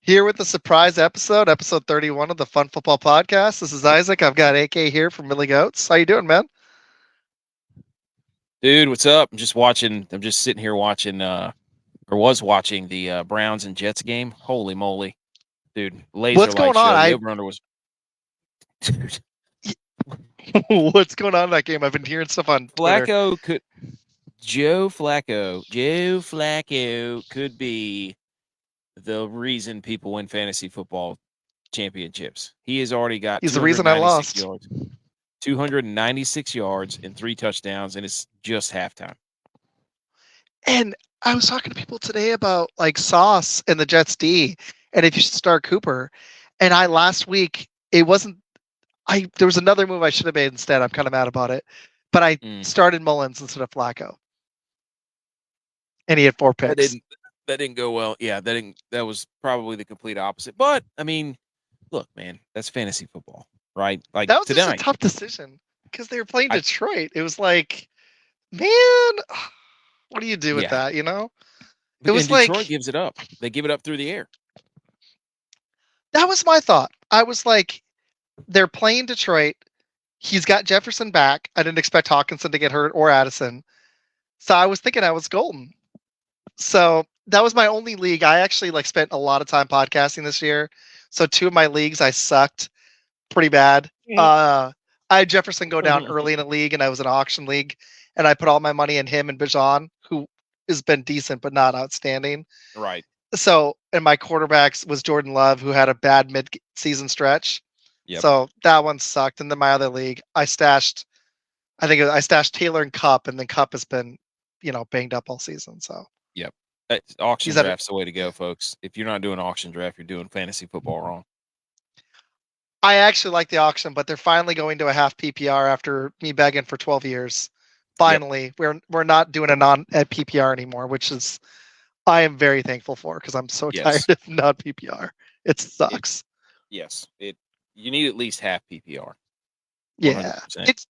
Here with the surprise episode 31 of the Fun Football Podcast. This is Isaac. I've got AK here from Millie Goats. How you doing, man? Dude, what's up? I'm just sitting here watching or was watching the Browns and Jets game. Holy moly. Dude, laser What's light going on? show. The over under was dude, What's going on in that game? I've been hearing stuff on Twitter. Flacco could Joe Flacco could be the reason people win fantasy football championships. He has already got He's the reason I 296 lost. yards. 296 yards and 3 touchdowns, and it's just halftime. And I was talking to people today about like Sauce and the Jets D, and if you should start Cooper. And I last week it wasn't. There was another move I should have made instead. I'm kind of mad about it, but I started Mullins instead of Flacco, and he had 4 picks. That didn't go well. Yeah, that was probably the complete opposite. But I mean, look, man, that's fantasy football, right? Like That was tonight, just a tough decision because they were playing I- Detroit. It was like, man, what do you do with Yeah. that? You know, it and was Detroit like gives it up. They give it up through the air. that was my thought. I was like, they're playing Detroit. He's got Jefferson back. I didn't expect Hawkinson to get hurt or Addison, so I was thinking I was golden. So that was my only league. I actually like spent a lot of time podcasting this year. So 2 of my leagues I sucked pretty bad. I had Jefferson go down early in a league, and I was in an auction league, and I put all my money in him and Bijan, who has been decent but not outstanding. Right. So, and my quarterbacks was Jordan Love, who had a bad mid-season stretch. Yep. So that one sucked. And then my other league, I stashed Taylor and Cup, and then Cup has been, banged up all season. So Yep. Auction He's at draft's the way to go, folks. If you're not doing auction draft, you're doing fantasy football wrong. I actually like the auction, but they're finally going to a half PPR after me begging for 12 years. Finally, we're not doing a PPR anymore, which is I am very thankful for because I'm so tired of non PPR. It sucks. You need at least half PPR. 100%. Yeah. It's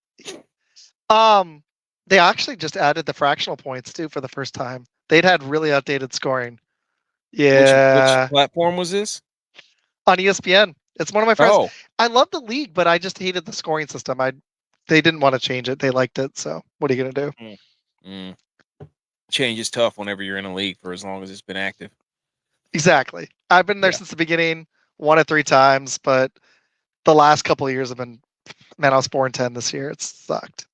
they actually just added the fractional points too for the first time. They'd had really updated scoring. Yeah. Which platform was this? On ESPN. It's one of my friends. Oh. I love the league, but I just hated the scoring system. They didn't want to change it. They liked it. So what are you gonna do? Change is tough whenever you're in a league for as long as it's been active. Exactly. I've been there since the beginning, won it 3 times, but the last couple of years have been, man, I was 4-10 this year. It sucked.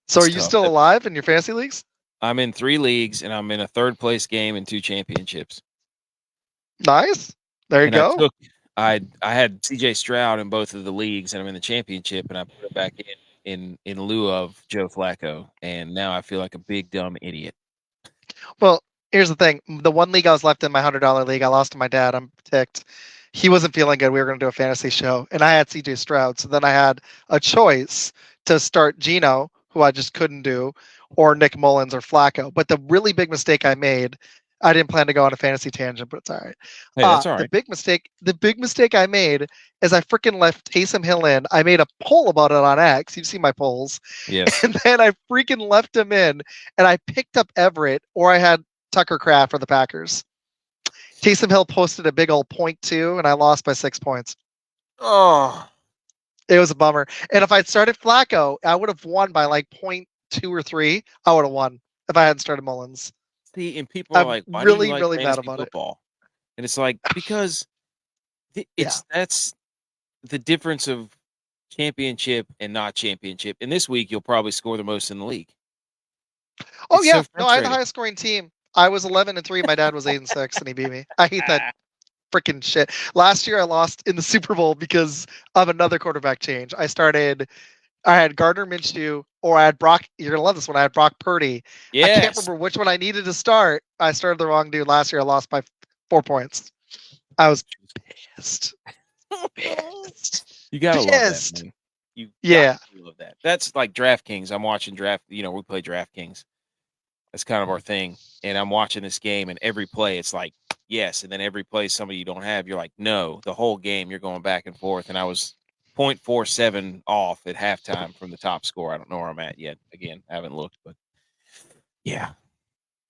So are you still alive in your fantasy leagues? I'm in 3 leagues, and I'm in a 3rd place game and 2 championships. Nice. There you go. I had CJ Stroud in both of the leagues, and I'm in the championship, and I put it back in lieu of Joe Flacco, and now I feel like a big dumb idiot. Well, here's the thing. The one league I was left in, my $100 league, I lost to my dad. I'm ticked. He wasn't feeling good. We were going to do a fantasy show, and I had CJ Stroud. So then I had a choice to start Geno, who I just couldn't do, or Nick Mullins or Flacco. But the really big mistake I made, I didn't plan to go on a fantasy tangent, but it's all right. Hey, that's all right. The big mistake I made is I freaking left Taysom Hill in. I made a poll about it on X. You've seen my polls. Yes. And then I freaking left him in, and I picked up Everett, or I had Tucker Kraft for the Packers. Taysom Hill posted a big old 0.2, and I lost by 6 points. Oh. It was a bummer. And if I'd started Flacco, I would have won by like 0.2 or 3. I would have won if I hadn't started Mullins. See, and people are like, why really, do you like really mad fantasy about football? And it's like, because that's the difference of championship and not championship. And this week, you'll probably score the most in the league. Oh, yeah. No, I had the highest scoring team. I was 11-3. My dad was 8-6, and he beat me. I hate that freaking shit. Last year, I lost in the Super Bowl because of another quarterback change. I had Gardner Minshew, or I had Brock. You're going to love this one. I had Brock Purdy. Yes. I can't remember which one I needed to start. I started the wrong dude last year. I lost by 4 points. I was pissed. You got to love that, man. You love that. That's like DraftKings. I'm watching we play DraftKings. That's kind of our thing. And I'm watching this game, and every play, it's like, yes. And then every play somebody you don't have, you're like, no. The whole game, you're going back and forth. And I was 0.47 off at halftime from the top score. I don't know where I'm at yet. Again, I haven't looked, but yeah,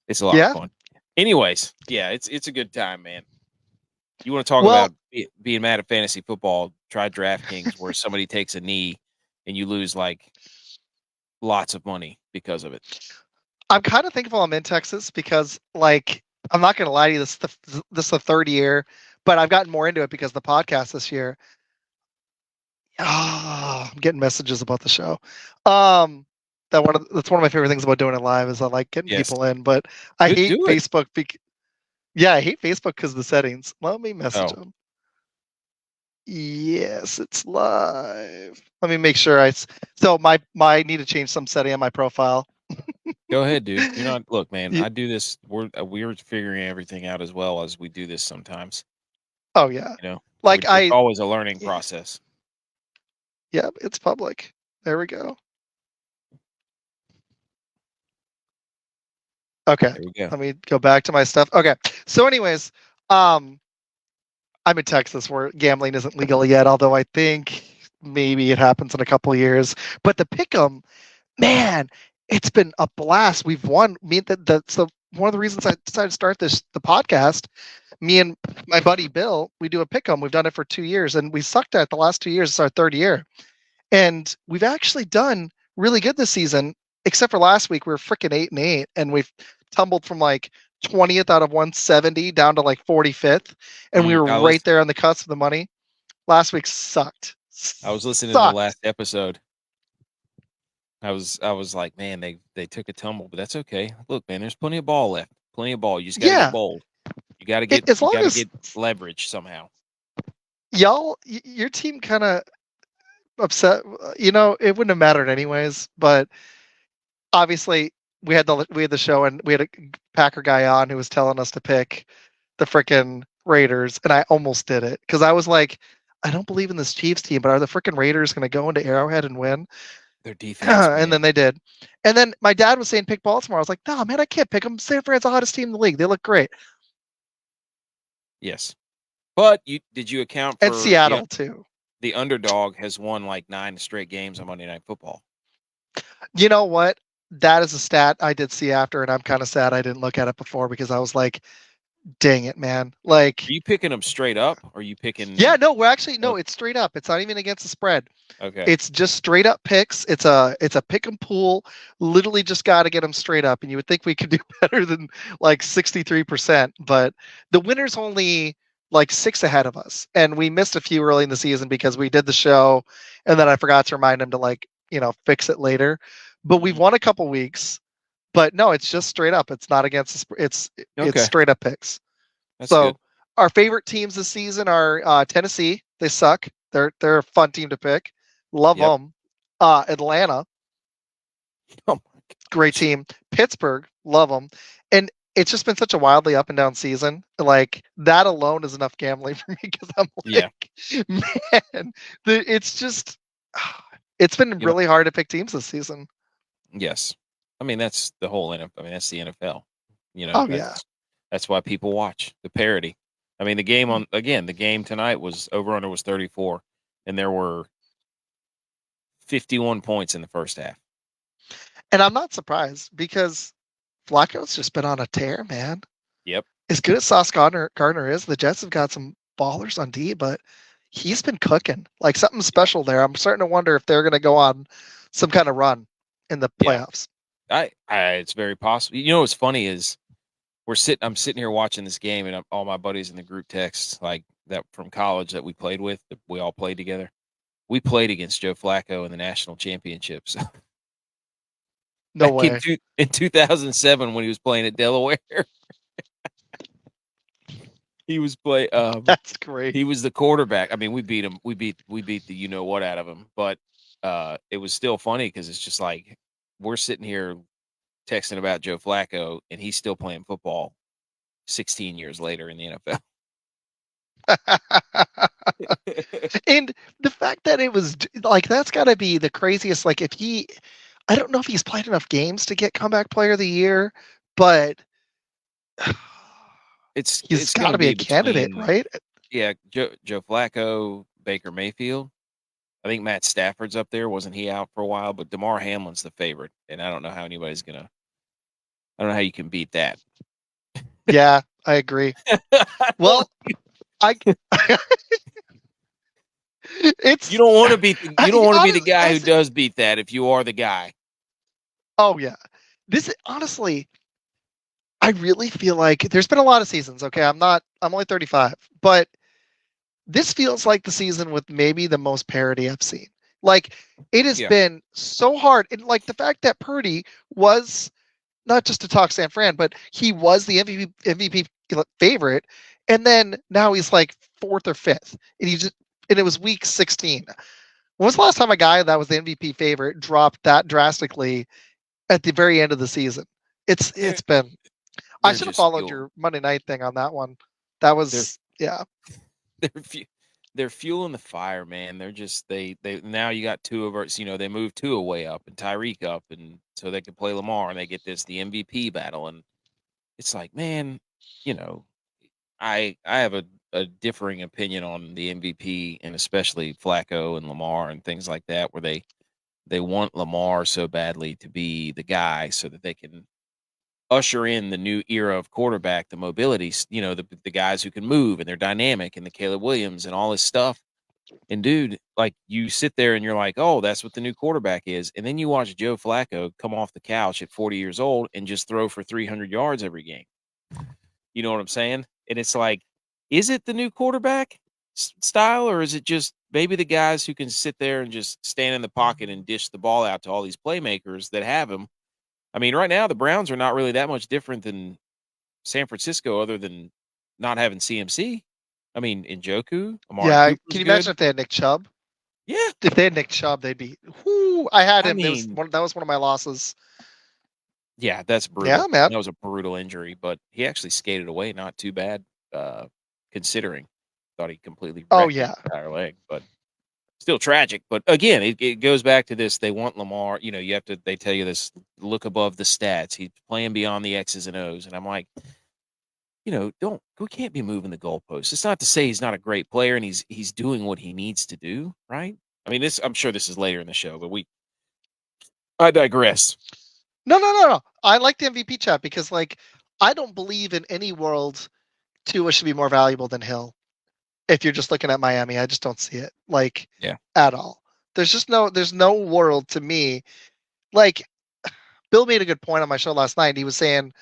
it's a lot of fun. Anyways, yeah, it's a good time, man. You want to talk Well, about being mad at fantasy football? Try DraftKings, where somebody takes a knee and you lose like lots of money because of it. I'm kind of thankful I'm in Texas because, like, I'm not going to lie to you, this is the third year, but I've gotten more into it because of the podcast this year. I'm getting messages about the show. That's one of my favorite things about doing it live is I like getting Yes. people in, but I hate Do it. Facebook. Yeah, I hate Facebook because of the settings. Let me message them. Yes, it's live. Let me make sure so my need to change some setting on my profile. Go ahead, dude. You're not. Look, man. I do this. We're figuring everything out as well as we do this sometimes. Oh yeah. You know, Like it's always a learning process. Yep, it's public. There we go. Okay. There we go. Let me go back to my stuff. Okay. So anyways, I'm in Texas where gambling isn't legal yet, although I think maybe it happens in a couple of years. But the pick'em, man, it's been a blast. We've won. So one of the reasons I decided to start the podcast, me and my buddy Bill, we do a pick'em. We've done it for 2 years, and we sucked at it the last 2 years. It's our third year, and we've actually done really good this season. Except for last week, we were freaking 8-8, and we've tumbled from like 20th out of 170 down to like 45th, and we were right there on the cusp of the money. Last week sucked. I was listening to the last episode. I was like, man, they took a tumble, but that's okay. Look, man, there's plenty of ball left. Plenty of ball. You just got to get bold. You got to get get leverage somehow. Your team kind of upset. It wouldn't have mattered anyways, but obviously we had the show and we had a Packer guy on who was telling us to pick the freaking Raiders, and I almost did it because I was like, I don't believe in this Chiefs team, but are the freaking Raiders going to go into Arrowhead and win? Their defense, and then they did. And then my dad was saying pick Baltimore. I was like, no, man, I can't pick them. San Fran's the hottest team in the league. They look great. Yes, but did you account for Seattle too? The underdog has won like 9 straight games on Monday Night Football. You know what? That is a stat I did see after, and I'm kind of sad I didn't look at it before because I was like, dang it, man. Like, are you picking them straight up or are you picking? Yeah, no, we're actually, no, it's straight up. It's not even against the spread. Okay. It's just straight up picks. It's a pick and pool. Literally just got to get them straight up. And you would think we could do better than like 63%, but the winner's only like 6 ahead of us. And we missed a few early in the season because we did the show and then I forgot to remind him to like, fix it later. But we've won a couple weeks. But no, it's just straight up. It's not against it's straight up picks. That's so good. Our favorite teams this season are Tennessee. They suck. They're a fun team to pick. Love them. Atlanta, great team. Pittsburgh, love them. And it's just been such a wildly up and down season. Like that alone is enough gambling for me because I'm like, man, it's just it's been really hard to pick teams this season. Yes, I mean that's the whole NFL. I mean that's the NFL. That's why people watch the parody. I mean, the game tonight was over/under was 34, and there were 51 points in the first half. And I'm not surprised because Flacco's just been on a tear, man. Yep. As good as Sauce Gardner is, the Jets have got some ballers on D, but he's been cooking like something special there. I'm starting to wonder if they're going to go on some kind of run in the playoffs. It's very possible. You know what's funny is I'm sitting here watching this game, and all my buddies in the group text like that from college that we played with, that we all played together. We played against Joe Flacco in the national championships. No way. In 2007 when he was playing at Delaware. He was That's great. He was the quarterback. I mean, we beat him. We beat the what out of him. But it was still funny because it's just like we're sitting here texting about Joe Flacco, and he's still playing football 16 years later in the NFL. And the fact that it was like that's got to be the craziest. Like I don't know if he's played enough games to get comeback player of the year, but he's got to be a candidate, right? Yeah, Joe Flacco, Baker Mayfield. I think Matt Stafford's up there. Wasn't he out for a while? But DeMar Hamlin's the favorite, and I don't know how anybody's gonna. I don't know how you can beat that. Yeah, I agree. Well, I You it's don't want to be the guy who honestly, does beat that if you are the guy. oh yeah. This honestly, I really feel like there's been a lot of seasons. Okay, I'm only 35, but this feels like the season with maybe the most parity I've seen. Like it has Yeah. been so hard, and like the fact that Purdy was not just to talk San Fran, but he was the MVP favorite, and then now he's like fourth or fifth, and it was week 16. When was the last time a guy that was the MVP favorite dropped that drastically at the very end of the season? They're, It's been. I they're should have just followed fuel. your Monday night thing on that one. That They're was yeah. they're fu- they're fueling the fire, man. They're just they now you got two of us. They moved Tua way up and Tyreek up, and so they can play Lamar, and they get the MVP battle, and it's like, man, you know, I have a differing opinion on the MVP and especially Flacco and Lamar and things like that, where they want Lamar so badly to be the guy so that they can usher in the new era of quarterback, the mobility, the guys who can move and they're dynamic, and the Caleb Williams and all this stuff. And dude, like you sit there and you're like, oh, that's what the new quarterback is. And then you watch Joe Flacco come off the couch at 40 years old and just throw for 300 yards every game. You know what I'm saying? And it's like, is it the new quarterback style, or is it just maybe the guys who can sit there and just stand in the pocket and dish the ball out to all these playmakers that have him? I mean, right now the Browns are not really that much different than San Francisco, other than not having CMC. I mean, Njoku, Amari Yeah, Cooper's can you imagine good. if they had Nick Chubb? Yeah, If they had Nick Chubb, they'd be. Whoo, I had I him. mean, That was one of my losses. yeah, that's Yeah, brutal. man. That was a brutal injury, but he actually skated away not too bad, considering. Thought he completely Oh wrecked his yeah, entire leg, but still tragic. But again, it goes back to this. They want Lamar. You have to. They tell you this. Look above the stats. He's playing beyond the X's and O's, and I'm like, don't we can't be moving the goalposts. It's not to say he's not a great player and he's doing what he needs to do, right? I mean, I'm sure this is later in the show, but I digress. no. I like the MVP chat because like I don't believe in any world Tua should be more valuable than Hill. If you're just looking at Miami, I just don't see it like Yeah. at all. There's no world to me. Like Bill made a good point on my show last night. He was saying,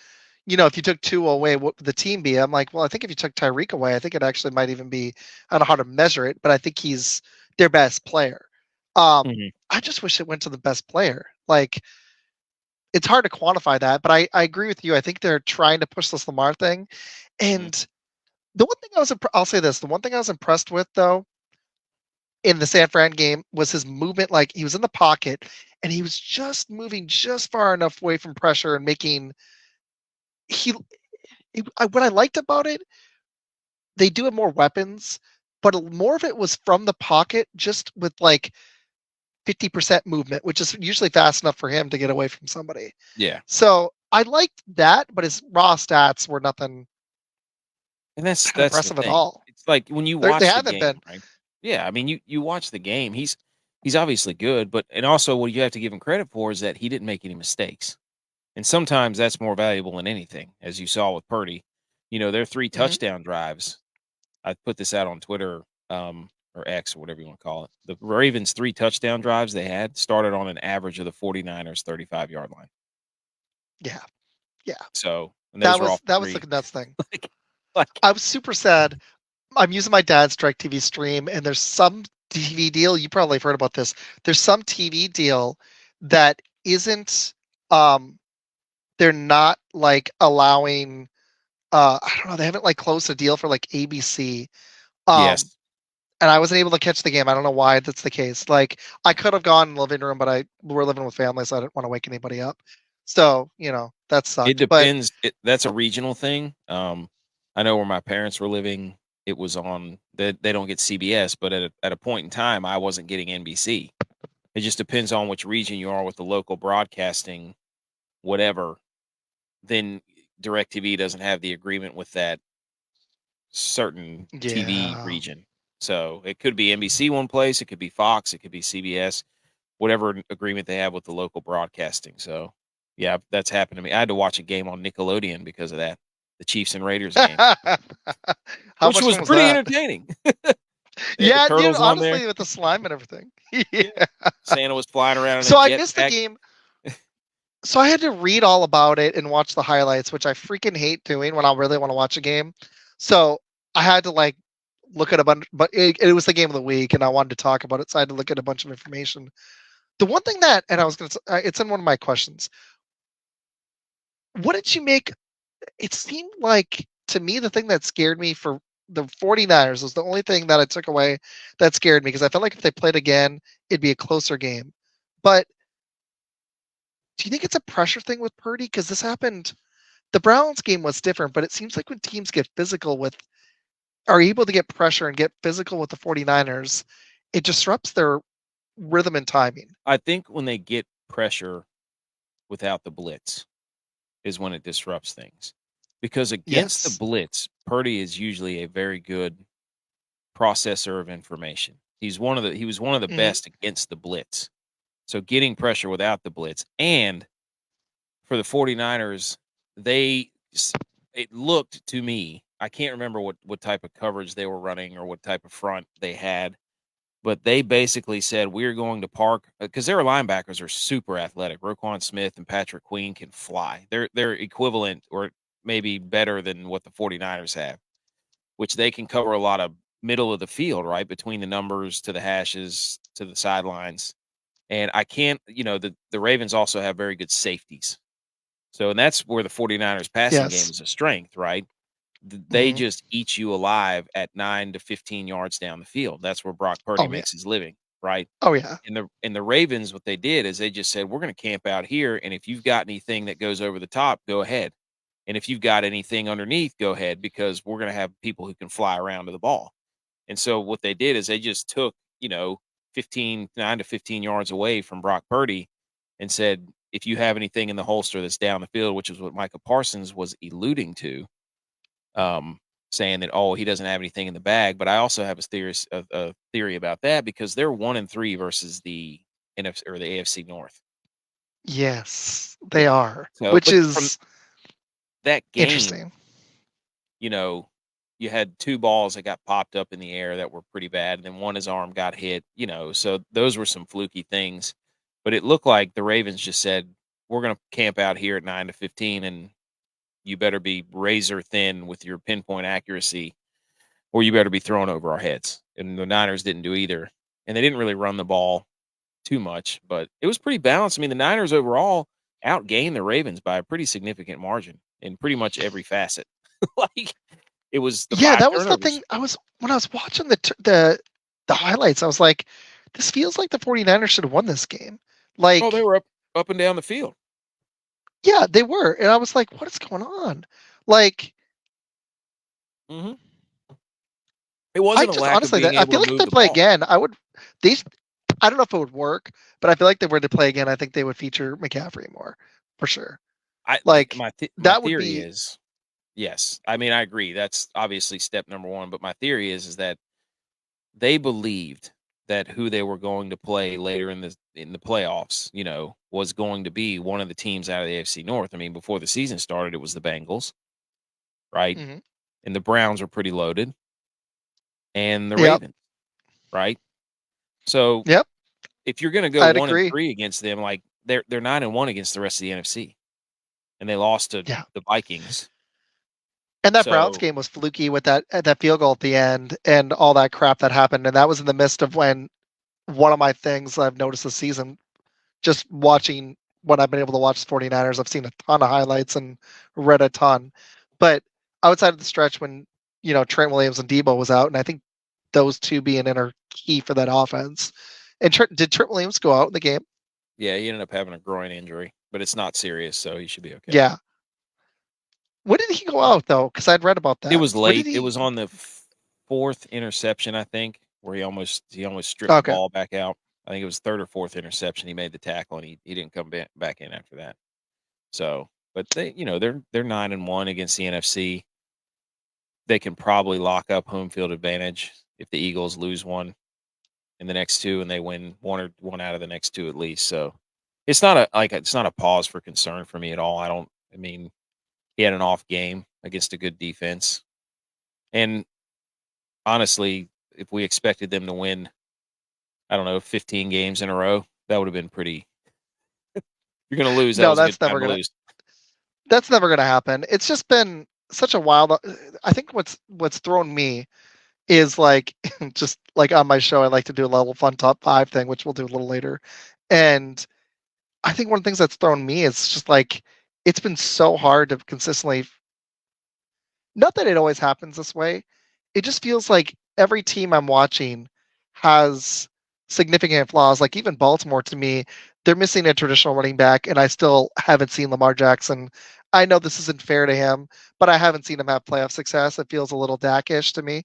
if you took Tua away, what would the team be? I'm like, well, I think if you took Tyreek away, I think it actually might even be. I don't know how to measure it, but I think he's their best player. Mhm. I just wish it went to the best player. Like it's hard to quantify that, but I agree with you. I think they're trying to push this Lamar thing, Mhm. and the one thing I'll say this: the one thing I was impressed with though in the San Fran game was his movement. Like he was in the pocket and he was just moving just far enough away from pressure and making he. What I liked about it, they do have more weapons, but more of it was from the pocket, just with like 50% movement, which is usually fast enough for him to get away from somebody. Yeah. So I liked that, but his raw stats were nothing And that's the impressive at thing. all. It's like when you They watch the haven't game, been. right? Yeah, I mean, you watch the game. He's obviously good, but and also what you have to give him credit for is that he didn't make any mistakes. And sometimes that's more valuable than anything, as you saw with Purdy. Their 3 Mm-hmm. touchdown drives. I put this out on Twitter, or X or whatever you want to call it. The Ravens 3 touchdown drives they had started on an average of the 49ers 35-yard line. Yeah, yeah. So, and those are all That was the 3. nuts thing. like, like I was super sad. I'm using my dad's Direct TV stream, and there's some TV deal. You probably have heard about this. There's some TV deal that isn't. Um, they're not like allowing. I don't know. They haven't like closed a deal for like ABC. Um, yes, and I wasn't able to catch the game. I don't know why that's the case. Like I could have gone in the living room, but we're living with family, so I didn't want to wake anybody up. So that it sucked. But depends. That's a regional thing. I know where my parents were living, it was on they don't get CBS, but at a point in time, I wasn't getting NBC. It just depends on which region you are with the local broadcasting, whatever. Then DirecTV doesn't have the agreement with that certain TV yeah, region. So it could be NBC one place, it could be Fox, it could be CBS, whatever agreement they have with the local broadcasting. So yeah, that's happened to me. I had to watch a game on Nickelodeon because of that. the Chiefs and Raiders game, How which much was fun was pretty that? entertaining. They had the Yeah, dude, turtles on there. honestly, with the slime and everything. Yeah. Yeah. Santa was flying around in a So I missed the jetpack. game. So I had to read all about it and watch the highlights, which I freaking hate doing when I really want to watch a game. So I had to like look at a bunch, but it was the game of the week, and I wanted to talk about it, so I had to look at a bunch of information. The one thing that, and I was gonna, it's in one of my questions. What did you make? It seemed like to me the thing that scared me for the 49ers was the only thing that I took away that scared me because I felt like if they played again, it'd be a closer game. But do you think it's a pressure thing with Purdy? Because this happened. The Browns game was different, but it seems like when teams get physical with, are able to get pressure and get physical with the 49ers, it disrupts their rhythm and timing. I think when they get pressure without the blitz is when it disrupts things. Because against the Yes. blitz, Purdy is usually a very good processor of information. He was one of the Mm-hmm. best against the blitz. So getting pressure without the blitz, and for the 49ers, it looked to me, I can't remember what type of coverage they were running or what type of front they had, but they basically said, we're going to park, because their linebackers are super athletic. Roquan Smith and Patrick Queen can fly. They're equivalent or maybe better than what the 49ers have, which they can cover a lot of middle of the field, right? Between the numbers to the hashes to the sidelines. And I can't, the Ravens also have very good safeties. So, and that's where the 49ers passing game Yes. is a strength, right? They Mm-hmm. just eat you alive at 9 to 15 yards down the field. That's where Brock Purdy Oh yeah. makes his living, right? Oh yeah. And the Ravens, what they did is they just said, we're going to camp out here, and if you've got anything that goes over the top, go ahead. And if you've got anything underneath, go ahead, because we're going to have people who can fly around to the ball. And so what they did is they just took, 9 to 15 yards away from Brock Purdy and said, if you have anything in the holster that's down the field, which is what Micah Parsons was alluding to, um, saying that, oh, he doesn't have anything in the bag. But I also have a theory about that, because they're 1-3 versus the NFC or the AFC North. Yes, they Yeah. are, So, which but from is that game, interesting. you had 2 balls that got popped up in the air that were pretty bad, and then one, his arm got hit, so those were some fluky things. But it looked like the Ravens just said, we're going to camp out here at 9 to 15, and you better be razor thin with your pinpoint accuracy, or you better be thrown over our heads. And the Niners didn't do either. And they didn't really run the ball too much, but it was pretty balanced. I mean, the Niners overall outgained the Ravens by a pretty significant margin in pretty much every facet. Like, it was the Yeah, 5 that was the turnovers. thing. When I was watching the highlights, I was like, this feels like the 49ers should have won this game. Oh, they Like, were up and down the field. yeah, they were. And I was like, what is going on? Like, Mhm. It I wasn't a just lack of honestly being that I able feel to like if move they the play ball. again, they I don't know if it would work, but I feel like if they were to play again, I think they would feature McCaffrey more for sure. Like My that would theory be is, yes. I mean, I agree. That's obviously step number 1, but my theory is that they believed that who they were going to play later in the playoffs, was going to be one of the teams out of the AFC North. I mean, before the season started, it was the Bengals, right? mhm. And the Browns were pretty loaded, and the Yep. Ravens, right? So Yep. if you're going to go I'd one and agree. three against them, like they're 9-1 against the rest of the NFC, and they lost to Yeah. the Vikings. And that Browns So game was fluky with that field goal at the end and all that crap that happened. And that was in the midst of when one of my things I've noticed this season, just watching when I've been able to watch the 49ers, I've seen a ton of highlights and read a ton. But outside of the stretch when, Trent Williams and Debo was out, and I think those two being in are key for that offense. And did Trent Williams go out in the game? yeah, he ended up having a groin injury, but it's not serious, so he should be okay. Yeah. When did he go out though? Because I'd read about It that. was What did late. It he? was on the 4th interception, I think, where he almost stripped the Okay. ball back out. I think it was 3rd or 4th interception. He made the tackle, and he didn't come back in after that. So, but they're 9-1 against the NFC. They can probably lock up home field advantage if the Eagles lose one in the next 2 and they win one out of the next 2 at least. So it's not a pause for concern for me at all. I mean, he had an off game. against a good defense. And honestly, if we expected them to win, I don't know, 15 games in a row, that would have been pretty. You're going to lose. That No, was a good time to lose. that's never gonna happen. It's just been such a wild. I think what's thrown me is like just like on my show, I like to do a level fun top 5 thing, which we'll do a little later. And I think one of the things that's thrown me is just like it's been so hard to consistently. Not that it always happens this way. It just feels like every team I'm watching has significant flaws. Like even Baltimore, to me, they're missing a traditional running back, and I still haven't seen Lamar Jackson. I know this isn't fair to him, but I haven't seen him have playoff success. It feels a little Dak-ish to me.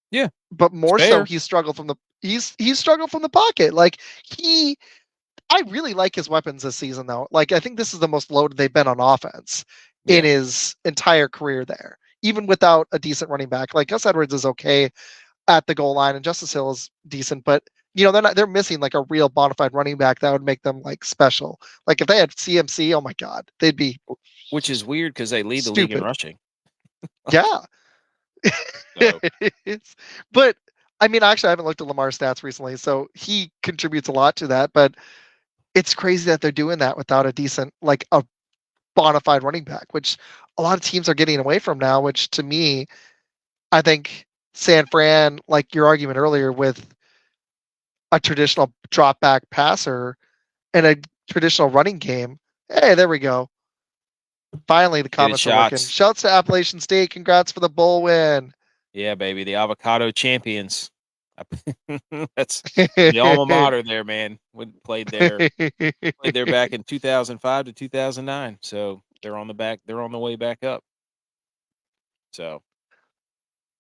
Yeah, But more so, fair. he's struggled from the pocket. Like I really like his weapons this season, though. Like I think this is the most loaded they've been on offense in his entire career there, even without a decent running back. Like Gus Edwards is okay at the goal line, and Justice Hill is decent, but they're missing like a real bona fide running back that would make them like special. Like if they had CMC, oh my god, they'd be. Which is weird because they lead the league in stupid. rushing. Yeah. So. But I mean, actually, I haven't looked at Lamar's stats recently, so he contributes a lot to that. But it's crazy that they're doing that without a decent, like a bona fide running back, which a lot of teams are getting away from now. Which to me, I think San Fran, like your argument earlier, with a traditional drop back passer and a traditional running game. Hey, there we go. Finally, the comments are working. Shouts to Appalachian State. Congrats for the bowl win. Yeah, baby. The avocado champions. That's the alma mater there, man. We played there back in 2005 to 2009. So they're on the way back up. So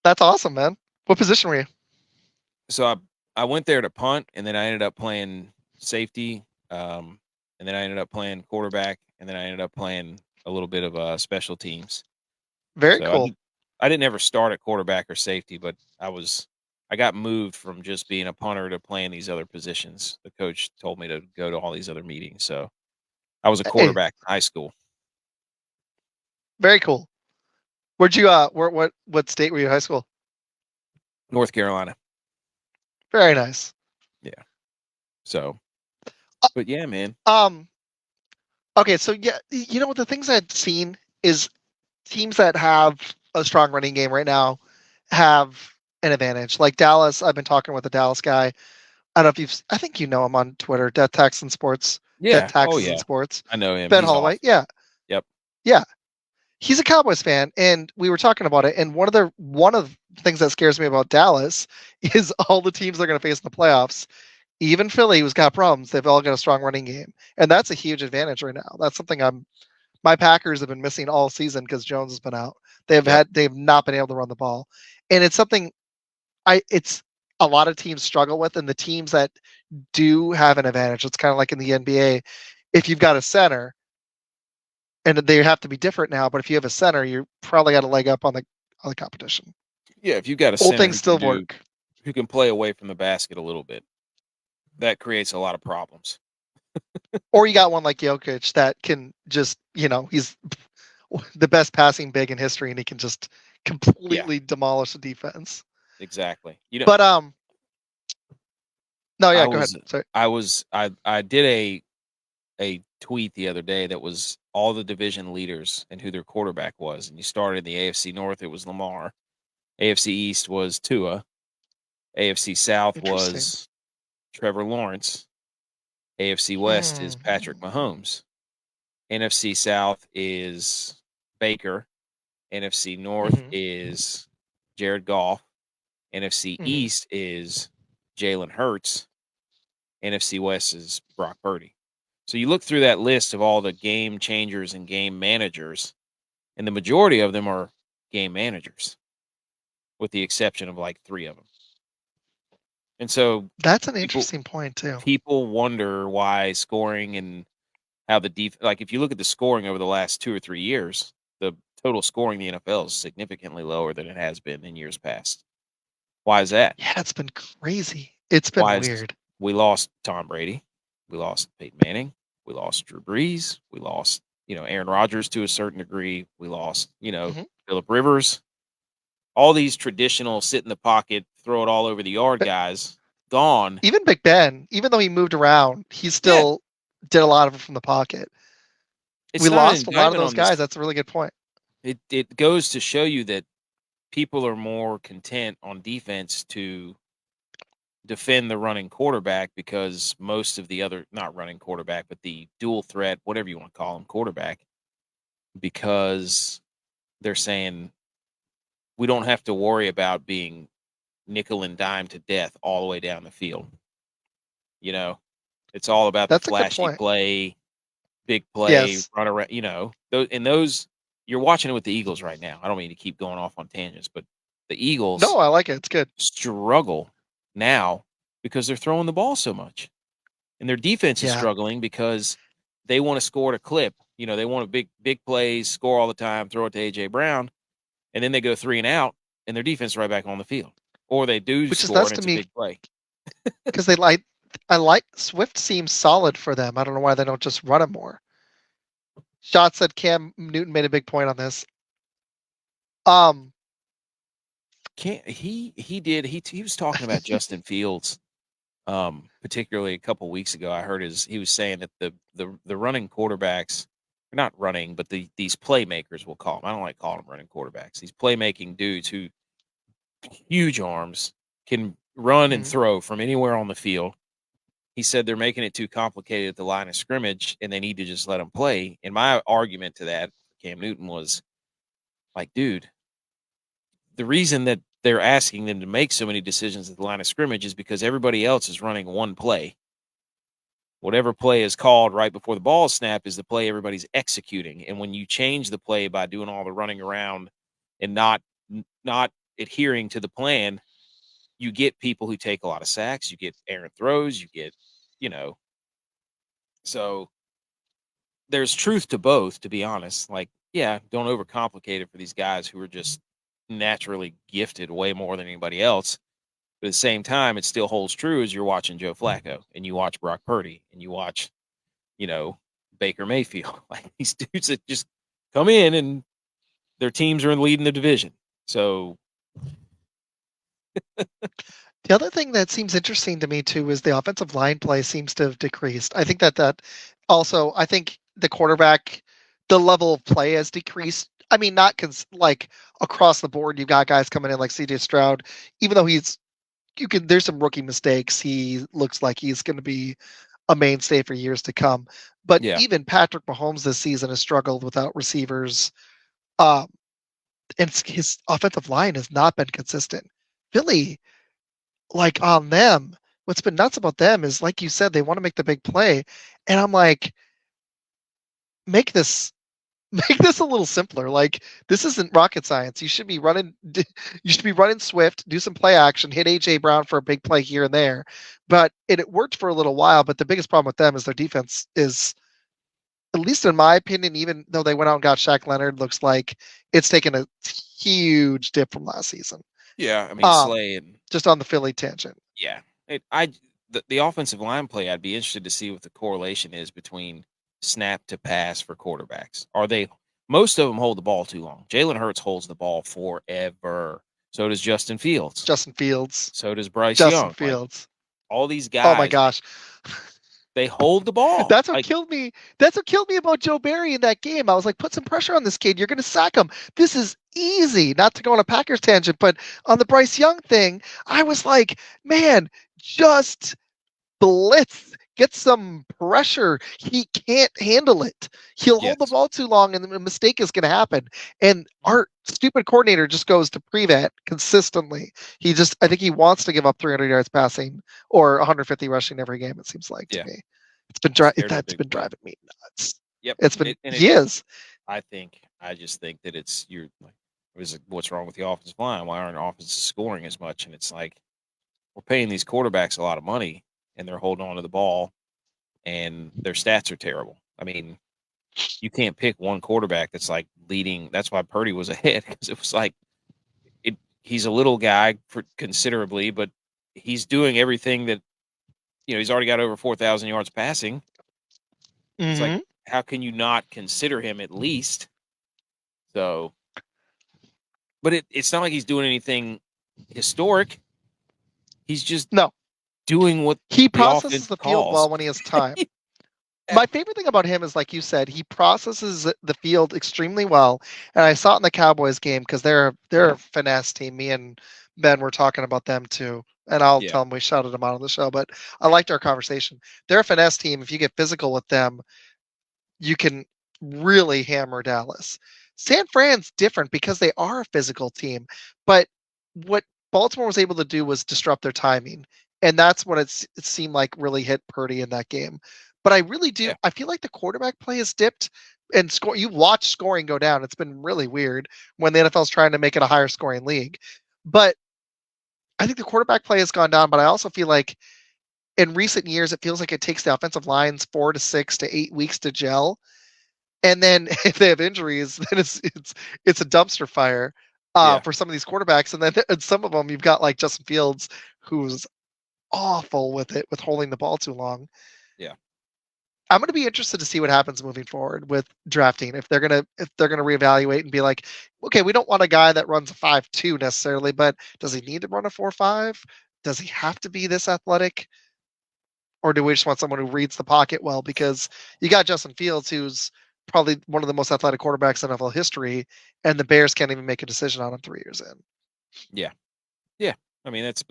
that's awesome, man. What position were you? So I went there to punt, and then I ended up playing safety, and then I ended up playing quarterback, and then I ended up playing a little bit of special teams. Very cool. I didn't ever start at quarterback or safety, but I got moved from just being a punter to playing these other positions. The coach told me to go to all these other meetings, so I was a quarterback in high school. Very cool. Where'd you what state were you in high school? North Carolina. Very nice. Yeah. So, but yeah, man. Okay, so yeah, the things I've seen is teams that have a strong running game right now have an advantage. Like Dallas, I've been talking with a Dallas guy. I don't know if I think you know him on Twitter, Death Taxes Sports. Yeah. Death Taxes and Sports. I know him. Ben Holloway. Awesome. Yeah. Yep. Yeah. He's a Cowboys fan, and we were talking about it. And one of the things that scares me about Dallas is all the teams they're going to face in the playoffs. Even Philly, who's got problems, they've all got a strong running game, and that's a huge advantage right now. That's something my Packers have been missing all season because Jones has been out. They've not been able to run the ball, and it's something it's a lot of teams struggle with, and the teams that do have an advantage, it's kind of like in the NBA. If you've got a center, and they have to be different now, but if you have a center, you probably got a leg up on the competition. Yeah, if you've got a center, things still work. Who can play away from the basket a little bit, that creates a lot of problems. Or you got one like Jokic that can just, he's the best passing big in history, and he can just completely demolish the defense. Exactly. But no, yeah, go ahead. Sorry. I did a tweet the other day that was all the division leaders and who their quarterback was. And you started in the AFC North, it was Lamar. AFC East was Tua. AFC South was Trevor Lawrence. AFC West is Patrick Mahomes. NFC South is Baker. NFC North is Jared Goff. NFC East is Jalen Hurts. NFC West is Brock Purdy. So you look through that list of all the game changers and game managers, and the majority of them are game managers, with the exception of like 3 of them. And so that's an interesting point too. People wonder why scoring and how the like if you look at the scoring over the last 2 or 3 years, the total scoring in the NFL is significantly lower than it has been in years past. Why is that? Yeah, it's been crazy. It's been weird. We lost Tom Brady. We lost Peyton Manning. We lost Drew Brees. We lost Aaron Rodgers to a certain degree. We lost, Mm-hmm. Phillip Rivers. All these traditional sit in the pocket, throw it all over the yard guys, gone. Even Big Ben, even though he moved around, he still did a lot of it from the pocket. It's We not an lost a lot of indictment those on this. guys. That's a really good point. It goes to show you that people are more content on defense to defend the running quarterback because most of the other, not running quarterback, but the dual threat, whatever you want to call him, quarterback, because they're saying we don't have to worry about being nickel and dime to death all the way down the field. It's all about the That's a good flashy point. play, big play, Yes. run around, those you're watching it with the Eagles right now. I don't mean to keep going off on tangents, but the Eagles No, I like it. It's good. struggle now because they're throwing the ball so much. And their defense is struggling because they want to score at a clip. They want a big plays, score all the time, throw it to AJ Brown, and then they go 3 and out, and their defense is right back on the field. Or they do Which is score nuts and to it's a me big play. because I like Swift seems solid for them. I don't know why they don't just run him more. Shot said Cam Newton made a big point on this. He did. He was talking about Justin Fields, particularly a couple weeks ago. I heard he was saying that the running quarterbacks, not running, but these playmakers, we'll call them. I don't like calling them running quarterbacks. These playmaking dudes who huge arms can run and throw from anywhere on the field. He said they're making it too complicated at the line of scrimmage, and they need to just let them play. And my argument to that, Cam Newton, was like, dude, the reason that they're asking them to make so many decisions at the line of scrimmage is because everybody else is running one play. Whatever play is called right before the ball is snapped is the play everybody's executing. And when you change the play by doing all the running around and not adhering to the plan, you get people who take a lot of sacks, you get errant throws, you get, so there's truth to both, to be honest. Like, yeah, don't overcomplicate it for these guys who are just naturally gifted way more than anybody else. But at the same time, it still holds true as you're watching Joe Flacco and you watch Brock Purdy and you watch, Baker Mayfield. Like these dudes that just come in and their teams are leading the division. So the other thing that seems interesting to me too is the offensive line play seems to have decreased. I think that also, I think the quarterback, the level of play has decreased. I mean, not like across the board. You've got guys coming in like CJ Stroud, even though there's some rookie mistakes. He looks like he's going to be a mainstay for years to come. But even Patrick Mahomes this season has struggled without receivers. And his offensive line has not been consistent. Philly, like on them, what's been nuts about them is, like you said, they want to make the big play. And I'm like, make this a little simpler. Like, this isn't rocket science. You should be running Swift, do some play action, hit AJ Brown for a big play here and there. But it worked for a little while. But the biggest problem with them is their defense is, at least in my opinion, even though they went out and got Shaq Leonard, looks like it's taken a huge dip from last season. Yeah, I mean, Slay and just on the Philly tangent. Yeah, the offensive line play. I'd be interested to see what the correlation is between snap to pass for quarterbacks. Most of them hold the ball too long. Jalen Hurts holds the ball forever. So does Justin Fields. So does Bryce Young. Fields. Like, all these guys. Oh my gosh. They hold the ball. That's what killed me. That's what killed me about Joe Barry in that game. I was like, put some pressure on this kid. You're going to sack him. This is easy. Not to go on a Packers tangent, but on the Bryce Young thing, I was like, man, just blitz. Get some pressure. He can't handle it. He'll hold the ball too long, and a mistake is going to happen. And our stupid coordinator just goes to prevent consistently. I think he wants to give up 300 yards passing or 150 rushing every game. It seems like to me. It's been driving me nuts. Yep, it's been years. I just think that what's wrong with the offensive line? Why aren't offenses scoring as much? And it's like, we're paying these quarterbacks a lot of money, and they're holding on to the ball, and their stats are terrible. I mean, you can't pick one quarterback that's like leading. That's why Purdy was ahead, because it was like, he's a little guy considerably, but he's doing everything that, he's already got over 4,000 yards passing. It's like, how can you not consider him at least? So, but it's not like he's doing anything historic. He's just No, doing what he the processes offense the field calls. well when he has time. Yeah. My favorite thing about him is, like you said, he processes the field extremely well. And I saw it in the Cowboys game because they're a finesse team. Me and Ben were talking about them too. And I'll Yeah. tell them we shouted them out on the show, but I liked our conversation. They're a finesse team. If you get physical with them, you can really hammer Dallas. San Fran's different because they are a physical team, but what Baltimore was able to do was disrupt their timing, and that's what it seemed like really hit Purdy in that game. But I really do. Yeah. I feel like the quarterback play has dipped, and score. You watch scoring go down. It's been really weird when the NFL's trying to make it a higher scoring league. But I think the quarterback play has gone down. But I also feel like in recent years, it feels like it takes the offensive lines 4 to 6 to 8 weeks to gel, and then if they have injuries, then it's a dumpster fire Yeah. for some of these quarterbacks. And then and some of them, you've got like Justin Fields, who's awful with it, with holding the ball too long. Yeah. I'm going to be interested to see what happens moving forward with drafting. If they're gonna reevaluate and be like, okay, we don't want a guy that runs a 5.2 necessarily, but does he need to run a 4.5? Does he have to be this athletic? Or do we just want someone who reads the pocket well? Because you got Justin Fields, who's probably one of the most athletic quarterbacks in NFL history, and the Bears can't even make a decision on him 3 years in. Yeah. Yeah. I mean, that's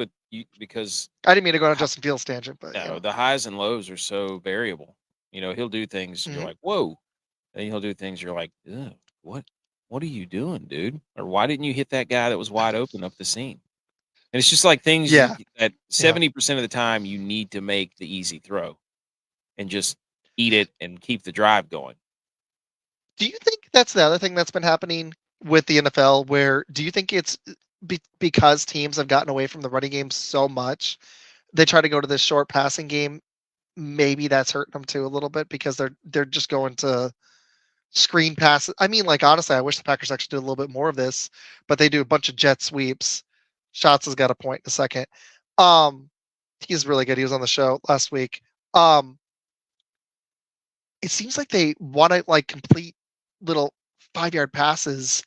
because I didn't mean to go on a Justin Fields tangent, but no, the highs and lows are so variable. He'll do things you're Mhm. like, whoa, and he'll do things you're like, ugh, what are you doing, dude? Or why didn't you hit that guy that was wide open up the seam? And it's just like things Yeah, that yeah. 70% of the time you need to make the easy throw and just eat it and keep the drive going. Do you think that's the other thing that's been happening with the NFL? Where do you think it's because teams have gotten away from the running game so much, they try to go to this short passing game? Maybe that's hurting them too a little bit because they're just going to screen passes. I mean, like honestly, I wish the Packers actually did a little bit more of this, but they do a bunch of jet sweeps. Shots has got a point in a second. Um, he's really good. He was on the show last week. Um, it seems like they want to like complete little 5 yard passes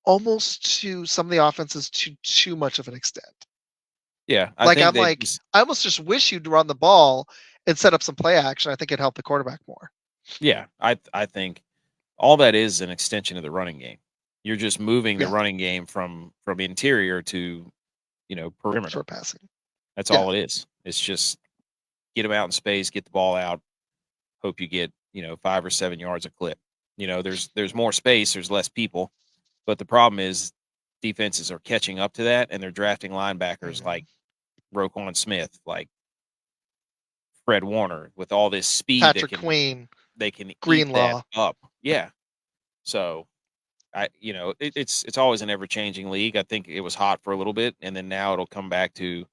almost to some of the offenses to too much of an extent. Yeah, I Like think I'm they like, just I almost just wish you'd run the ball and set up some play action. I think it'd help the quarterback more. yeah, I think all that is an extension of the running game. You're just moving the Yeah, running game from interior to, perimeter. short passing. That's Yeah. all it is. It's just get them out in space, get the ball out, hope you get, 5 or 7 yards a clip. There's more space, there's less people, but the problem is defenses are catching up to that and they're drafting linebackers Mm-hmm. like Roquan Smith, like Fred Warner with all this speed that Patrick can Queen, they can eat that Greenlaw. up. Yeah. So it's always an ever changing league. I think it was hot for a little bit, and then now it'll come back to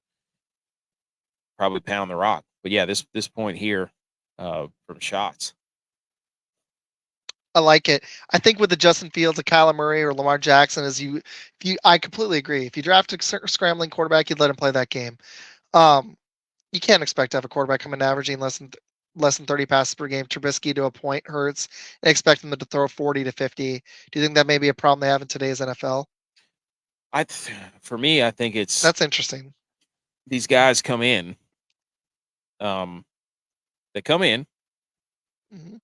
probably pound the rock. But yeah, this point here from shots. I like it. I think with the Justin Fields, a Kyler Murray, or Lamar Jackson, I completely agree. If you draft a scrambling quarterback, you'd let him play that game. Um, you can't expect to have a quarterback come in averaging less than 30 passes per game. Trubisky to a point hurts, and expect them to throw 40 to 50. Do you think that may be a problem they have in today's NFL? For me, I think it's That's interesting. these guys come in. Um, they come in, Mm-hmm.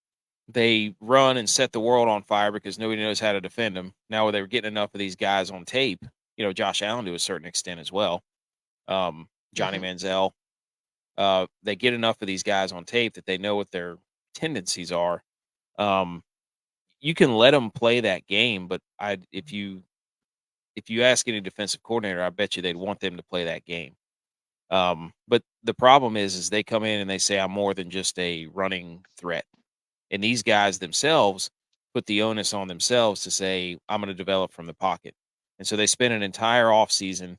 they run and set the world on fire because nobody knows how to defend them. Now they were getting enough of these guys on tape, Josh Allen to a certain extent as well. Johnny Mm-hmm. Manziel. They get enough of these guys on tape that they know what their tendencies are. Um, you can let them play that game, but if you ask any defensive coordinator, I bet you they'd want them to play that game. But the problem is they come in and they say I'm more than just a running threat, and these guys themselves put the onus on themselves to say I'm going to develop from the pocket, and so they spend an entire offseason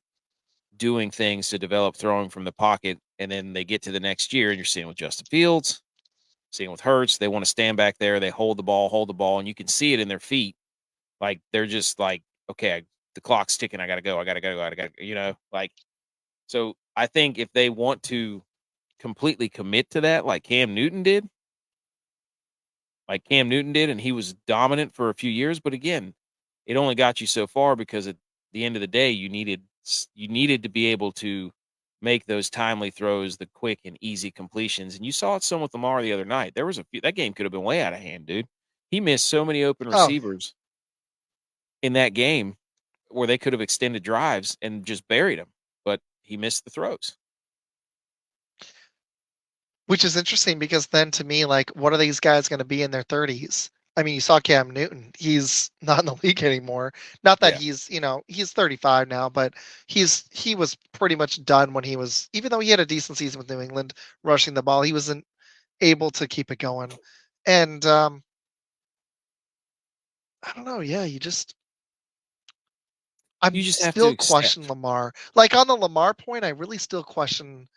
doing things to develop throwing from the pocket, and then they get to the next year, and you're seeing with Justin Fields, seeing with Hurts, they want to stand back there, they hold the ball, and you can see it in their feet, like they're just like, okay, the clock's ticking, I gotta go, like. So I think if they want to completely commit to that, like Cam Newton did, like Cam Newton did, and he was dominant for a few years. But again, it only got you so far because at the end of the day, you needed to be able to make those timely throws, the quick and easy completions. And you saw it some with Lamar the other night. There was a few, that game could have been way out of hand, dude. He missed so many open Oh, receivers in that game where they could have extended drives and just buried him, but he missed the throws. which is interesting because then to me, like, what are these guys going to be in their 30s? I mean, you saw Cam Newton. He's not in the league anymore. Not that Yeah. he's, he's 35 now, but he was pretty much done when he was, even though he had a decent season with New England rushing the ball, he wasn't able to keep it going. And I don't know. Yeah, You I'm just have to still question accept. Lamar. Like on the Lamar point, I really still question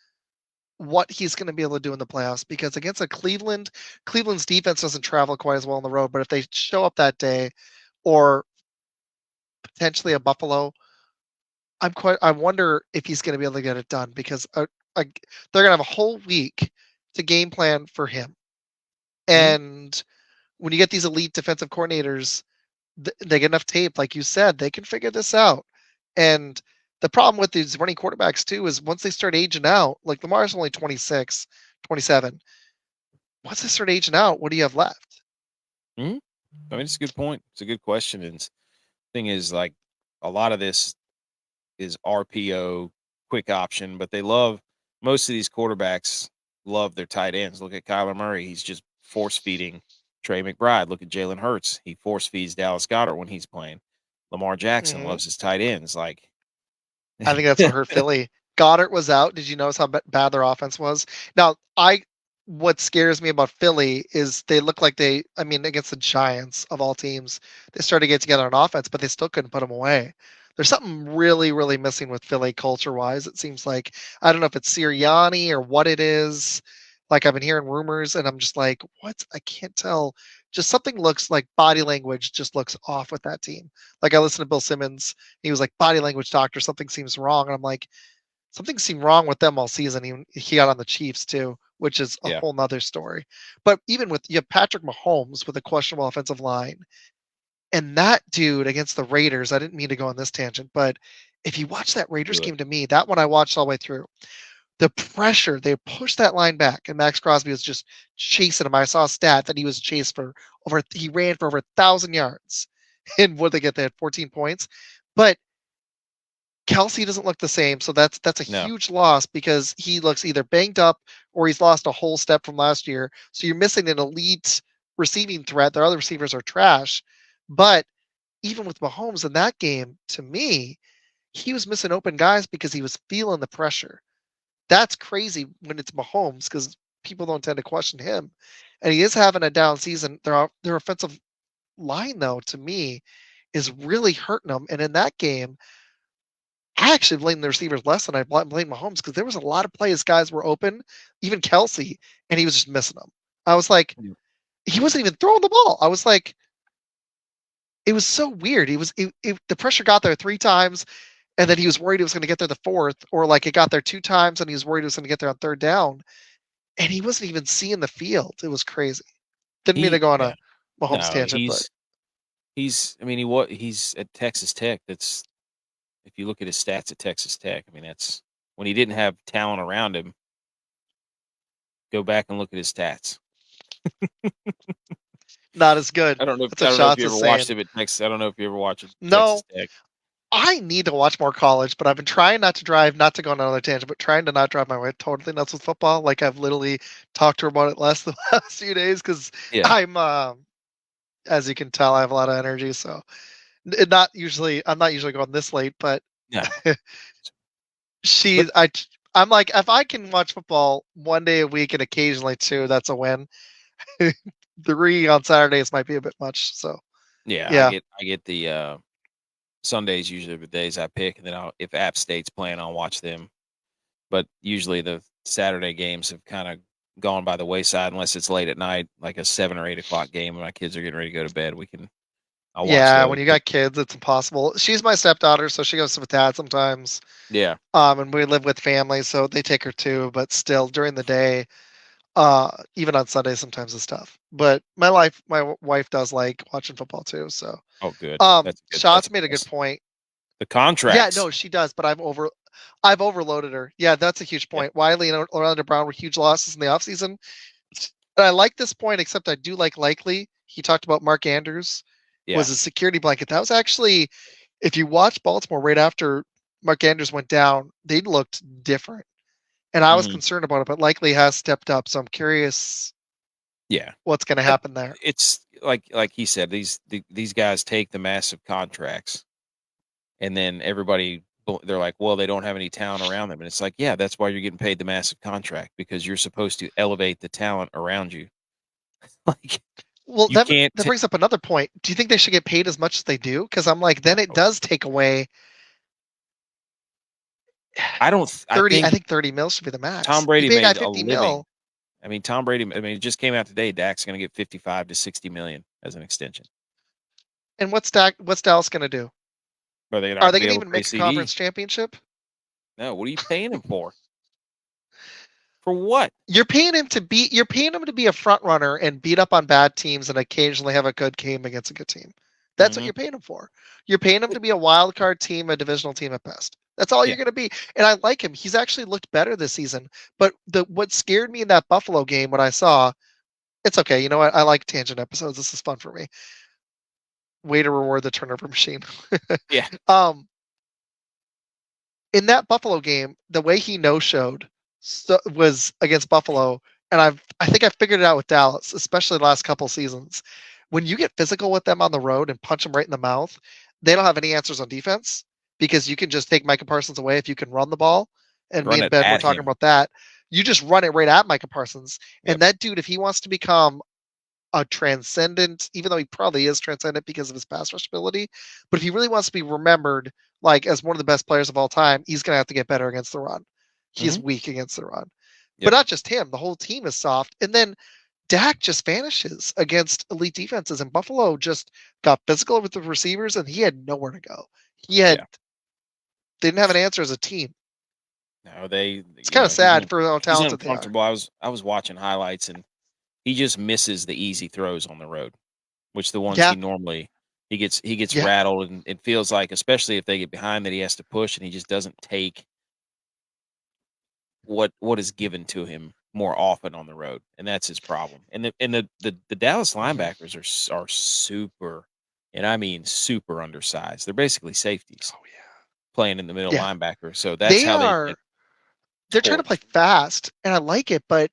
what he's going to be able to do in the playoffs because against a Cleveland's defense doesn't travel quite as well on the road. But if they show up that day, or potentially a Buffalo, I wonder if he's going to be able to get it done because they're going to have a whole week to game plan for him. Mhm. And when you get these elite defensive coordinators, they get enough tape, like you said, they can figure this out. And the problem with these running quarterbacks too is once they start aging out, like Lamar's only 26, 27. Once they start aging out, what do you have left? Mhm. I mean, it's a good point. It's a good question. And thing is, like, a lot of this is RPO, quick option, but most of these quarterbacks love their tight ends. Look at Kyler Murray. He's just force feeding Trey McBride. Look at Jalen Hurts. He force feeds Dallas Goddard when he's playing. Lamar Jackson Hmm. loves his tight ends. Like, I think that's what hurt Philly. Goddard was out. Did you notice how bad their offense was? Now, what scares me about Philly is they look like I mean, against the Giants of all teams, they started to get together on offense, but they still couldn't put them away. There's something really, really missing with Philly culture wise. It seems like I don't know if it's Sirianni or what it is. Like I've been hearing rumors, and I'm just like, what? I can't tell. Just something looks like body language just looks off with that team. Like I listened to Bill Simmons, he was like, body language doctor, something seems wrong. And I'm like, something seemed wrong with them all season. He got on the Chiefs too, which is a yeah, whole nother story. But even with, you have Patrick Mahomes with a questionable offensive line, and that dude against the Raiders, I didn't mean to go on this tangent, but if you watch that Raiders do it. game to me, that one I watched all the way through, the pressure, they pushed that line back, and Max Crosby was just chasing him. I saw a stat that he was chased for he ran for over 1,000 yards. And what they get? They had 14 points. But Kelsey doesn't look the same, so that's a No. huge loss because he looks either banged up or he's lost a whole step from last year. So you're missing an elite receiving threat. Their other receivers are trash. But even with Mahomes in that game, to me, he was missing open guys because he was feeling the pressure. That's crazy when it's Mahomes because people don't tend to question him. And he is having a down season. Their offensive line, though, to me, is really hurting them. And in that game, I actually blame the receivers less than I blame Mahomes because there was a lot of plays guys were open, even Kelsey, and he was just missing them. I was like, Mm. he wasn't even throwing the ball. I was like, it was so weird. The pressure got there 3 times, and then he was worried he was going to get there the fourth, or like it got there 2 times and he was worried he was going to get there on third down, and he wasn't even seeing the field. It was crazy. Didn't mean to go on Yeah. a Mahomes No, tangent, but I mean, he's at Texas Tech. That's if you look at his stats at Texas Tech, I mean, that's when he didn't have talent around him. Go back and look at his stats. not as good. I don't know. That's what If you Shots ever is watched saying. him at Texas. I don't know if you ever watched him at No, Texas Tech. I need to watch more college, but I've been trying not to drive, not to go on another tangent, but trying to not drive my wife totally nuts with football. Like I've literally talked to her about it less the last few days because Yeah. I'm, as you can tell, I have a lot of energy. So I'm not usually going this late, but No. she, But I, I'm like, if I can watch football 1 day a week and occasionally two, that's a win. 3 on Saturdays might be a bit much. So yeah, yeah, I get the Sundays usually the days I pick, and then if App State's playing, I'll watch them. But usually the Saturday games have kind of gone by the wayside unless it's late at night, like a 7 or 8 o'clock game, and my kids are getting ready to go to bed. I'll watch yeah. those. When you But got kids, it's impossible. She's my stepdaughter, so she goes with dad sometimes. yeah, And we live with family, so they take her too. But still, during the day, Even on Sundays, sometimes it's tough. But my wife does like watching football too. So, Oh, good. That's good. Shots made a good point. The Yeah, contracts. no, she does, but I've overloaded her. Yeah, that's a huge point. Yeah. Wiley and Orlando Brown were huge losses in the offseason. And I like this point, except I do like Likely. He talked about Mark Andrews was a security blanket. That was actually, if you watch Baltimore right after Mark Andrews went down, they looked different. And I was concerned about it, but Likely has stepped up. So I'm curious what's going to happen there. It's like he said, these guys take the massive contracts, and then everybody, they're like, well, they don't have any talent around them. And it's like, yeah, that's why you're getting paid the massive contract, because you're supposed to elevate the talent around you. Like, well, you that brings up another point. Do you think they should get paid as much as they do? Because I'm like, then it does take away. I don't. 30. I think 30 mil should be the max. Tom Brady made a 50 living. mil. I mean, Tom Brady. I mean, it just came out today. Dak's going to get 55 to 60 million as an extension. And what's Dallas going to do? Are they going to even make a conference championship? No. What are you paying him for? For what? You're paying him to be a front runner and beat up on bad teams and occasionally have a good game against a good team. That's what you're paying him for. You're paying him to be a wild card team, a divisional team at best. That's all you're going to be. And I like him. He's actually looked better this season. But what scared me in that Buffalo game, what I saw, it's okay. You know what? I like tangent episodes. This is fun for me. Way to reward the turnover machine. Yeah. In that Buffalo game, the way he no-showed was against Buffalo, and I think I figured it out with Dallas, especially the last couple seasons. When you get physical with them on the road and punch them right in the mouth, they don't have any answers on defense because you can just take Micah Parsons away if you can run the ball. And me and Ben were talking about that. You just run it right at Micah Parsons. Yep. And that dude, if he wants to become a transcendent, even though he probably is transcendent because of his pass rush ability, but if he really wants to be remembered like as one of the best players of all time, he's going to have to get better against the run. He's weak against the run. Yep. But not just him, the whole team is soft. And then Dak just vanishes against elite defenses, and Buffalo just got physical with the receivers, and he had nowhere to go. They didn't have an answer as a team. No, it's kind of sad for how talented they are. I was watching highlights, and he just misses the easy throws on the road, which the ones he normally he gets rattled, and it feels like, especially if they get behind, that he has to push, and he just doesn't take what is given to him more often on the road, and that's his problem. And the Dallas linebackers are super, and I mean super undersized. They're basically safeties. Oh yeah, playing in the middle linebacker. So that's they're trying to play fast, and I like it, but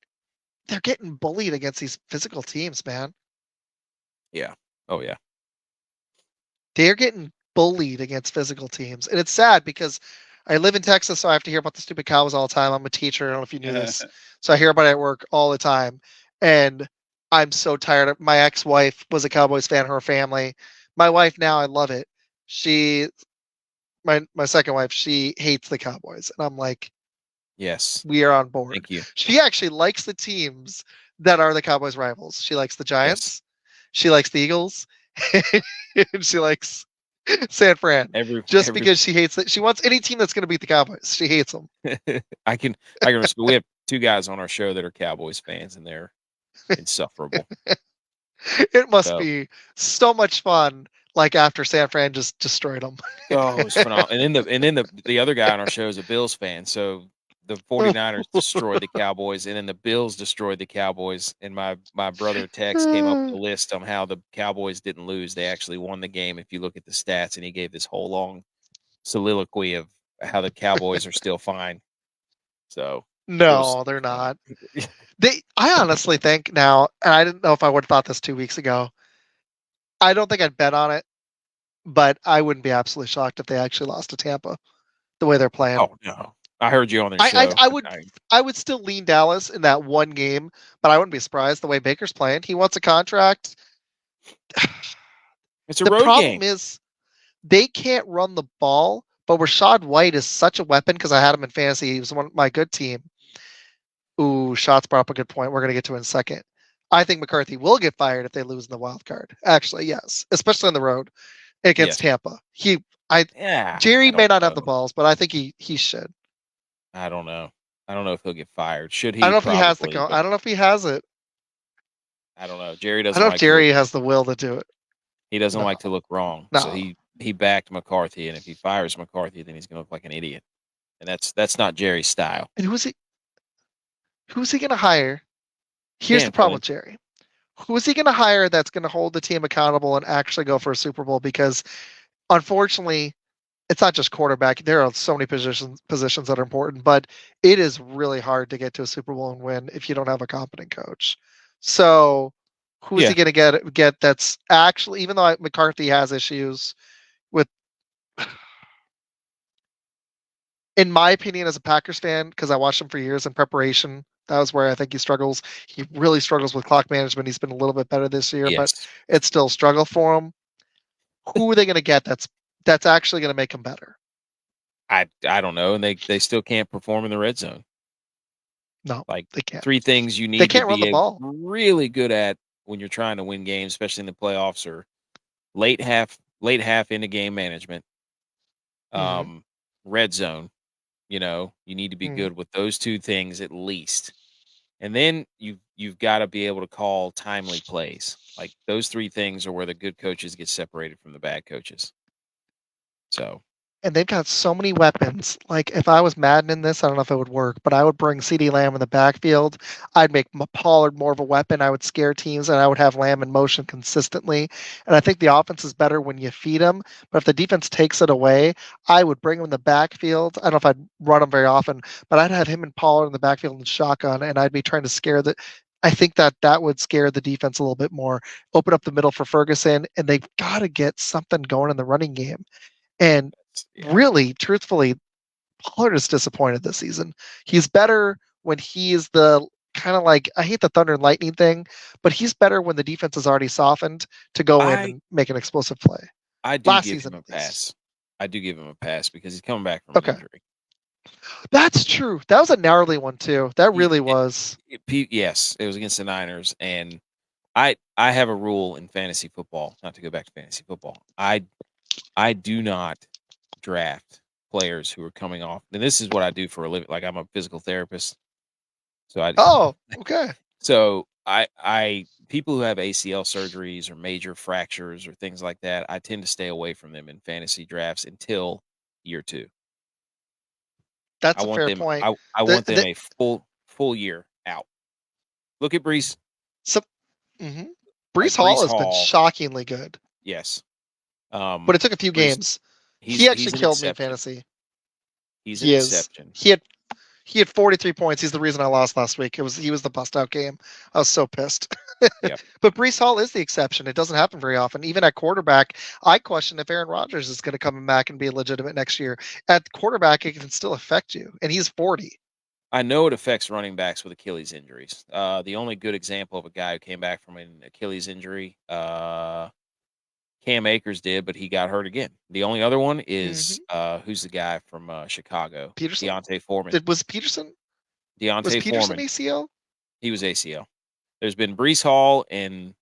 they're getting bullied against these physical teams, man. Yeah. Oh yeah. They're getting bullied against physical teams, and it's sad because I live in Texas, so I have to hear about the stupid Cowboys all the time. I'm a teacher. I don't know if you knew this. So I hear about it at work all the time. And I'm so tired of my ex-wife was a Cowboys fan, her family. My wife now, I love it. My second wife, she hates the Cowboys. And I'm like, yes, we are on board. Thank you. She actually likes the teams that are the Cowboys rivals. She likes the Giants. Yes. She likes the Eagles. And she likes San Fran, because she hates it. She wants any team that's going to beat the Cowboys. She hates them. I can we have two guys on our show that are Cowboys fans, and they're insufferable. It must be so much fun. Like after San Fran just destroyed them. Oh, it was phenomenal. And then the other guy on our show is a Bills fan. So the 49ers destroyed the Cowboys, and then the Bills destroyed the Cowboys. And my brother Tex came up with a list on how the Cowboys didn't lose. They actually won the game if you look at the stats, and he gave this whole long soliloquy of how the Cowboys are still fine. So no, they're not. I honestly think now, and I didn't know if I would have thought this 2 weeks ago. I don't think I'd bet on it, but I wouldn't be absolutely shocked if they actually lost to Tampa the way they're playing. Oh no. I heard you on the show. I would still lean Dallas in that one game, but I wouldn't be surprised the way Baker's playing. He wants a contract. It's a road game. The problem is they can't run the ball, but Rachaad White is such a weapon because I had him in fantasy. He was my good team. Ooh, Shots brought up a good point. We're going to get to it in a second. I think McCarthy will get fired if they lose in the wild card. Actually, yes, especially on the road against Tampa. Jerry may not have the balls, but I think he should. I don't know. I don't know if he'll get fired. Should I don't he? know if he has Probably, I but don't know if he has it. I don't know. Jerry I doesn't don't know if like to look. Jerry has the will to do it. He doesn't No, like to look wrong, so no. he backed McCarthy, and if he fires McCarthy, then he's going to look like an idiot, and that's not Jerry's style. And who's he going to hire? Here's Dan the problem Quinn. with Jerry. Who is he going to hire that's going to hold the team accountable and actually go for a Super Bowl? Because unfortunately, it's not just quarterback. There are so many positions that are important, but it is really hard to get to a Super Bowl and win if you don't have a competent coach. So, who is he Yeah, going to get that's actually, even though McCarthy has issues with, in my opinion, as a Packers fan, because I watched him for years in preparation, that was where I think he struggles. He really struggles with clock management. He's been a little bit better this year, but yes. it's still a struggle for him. Who are they going to get that's actually going to make him better? I don't know, and they still can't perform in the red zone. No, Like they can't. 3 things you They need to can't run the be ball. really good at when you're trying to win games, especially in the playoffs, or late half into game management, Mm-hmm. red zone. You need to be Mm-hmm. good with those 2 things at least. And then you've got to be able to call timely plays. Like those 3 things are where the good coaches get separated from the bad coaches. So, And they've got so many weapons. Like if I was Madden in this, I don't know if it would work, but I would bring CeeDee Lamb in the backfield. I'd make Pollard more of a weapon. I would scare teams, and I would have Lamb in motion consistently. And I think the offense is better when you feed him. But if the defense takes it away, I would bring him in the backfield. I don't know if I'd run him very often, but I'd have him and Pollard in the backfield and shotgun, and I'd be trying to scare the. I think that would scare the defense a little bit more. Open up the middle for Ferguson, and they've got to get something going in the running game. And yeah. really, truthfully, Pollard is disappointed this season. He's better when he's the kind of like, I hate the thunder and lightning thing, but he's better when the defense is already softened to go in I and make an explosive play. I do Last give season, him a at least. pass. I do give him a pass because he's coming back from an Okay. injury. That's true. That was a gnarly one, too. That really was. Yes, it was against the Niners, and I have a rule in fantasy football, not to go back to fantasy football. I do not draft players who are coming off. And this is what I do for a living. Like I'm a physical therapist. So Oh, okay. so I people who have ACL surgeries or major fractures or things like that, I tend to stay away from them in fantasy drafts until year 2. I That's a want fair them point. I The, want them the, a full year out. Look at Brees. so, mm-hmm. Like Brees Hall Brees has been Hall, shockingly good, yes. but it took a few Brees, games. He actually he's an killed me in exception. fantasy. He's an He is. exception. He had 43 points. He's the reason I lost last week. He was the bust out game. I was so pissed. Yeah. But Brees Hall is the exception. It doesn't happen very often. Even at quarterback, I question if Aaron Rodgers is going to come back and be legitimate next year. At quarterback, it can still affect you, and he's 40. I know it affects running backs with Achilles injuries. The only good example of a guy who came back from an Achilles injury, Cam Akers did, but he got hurt again. The only other one is who's the guy from Chicago? Peterson. Deontay Foreman. Was Peterson? Was Deontay Peterson Foreman. ACL? He was ACL. There's been Brees Hall and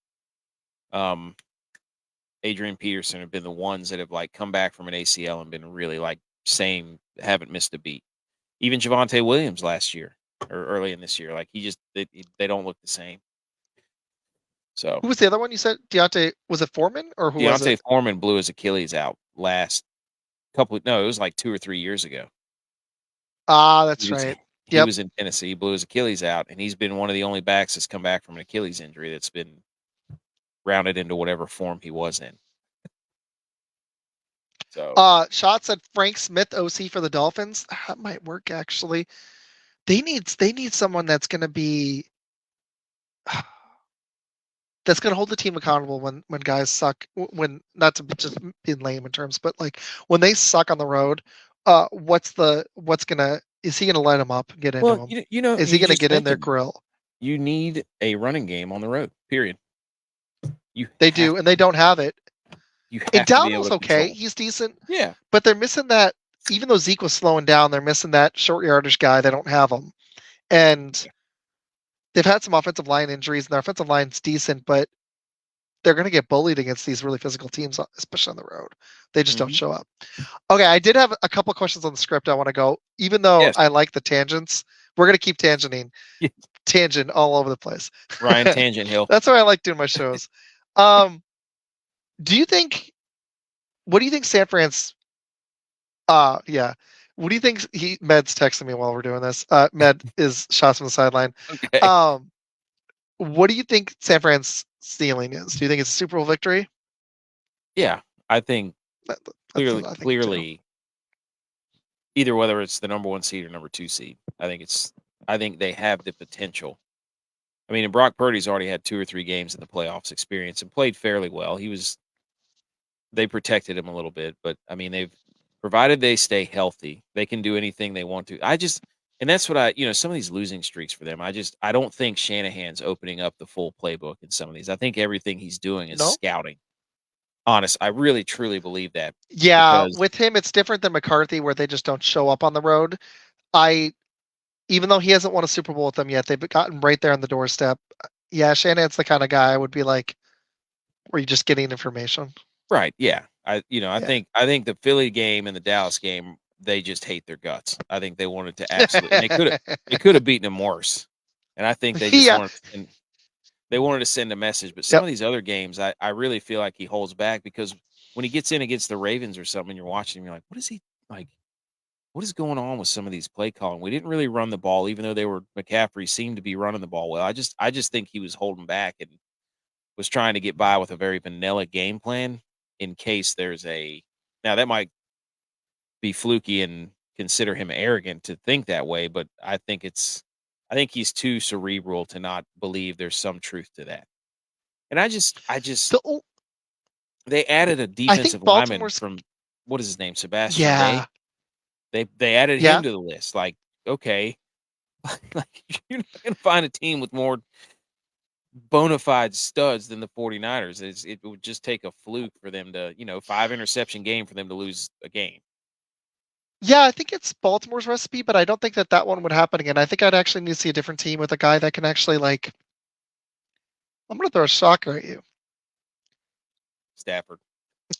Adrian Peterson have been the ones that have like come back from an ACL and been really like haven't missed a beat. Even Javonte Williams last year or early in this year, like they don't look the same. So who was the other one you said? Deontay, was it Foreman or who was it? Deontay Foreman blew his Achilles out last couple. No, it was like 2 or 3 years ago. Ah, that's right. He was in Tennessee. He blew his Achilles out, and he's been one of the only backs that's come back from an Achilles injury that's been rounded into whatever form he was in. So, Shot said Frank Smith OC for the Dolphins. That might work actually. They need someone that's going to be that's going to hold the team accountable when guys suck. When not to just be in layman terms, but like when they suck on the road. Is he gonna let him up, get into him? Is he gonna get in their grill? You need a running game on the road. Period. They do, and they don't have it. You have and to be able Downell's to okay. control. He's decent. Yeah. But they're missing that. Even though Zeke was slowing down, they're missing that short yardage guy. They don't have him. And they've had some offensive line injuries, and their offensive line's decent, but they're going to get bullied against these really physical teams, especially on the road. They just don't show up. Okay, I did have a couple questions on the script I want to go. Even though I like the tangents, We're gonna keep tangent all over the place. Ryan Tangent Hill. That's why I like doing my shows. Um, do you think? What do you think San Fran's? Yeah. What do you think? Med's texting me while we're doing this. Med is shots from the sideline. Okay. What do you think San Fran's ceiling is? Do you think it's a Super Bowl victory? Yeah, I think That's clearly, what I think too. clearly, either whether it's the number 1 seed or number 2 seed, I think they have the potential. I mean, and Brock Purdy's already had 2 or 3 games in the playoffs experience and played fairly well. They protected him a little bit, but I mean, they've provided they stay healthy, they can do anything they want to. And that's what some of these losing streaks for them. I don't think Shanahan's opening up the full playbook in some of these. I think everything he's doing is No. scouting. Honest, I really truly believe that Yeah, because with him, it's different than McCarthy, where they just don't show up on the road. Even though he hasn't won a Super Bowl with them yet, they've gotten right there on the doorstep. Yeah, Shanahan's the kind of guy I would be like, were you just getting information? right, yeah. I Yeah. I think the Philly game and the Dallas game, they just hate their guts. I think they wanted to absolutely, and they could have beaten them worse. And I think they just Yeah. wanted to send a message. But some Yep. of these other games, I really feel like he holds back because when he gets in against the Ravens or something, you're watching him, you're like, what is he like? What is going on with some of these play calling? We didn't really run the ball, even though McCaffrey seemed to be running the ball well. I just think he was holding back and was trying to get by with a very vanilla game plan in case there's now that might be fluky and consider him arrogant to think that way, but I think he's too cerebral to not believe there's some truth to that. And I just The, they added a I think defensive lineman Baltimore's. from what is his name? Sebastian Day. Yeah. They added him Yeah. to the list. Like, okay, like you're not gonna find a team with more bona fide studs than the 49ers. It would just take a fluke for them to, 5 interception game for them to lose a game. Yeah, I think it's Baltimore's recipe, but I don't think that one would happen again. I think I'd actually need to see a different team with a guy that can actually like. I'm gonna throw a shocker at you. Stafford.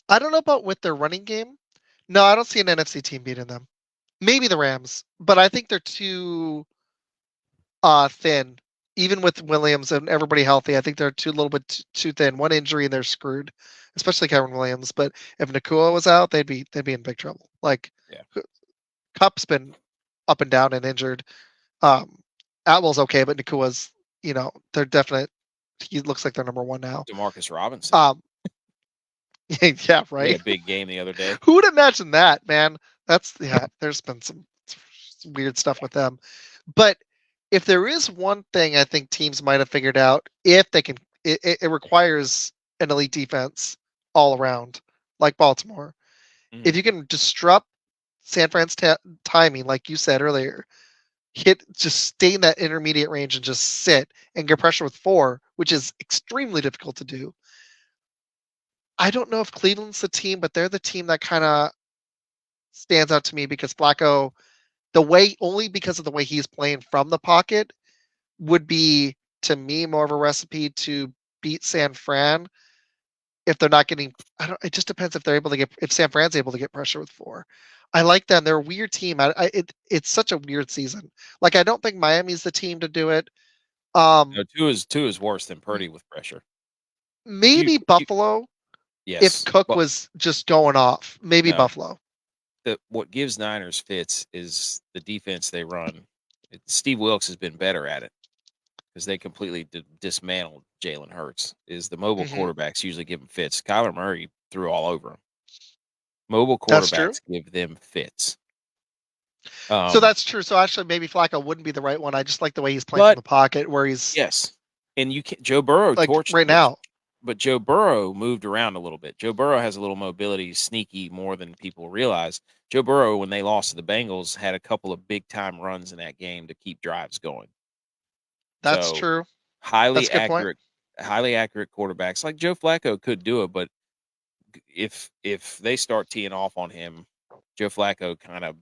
I don't know about with their running game. No, I don't see an NFC team beating them. Maybe the Rams, but I think they're too thin. Even with Williams and everybody healthy, I think they're too a little bit too thin. One injury and they're screwed, especially Kevin Williams. But if Nakua was out, they'd be in big trouble. Like Yeah. Cup's been up and down and injured. Atwell's okay, but Nakua's, they're definite. He looks like they're number one now. Demarcus Robinson. Yeah, He had right. a big game the other day. Who would imagine that, man? There's been some weird stuff with them. But if there is one thing I think teams might have figured out, if they can, it requires an elite defense all around, like Baltimore. Mm-hmm. If you can disrupt San Fran's timing, like you said earlier, just stay in that intermediate range and just sit and get pressure with 4, which is extremely difficult to do. I don't know if Cleveland's the team, but they're the team that kind of stands out to me because Flacco, only because of the way he's playing from the pocket, would be to me more of a recipe to beat San Fran if they're not getting. It just depends if they're able to if San Fran's able to get pressure with 4. I like them. They're a weird team. It's such a weird season. Like I don't think Miami's the team to do it. No, two is worse than Purdy with pressure. Maybe Buffalo. If Yes, Cook but was just going off, maybe no. Buffalo. What gives Niners fits is the defense they run. Steve Wilkes has been better at it because they completely dismantled Jalen Hurts. Is the mobile quarterbacks usually give him fits? Kyler Murray threw all over him. Mobile That's true. quarterbacks give them fits. So that's true. So actually, maybe Flacco wouldn't be the right one. I just like the way he's playing from the pocket, where he's and you can Joe Burrow like torched right now. but Joe Burrow moved around a little bit. Joe Burrow has a little mobility, sneaky more than people realize. Joe Burrow, when they lost to the Bengals, had a couple of big time runs in that game to keep drives going. That's true. Highly That's a good point. highly accurate quarterbacks like Joe Flacco could do it, but if they start teeing off on him, Joe Flacco kind of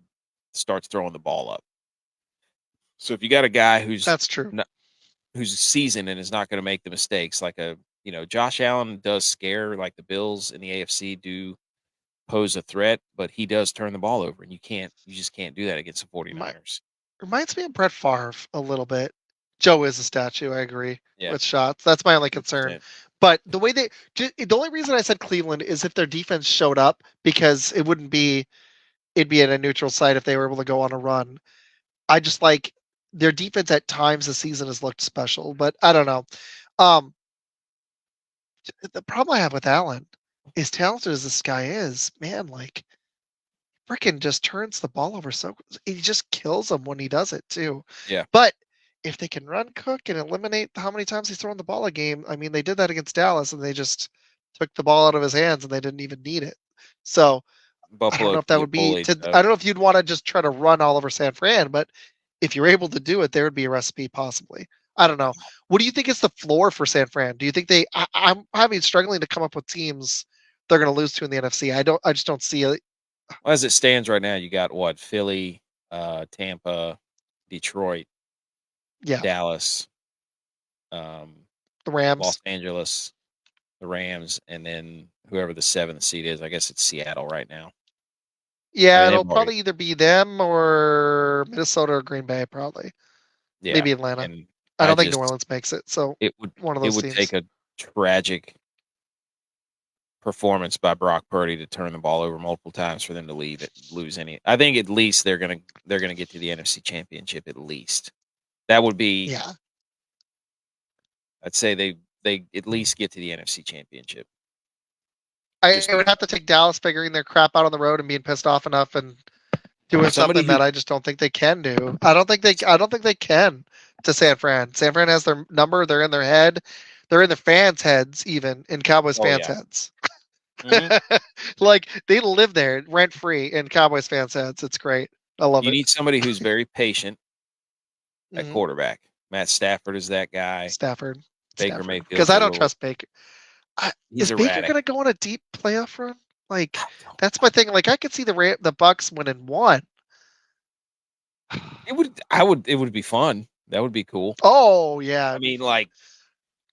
starts throwing the ball up. So if you got a guy That's true. Who's seasoned and is not going to make the mistakes, like Josh Allen does scare, like the Bills in the AFC do pose a threat, but he does turn the ball over, and you just can't do that against the 49ers. Reminds me of Brett Favre a little bit. Joe is a statue. I agree Yeah, with shots. That's my only concern. 100%. But the way the only reason I said Cleveland is if their defense showed up, because it'd be at a neutral site if they were able to go on a run. I just like their defense at times this season has looked special, but I don't know. Um, the problem I have with Allen, as talented as this guy is, man, like freaking just turns the ball over so he just kills them when he does it too. Yeah. But if they can run Cook and eliminate how many times he's thrown the ball a game, I mean, they did that against Dallas and they just took the ball out of his hands and they didn't even need it. So I don't Buffalo know if can that get would be bullied. to. I don't know if you'd want to just try to run all over San Fran, but if you're able to do it, there would be a recipe possibly. I don't know. What do you think is the floor for San Fran? Do you think they? I'm having struggling to come up with teams they're going to lose to in the NFC. I don't. I just don't see it. Well, as it stands right now, you got what? Philly, Tampa, Detroit, Yeah, Dallas, the Los Rams. Angeles, the Rams, and then whoever the 7th seed is. I guess it's Seattle right now. I Yeah, mean, it'll they've already probably either be them or Minnesota or Green Bay. Probably, yeah, maybe Atlanta. and I I don't think New just Orleans makes it. So it would one of it those would teams. take a tragic performance by Brock Purdy to turn the ball over multiple times for them to lose any. I think at least they're gonna get to the NFC Championship at least. That would be. Yeah, I'd say they at least get to the NFC Championship. I Just would have to take Dallas figuring their crap out on the road and being pissed off enough and doing somebody something who that I just don't think they can do. I don't think they. I don't think they can to San Fran. San Fran has their number. They're in their head. They're in the fans' heads, even in Cowboys oh fans' yeah. heads. Hmm. Like they live there rent free in Cowboys fans' heads. It's great. I love You it. need somebody who's very patient at Hmm. quarterback. Matt Stafford is that guy. Stafford, Baker Stafford, because Mayfield's I a don't little. trust Baker. He's Is Baker erratic. going to go on a deep playoff run? Like I don't. that's my thing. Like I could see the Bucks winning one. It would. I would. It would be fun. That would be cool. Oh yeah, I it'd be mean, fun. like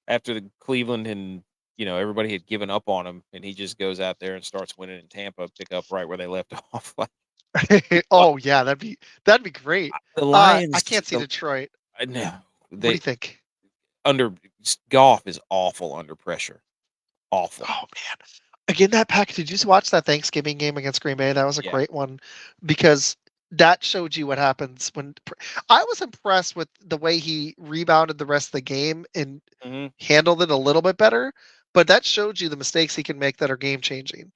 after the Cleveland and everybody had given up on him, and he just goes out there and starts winning in Tampa, pick up right where they left off. Like, Oh yeah, that'd be great. the I Lions. can't see Detroit. I know What do you they think? under golf is awful under pressure. Awful. Oh man, again that package. Did you just watch that Thanksgiving game against Green Bay? That was a Yeah. great one because that showed you what happens when. I was impressed with the way he rebounded the rest of the game and Hmm. handled it a little bit better. But that showed you the mistakes he can make that are game changing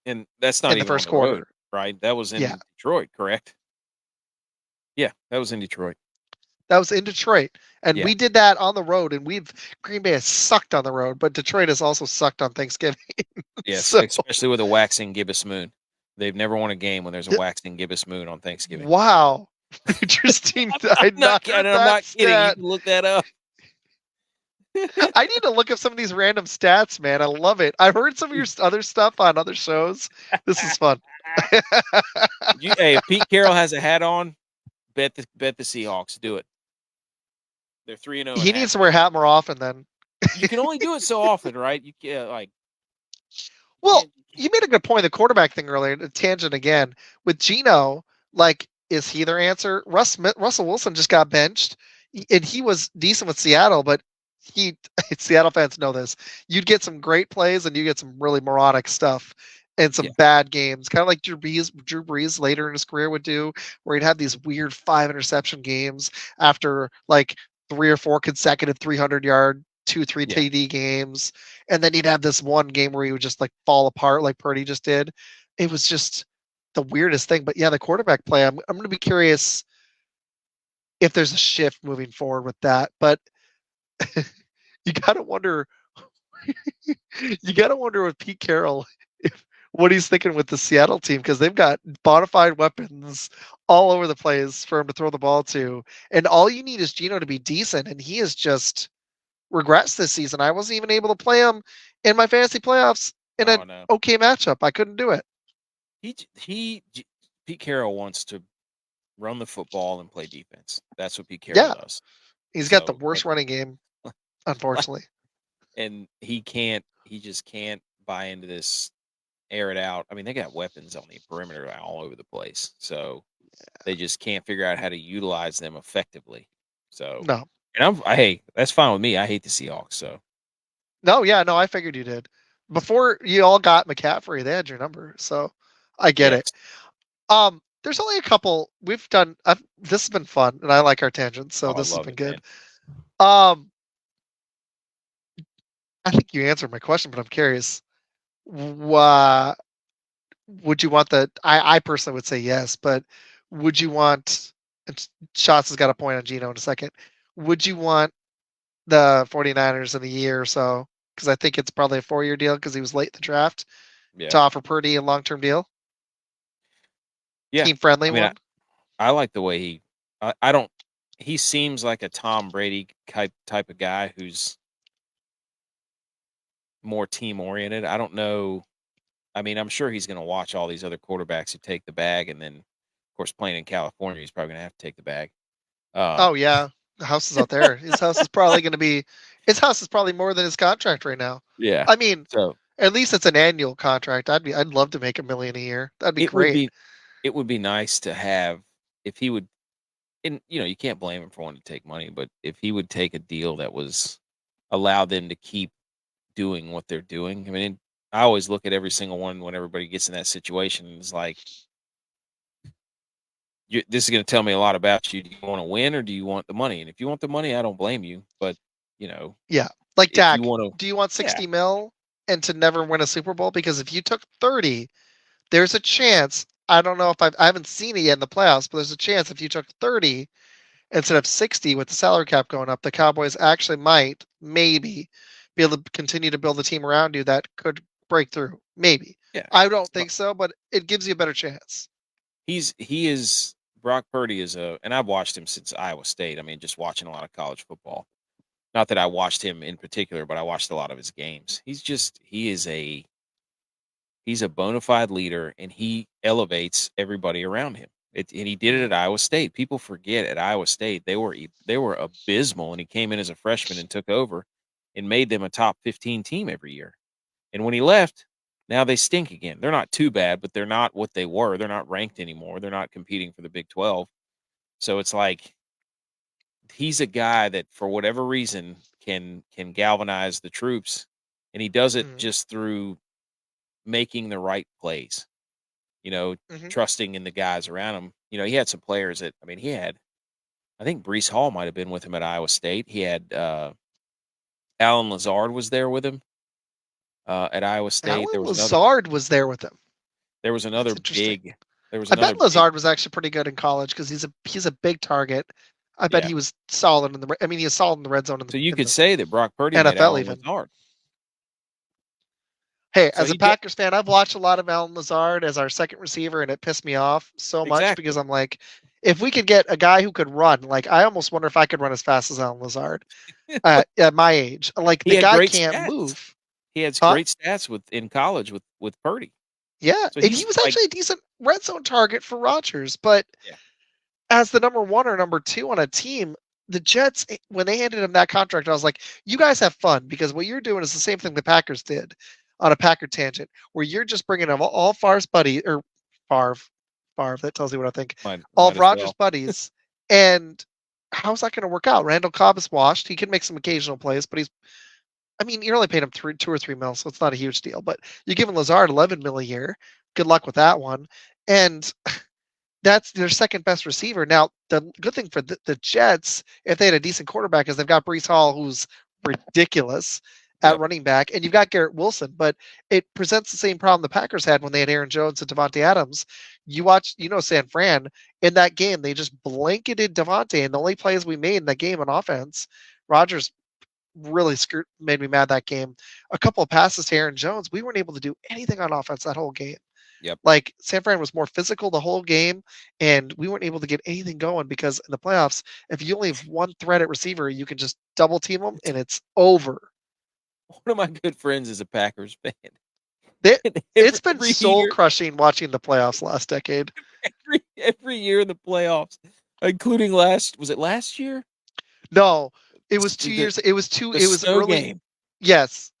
And that's not in the even on first the road, quarter. right? That was Yeah, in Detroit, correct? Yeah, that was in Detroit. that was in Detroit, and Yeah. we did that on the road. And we've Green Bay has sucked on the road, but Detroit has also sucked on Thanksgiving. Yes, So especially with a waxing gibbous moon. They've never won a game when there's a waxing gibbous moon on Thanksgiving. wow, interesting. I'm I'd not not kidding. heard I'm that not kidding. You stat. can look that up. I need to look up some of these random stats, man. I love it. I've heard some of your other stuff on other shows. This is fun. Hey, if Pete Carroll has a hat on, bet the Seahawks. Do it. They're 3-0 in He needs hats to wear right a hat more often then. now. You can only do it so often, right? You can't you Well, can't. you made a good point. The quarterback thing earlier, the tangent again with Gino. Like, is he their answer? Russell Wilson just got benched, and he was decent with Seattle, but he Seattle fans know this. You'd get some great plays, and you get some really moronic stuff and some Yeah, bad games, kind of like Drew Brees later in his career would do, where he'd have these weird 5 interception games after like 3 or 4 consecutive 300-yard, 2, 3 yeah. TD games, and then he'd have this one game where he would just like fall apart like Purdy just did. It was just the weirdest thing. But yeah, the quarterback play, I'm going to be curious if there's a shift moving forward with that. But you got to wonder, you got to wonder with Pete Carroll if what he's thinking with the Seattle team, because they've got bona fide weapons all over the place for him to throw the ball to. And all you need is Gino to be decent. And he is just regressed this season. I wasn't even able to play him in my fantasy playoffs in Oh an no. okay matchup. I couldn't do it. Pete Carroll wants to run the football and play defense. That's what Pete Carroll Yeah, does. he's got the So worst running game, unfortunately. and he can't. He just can't buy into this. Air it out. I mean, they got weapons on the perimeter all over the place. So They just can't figure out how to utilize them effectively. So, No. and hey, that's fine with me. I hate the Seahawks. So, No, yeah, no, I figured you did. Before you all got McCaffrey, they had your number, so I get it. yes. There's only a couple we've done. This has been fun, and I like our tangents, so Oh, I this has love been it, good. man. Um, I think you answered my question, but I'm curious. Would you want the? I personally would say yes, but would you want? And Shots has got a point on Gino in a second. Would you want the 49ers in a year or so? Because I think it's probably a 4-year deal because he was late in the draft Yeah. to offer Purdy a long-term deal, Yeah. team-friendly I mean, one. I like the way I don't, he seems like a Tom Brady type of guy who's more team oriented. I don't know. I mean, I'm sure he's going to watch all these other quarterbacks who take the bag. And then, of course, playing in California, he's probably going to have to take the bag. Oh yeah, the house is out there. His house is probably going to be. His house is probably more than his contract right now. Yeah. I mean, So at least it's an annual contract. I'd love to make $1 million a year. That'd be it would great. be, it would be nice to have, if he would, and you can't blame him for wanting to take money, but if he would take a deal that was allow them to keep doing what they're doing. I mean, I always look at every single one when everybody gets in that situation. And it's like, this is going to tell me a lot about you. Do you want to win or do you want the money? And if you want the money, I don't blame you. But Yeah, like if you Dak. want to, Do you want yeah, 60 mil and to never win a Super Bowl? Because if you took 30, there's a chance. I don't know if I haven't seen it yet in the playoffs, but there's a chance if you took 30 instead of 60 with the salary cap going up, the Cowboys actually might maybe be able to continue to build a team around you that could break through. Maybe. yeah. I don't So think so, but it gives you a better chance. he is Brock Purdy is and I've watched him since Iowa State. I mean, just watching a lot of college football. Not that I watched him in particular, but I watched a lot of his games. He's a bona fide leader, and he elevates everybody around him. And he did it at Iowa State. People forget at Iowa State they were abysmal, and he came in as a freshman and took over, and made them a top 15 team every year. And when he left, now they stink again. They're not too bad, but they're not what they were. They're not ranked anymore. They're not competing for the Big 12. So it's like he's a guy that, for whatever reason, can galvanize the troops, and he does it Mm-hmm. just through making the right plays, Mm-hmm. trusting in the guys around him. He had some players that, I mean, I think Brees Hall might have been with him at Iowa State. He had Alan Lazard was there with him at Iowa State. Alan Lazard was there with him. There was That's another interesting. big, there was I bet another big, Lazard was actually pretty good in college because he's a big target. I bet yeah. he was solid in the. I mean, he was solid in the red zone So you in could the say that Brock Purdy made NFL Alan even. Lazard. Hey, So as a he did Packers fan, I've watched a lot of Alan Lazard as our second receiver, and it pissed me off so much because exactly. I'm like, if we could get a guy who could run, like I almost wonder if I could run as fast as Alan Lazard at my age. Like He the had guy great can't stats. move, He had huh? great stats in college with Purdy. Yeah, So and he he's was like, actually a decent red zone target for Rodgers, but yeah, as the number one or number two on a team, the Jets, when they handed him that contract, I was like, you guys have fun because what you're doing is the same thing the Packers did on a Packer tangent, where you're just bringing all Favre's buddy or Favre, Favre. That tells you what I think. All might of as Rodgers' well. buddies, and how's that going to work out? Randall Cobb is washed. He can make some occasional plays, but I mean, you're only paying him 2 or 3 mil, so it's not a huge deal. But you're giving Lazard 11 mil a year. Good luck with that one. And that's their second best receiver. Now, the good thing for the Jets, if they had a decent quarterback, is they've got Brees Hall, who's ridiculous at Yep. running back, and you've got Garrett Wilson. But it presents the same problem the Packers had when they had Aaron Jones and Devontae Adams. You watch, San Fran in that game, they just blanketed Devontae, and the only plays we made in that game on offense, Rodgers really made me mad that game. A couple of passes to Aaron Jones, we weren't able to do anything on offense that whole game. Yep. Like San Fran was more physical the whole game, and we weren't able to get anything going because in the playoffs, if you only have one threat at receiver, you can just double team them and it's over. One of my good friends is a Packers fan. It, And it's been every soul year, crushing watching the playoffs last decade. every year in the playoffs, including was it last year? No, it was The, 2 years. It was two. the It was snow early. game. Yes.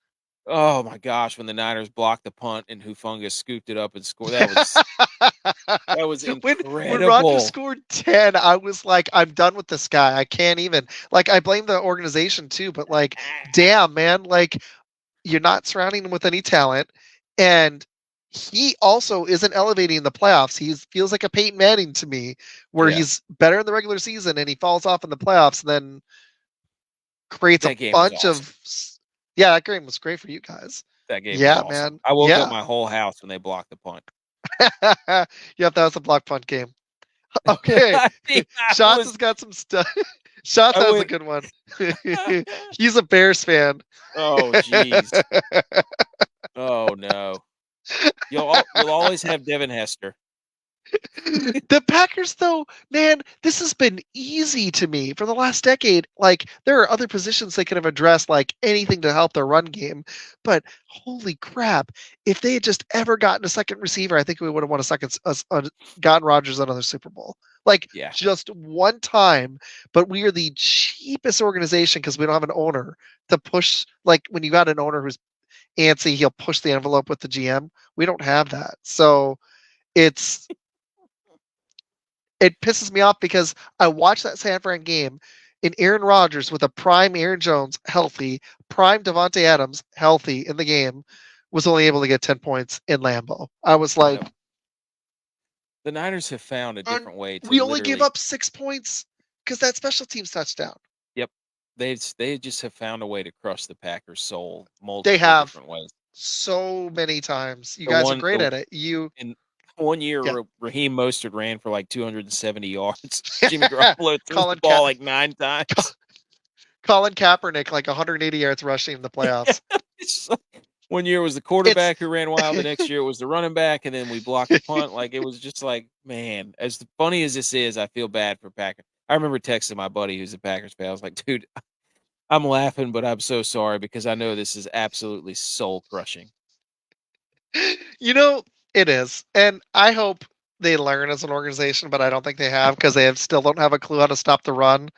Oh my gosh, when the Niners blocked the punt and Hufungus scooped it up and scored. That was That was when Rogers incredible. scored 10, I was like, I'm done with this guy. I can't even. Like, I blame the organization too, but like, damn, man, like, you're not surrounding him with any talent, and he also isn't elevating in the playoffs. He feels like a Peyton Manning to me, where Yeah. he's better in the regular season and he falls off in the playoffs, and then creates a That game was bunch awesome. of. Yeah, that game was great for you guys. That game was Yeah, awesome. man. I woke up Yeah. my whole house when they blocked the punt. Yep, that was a block punt game. Okay. I think I Shots was has got some stuff. Shots I has a went, good one. He's a Bears fan. "Oh, jeez. Oh, no." You'll always have Devin Hester. The Packers, though, man, this has been easy to me for the last decade. Like, there are other positions they could have addressed, like anything to help their run game. But holy crap, if they had just ever gotten a second receiver, I think we would have won a second, gotten Rodgers another Super Bowl. Like, Yeah. just one time. But we are the cheapest organization because we don't have an owner to push. Like, when you got an owner who's antsy, he'll push the envelope with the GM. We don't have that. So it's it pisses me off because I watched that San Fran game and Aaron Rodgers with a prime Aaron Jones healthy, prime Devontae Adams healthy in the game was only able to get 10 points in Lambeau. I was like, Yep. The Niners have found a different way to we only gave literally up 6 points because that special teams touchdown. Yep. They just have found a way to crush the Packers' soul They multiple have different ways. so many times. You The guys are one great the at it. You, in one year, yeah. Raheem Mostert ran for like 270 yards. Jimmy Garoppolo threw the Colin, ball like 9 times. Colin Kaepernick, like 180 yards rushing in the playoffs. One year was the It's quarterback who ran wild. The next year it was the running back, and then we blocked the punt. Like, it was just like, man, as funny as this is, I feel bad for Packers. I remember texting my buddy who's a Packers fan. I was like, dude, I'm laughing, but I'm so sorry because I know this is absolutely soul crushing. You know, it is. And I hope they learn as an organization, but I don't think they have because they still don't have a clue how to stop the run.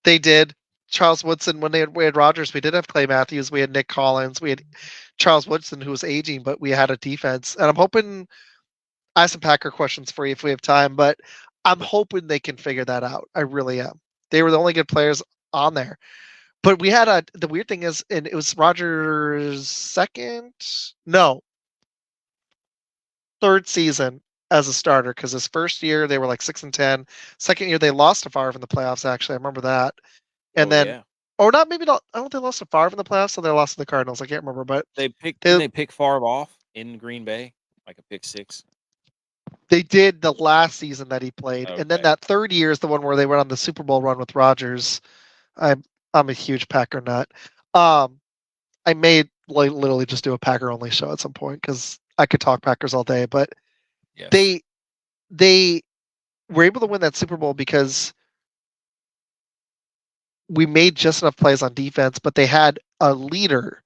They did. Charles Woodson, when we had Rodgers, we did have Clay Matthews, we had Nick Collins, we had Charles Woodson, who was aging, but we had a defense. And I'm hoping I have some Packer questions for you if we have time, but I'm hoping they can figure that out. I really am. They were the only good players on there. But we had the weird thing is, and it was Rodgers' second, no, third season as a starter because his first year they were like 6-10. Second year they lost to Favre in the playoffs. Actually, I remember that. And Oh, then, yeah. or not, maybe not. I don't think they lost to Favre in the playoffs, so they lost to the Cardinals. I can't remember, but Didn't they pick Favre off in Green Bay? Like a pick six? they did the last season that he played, Okay. and then that third year is the one where they went on the Super Bowl run with Rodgers. I'm a huge Packer nut. I may literally just do a Packer only show at some point because I could talk Packers all day, but Yes. they were able to win that Super Bowl because we made just enough plays on defense, but they had a leader.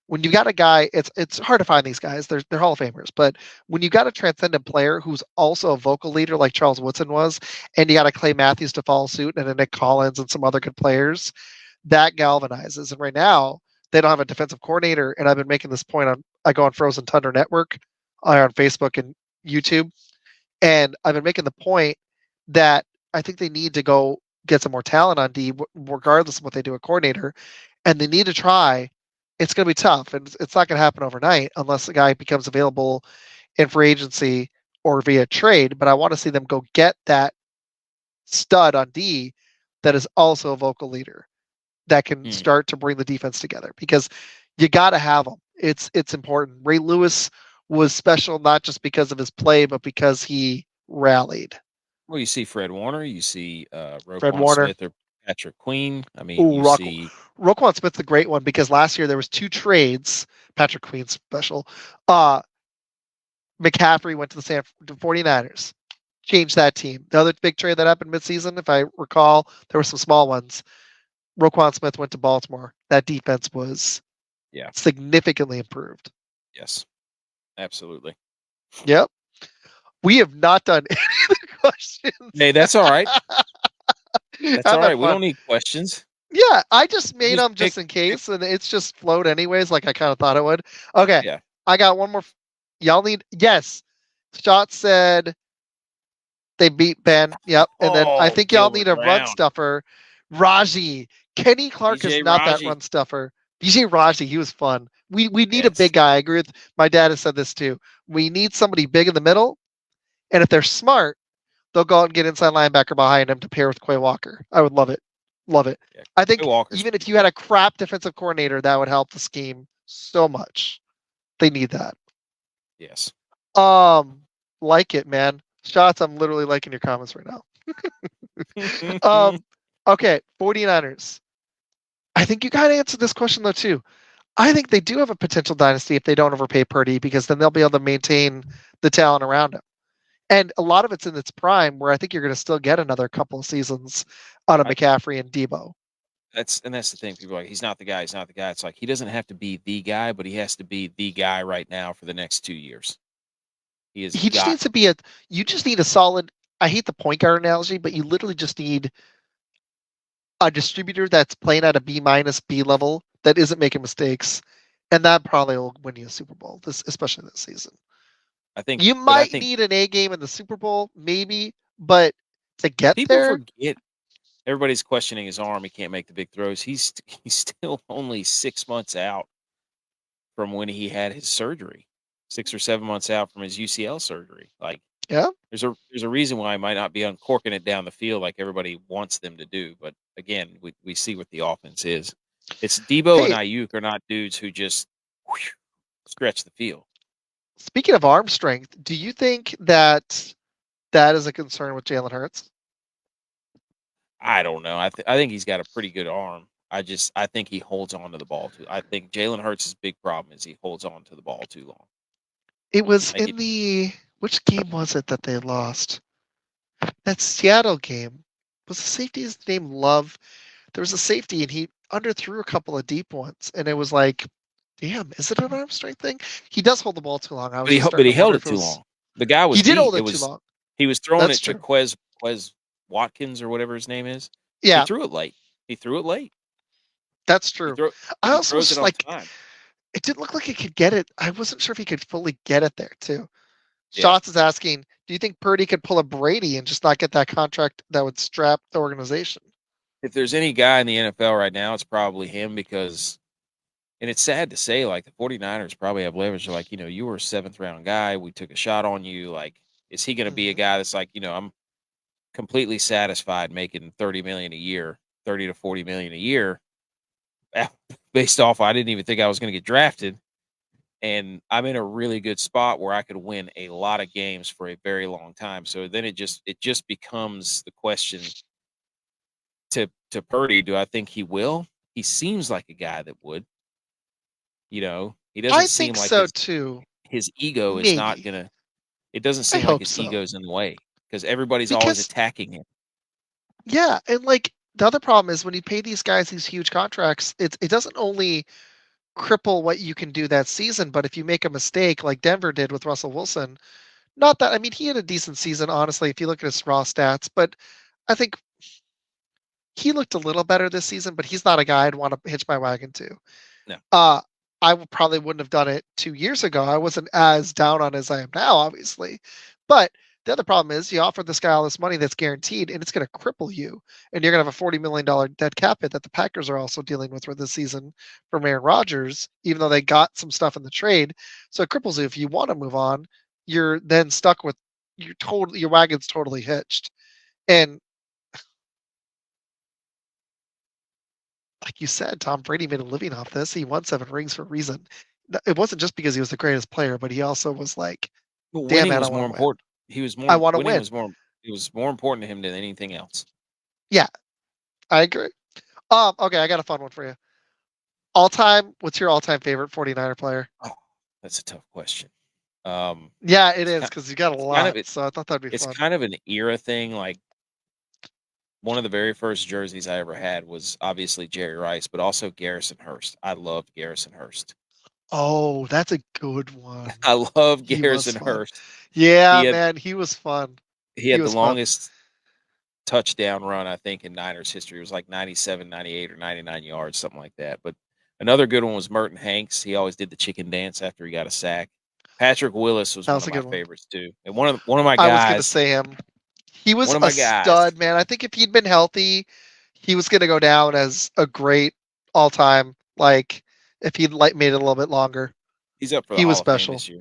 When you got a guy, it's hard to find these guys. They're Hall of Famers, but when you got a transcendent player who's also a vocal leader like Charles Woodson was, and you got a Clay Matthews to follow suit, and a Nick Collins and some other good players, that galvanizes. And right now, they don't have a defensive coordinator. And I've been making this point I go on Frozen Thunder Network on Facebook and YouTube, and I've been making the point that I think they need to go get some more talent on D, regardless of what they do at coordinator, and they need to try. It's going to be tough, and it's not going to happen overnight unless the guy becomes available in free agency or via trade. But I want to see them go get that stud on D that is also a vocal leader that can start to bring the defense together because you got to have them. It's important. Ray Lewis was special not just because of his play, but because he rallied. Well, you see Fred Warner, you see Fred Roquan Warner. Smith or Patrick Queen. I mean, you see Roquan Smith's a great one because last year there was 2 trades. Patrick Queen's special. McCaffrey went to the 49ers. Changed that team. The other big trade that happened midseason, if I recall, there were some small ones. Roquan Smith went to Baltimore. That defense was significantly improved. Yes, absolutely. Yep. We have not done any of the questions. Hey, that's all right. That's all right. We don't need questions. Yeah, I just made them just in case, and it's just flowed anyways, like I kind of thought it would. Okay, yeah. I got one more. Y'all need, yes, Shot said they beat Ben. Yep. And then I think y'all need a run stuffer. Raji. Kenny Clark is not that run stuffer. BJ Raji, he was fun. We need a big guy. I agree with my dad has said this too. We need somebody big in the middle. And if they're smart, they'll go out and get inside linebacker behind him to pair with Quay Walker. I would love it. Love it. Yeah, I think even if you had a crap defensive coordinator, that would help the scheme so much. They need that. Yes. Like it, man. Shots, I'm literally liking your comments right now. Okay, 49ers. I think you got to answer this question though too. I think they do have a potential dynasty if they don't overpay Purdy, because then they'll be able to maintain the talent around him. And a lot of it's in its prime, where I think you're going to still get another couple of seasons out of McCaffrey and Debo. That's the thing. People are like, he's not the guy. He's not the guy. It's like, he doesn't have to be the guy, but he has to be the guy right now for the next 2 years. He just needs to be you just need a solid, I hate the point guard analogy, but you literally just need a distributor that's playing at a B minus B level that isn't making mistakes. And that probably will win you a Super Bowl, especially this season. I think you might need an A game in the Super Bowl, maybe, but to get people there, forget. Everybody's questioning his arm. He can't make the big throws. He's still only 6 months out from when he had his surgery. 6 or 7 months out from his UCL surgery. Like, yeah, there's a reason why he might not be uncorking it down the field like everybody wants them to do. But again, we see what the offense is. It's Debo and Ayuk are not dudes who just stretch the field. Speaking of arm strength, do you think that is a concern with Jalen Hurts? I don't know. I think he's got a pretty good arm. I think he holds on to the ball too. I think Jalen Hurts' big problem is he holds on to the ball too long. It was which game was it that they lost? That Seattle game. Was the safety's name Love? There was a safety and he underthrew a couple of deep ones, and it was like, damn, is it an arm strength thing? He does hold the ball too long. But he held it too long. The guy was he did hold it too long. He was throwing it to Quez Watkins or whatever his name is. Yeah, he threw it late. That's true. I also was like, it didn't look like he could get it. I wasn't sure if he could fully get it there too. Shots is asking, do you think Purdy could pull a Brady and just not get that contract that would strap the organization? If there's any guy in the NFL right now, it's probably him, because, and it's sad to say, like, the 49ers probably have leverage. They're like, you were a 7th round guy. We took a shot on you. Like, is he going to be a guy that's like, I'm completely satisfied making $30 million a year, 30 to 40 million a year, based off I didn't even think I was going to get drafted, and I'm in a really good spot where I could win a lot of games for a very long time. So then it just becomes the question to Purdy. Do I think he will? He seems like a guy that would. He doesn't seem like so too. His ego is not gonna. It doesn't seem like his ego's in the way, because everybody's always attacking him. Yeah, and like the other problem is when you pay these guys these huge contracts, it doesn't only cripple what you can do that season, but if you make a mistake like Denver did with Russell Wilson, not that, I mean, he had a decent season, honestly, if you look at his raw stats, but I think he looked a little better this season, but he's not a guy I'd want to hitch my wagon to. No. I probably wouldn't have done it 2 years ago. I wasn't as down on as I am now, obviously. But the other problem is you offer this guy all this money that's guaranteed, and it's going to cripple you. And you're going to have a $40 million dead cap hit that the Packers are also dealing with for this season from Aaron Rodgers, even though they got some stuff in the trade. So it cripples you. If you want to move on, you're then stuck with your wagon's totally hitched. And like you said, Tom Brady made a living off this. He won 7 rings for a reason. It wasn't just because he was the greatest player, but he also was like, damn, man, was more important. He was more. I want to win. It was more important to him than anything else. Yeah, I agree. Okay, I got a fun one for you. What's your all-time favorite 49er player? Oh, that's a tough question. Yeah, it is, because you got a lot. So I thought that'd be fun. It's kind of an era thing. Like, one of the very first jerseys I ever had was obviously Jerry Rice, but also Garrison Hurst. I loved Garrison Hurst. Oh, that's a good one. I love Garrison Hurst. Yeah, man, he was fun. He had the longest touchdown run, I think, in Niners history. It was like 97, 98, or 99 yards, something like that. But another good one was Merton Hanks. He always did the chicken dance after he got a sack. Patrick Willis was That one was of a my good one. favorites too, and one of my I was gonna guys, say him. He was one of a my guys. stud, man. I think if he'd been healthy, he was gonna go down as a great all time. Like if he'd like made it a little bit longer, He's up for the he was Hall of Fame special. this year.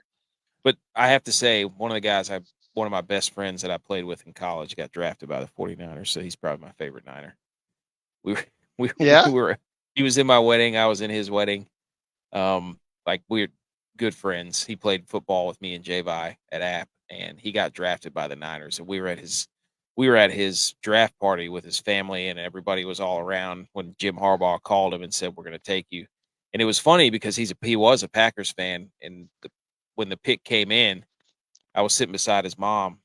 But I have to say, one of my best friends that I played with in college got drafted by the 49ers, so he's probably my favorite Niner. We were, Yeah. we were, he was in my wedding, I was in his wedding. Like we're good friends. He played football with me and Javi at App, and he got drafted by the Niners, and we were at his draft party with his family, and everybody was all around when Jim Harbaugh called him and said, "We're going to take you." And it was funny because he was a Packers fan, and when the pick came in, I was sitting beside his mom,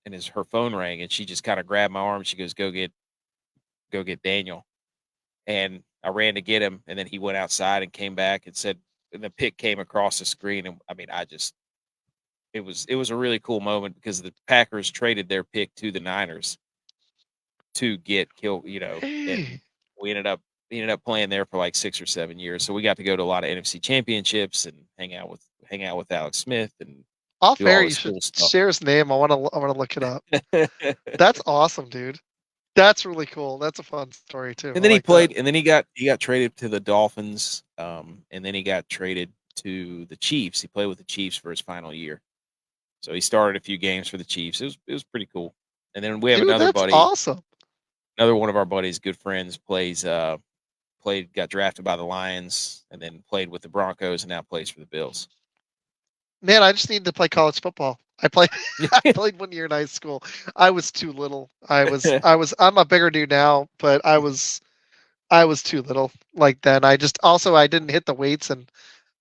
and her phone rang, and she just kind of grabbed my arm. She goes, go get Daniel." And I ran to get him, and then he went outside and came back and said, and the pick came across the screen, and I mean, it was a really cool moment because the Packers traded their pick to the Niners to get Kill, and Hey. we ended up playing there for like 6 or 7 years. So we got to go to a lot of NFC championships and hang out with Alex Smith and Off do air, all you this should cool stuff. share his name. I wanna look it up. That's awesome, dude. That's really cool. That's a fun story too. And I then he like that. played, and then he got traded to the Dolphins, and then he got traded to the Chiefs. He played with the Chiefs for his final year, so he started a few games for the Chiefs. It was pretty cool. And then we have Dude, another that's buddy, awesome. another one of our buddies, good friends, got drafted by the Lions, and then played with the Broncos, and now plays for the Bills. Man, I just need to play college football. I played I played 1 year in high school. I was too little. I'm a bigger dude now, but I was too little like then. I didn't hit the weights and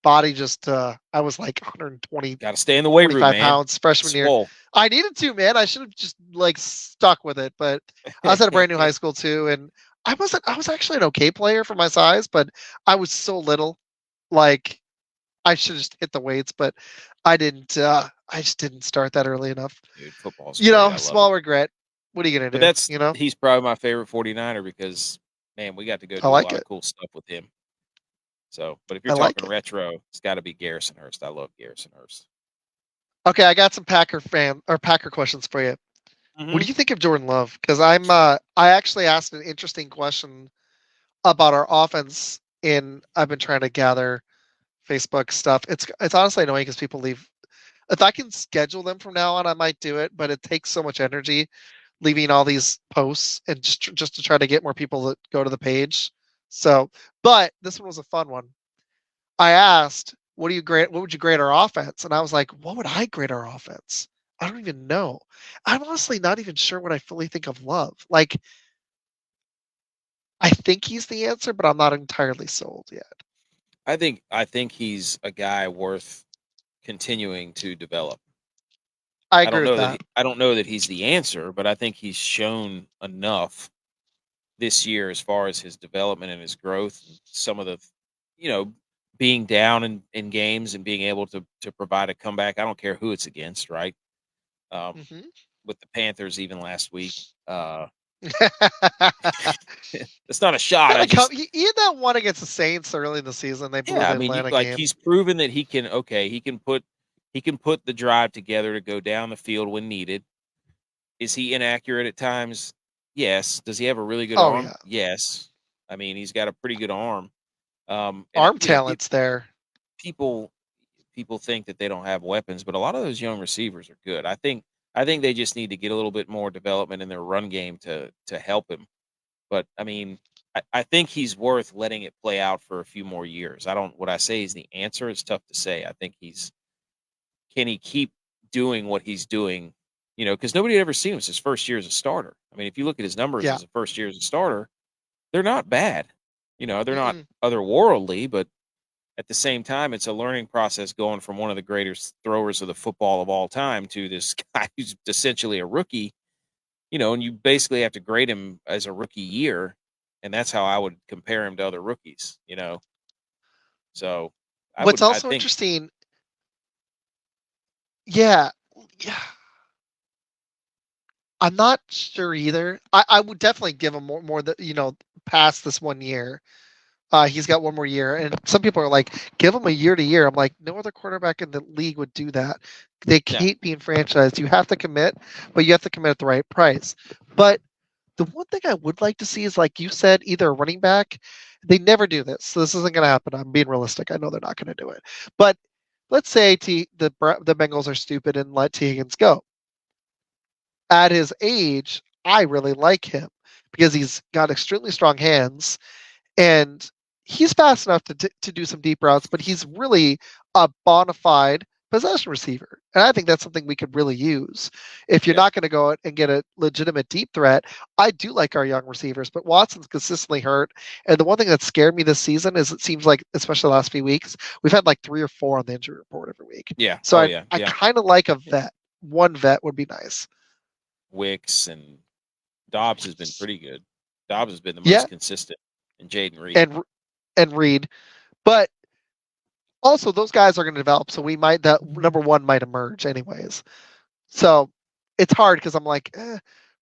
body just I was like 120 Got to stay in the weight room, 25 man. pounds freshman year. Swole. I needed to, man. I should have just like stuck with it, but I was at a brand new high school too, and I was actually an okay player for my size, but I was so little. Like I should just hit the weights, but I didn't. I just didn't start that early enough. Dude, football's great. I love it. Small regret. What are you gonna But do? You know, he's probably my favorite 49er because, man, we got to go I do a like lot of it. cool stuff with him. So, but if I you're like talking it. retro, it's got to be Garrison Hurst. I love Garrison Hurst. Okay, I got some Packer questions for you. What Mm-hmm. do you think of Jordan Love? Because I actually asked an interesting question about our offense, and I've been trying to gather Facebook stuff. It's honestly annoying because people leave. If I can schedule them from now on, I might do it, but it takes so much energy leaving all these posts and just to try to get more people to go to the page. So, but this one was a fun one. I asked, "What do you grade? What would you grade our offense?" And I was like, "What would I grade our offense?" I don't even know. I'm honestly not even sure what I fully think of Love. Like, I think he's the answer, but I'm not entirely sold yet. I think he's a guy worth continuing to develop. I agree with that. I don't know that he's the answer, but I think he's shown enough this year as far as his development and his growth. Some of the, you know, being down in games and being able to provide a comeback. I don't care who it's against, right? Um, Hmm. with the Panthers even last week. It's not a shot. I just He had that one against the Saints early in the season. They blew yeah, I the mean, Atlanta like game. he's proven that he can put the drive together to go down the field when needed. Is he inaccurate at times? Yes. Does he have a really good Oh arm? yeah, Yes. I mean, he's got a pretty good arm. And arm talent's there. people people think that they don't have weapons, but a lot of those young receivers are good. I think they just need to get a little bit more development in their run game to help him. But I mean, I think he's worth letting it play out for a few more years. I don't. What I say is the answer. It's tough to say. I think he's can he keep doing what he's doing? You know, because nobody had ever seen him. It's his first year as a starter. I mean, if you look at his numbers Yeah. as a first year as a starter, they're not bad. You know, they're not Mm-mm. otherworldly, but at the same time, it's a learning process going from one of the greatest throwers of the football of all time to this guy who's essentially a rookie. You know, and you basically have to grade him as a rookie year, and that's how I would compare him to other rookies. You know, so What's I also think interesting, yeah, yeah, I'm not sure either. I would definitely give him more past this 1 year. He's got one more year, and some people are like, give him a year to year. I'm like, no other quarterback in the league would do that. They hate being franchised. You have to commit, but you have to commit at the right price. But the one thing I would like to see is, like you said, either a running back. They never do this, so this isn't going to happen. I'm being realistic. I know they're not going to do it. But let's say the Bengals are stupid and let T. Higgins go. At his age, I really like him because he's got extremely strong hands and he's fast enough to do some deep routes, but he's really a bona fide possession receiver. And I think that's something we could really use. If you're not going to go out and get a legitimate deep threat, I do like our young receivers, but Watson's consistently hurt. And the one thing that scared me this season is it seems like, especially the last few weeks, we've had like 3 or 4 on the injury report every week. Yeah. So I kind of like a vet. One vet would be nice. Wicks and Dobbs has been pretty good. Dobbs has been the most consistent, and Jaden Reed and Reed, but also those guys are going to develop. So we might that number one might emerge anyways. So it's hard because I'm like,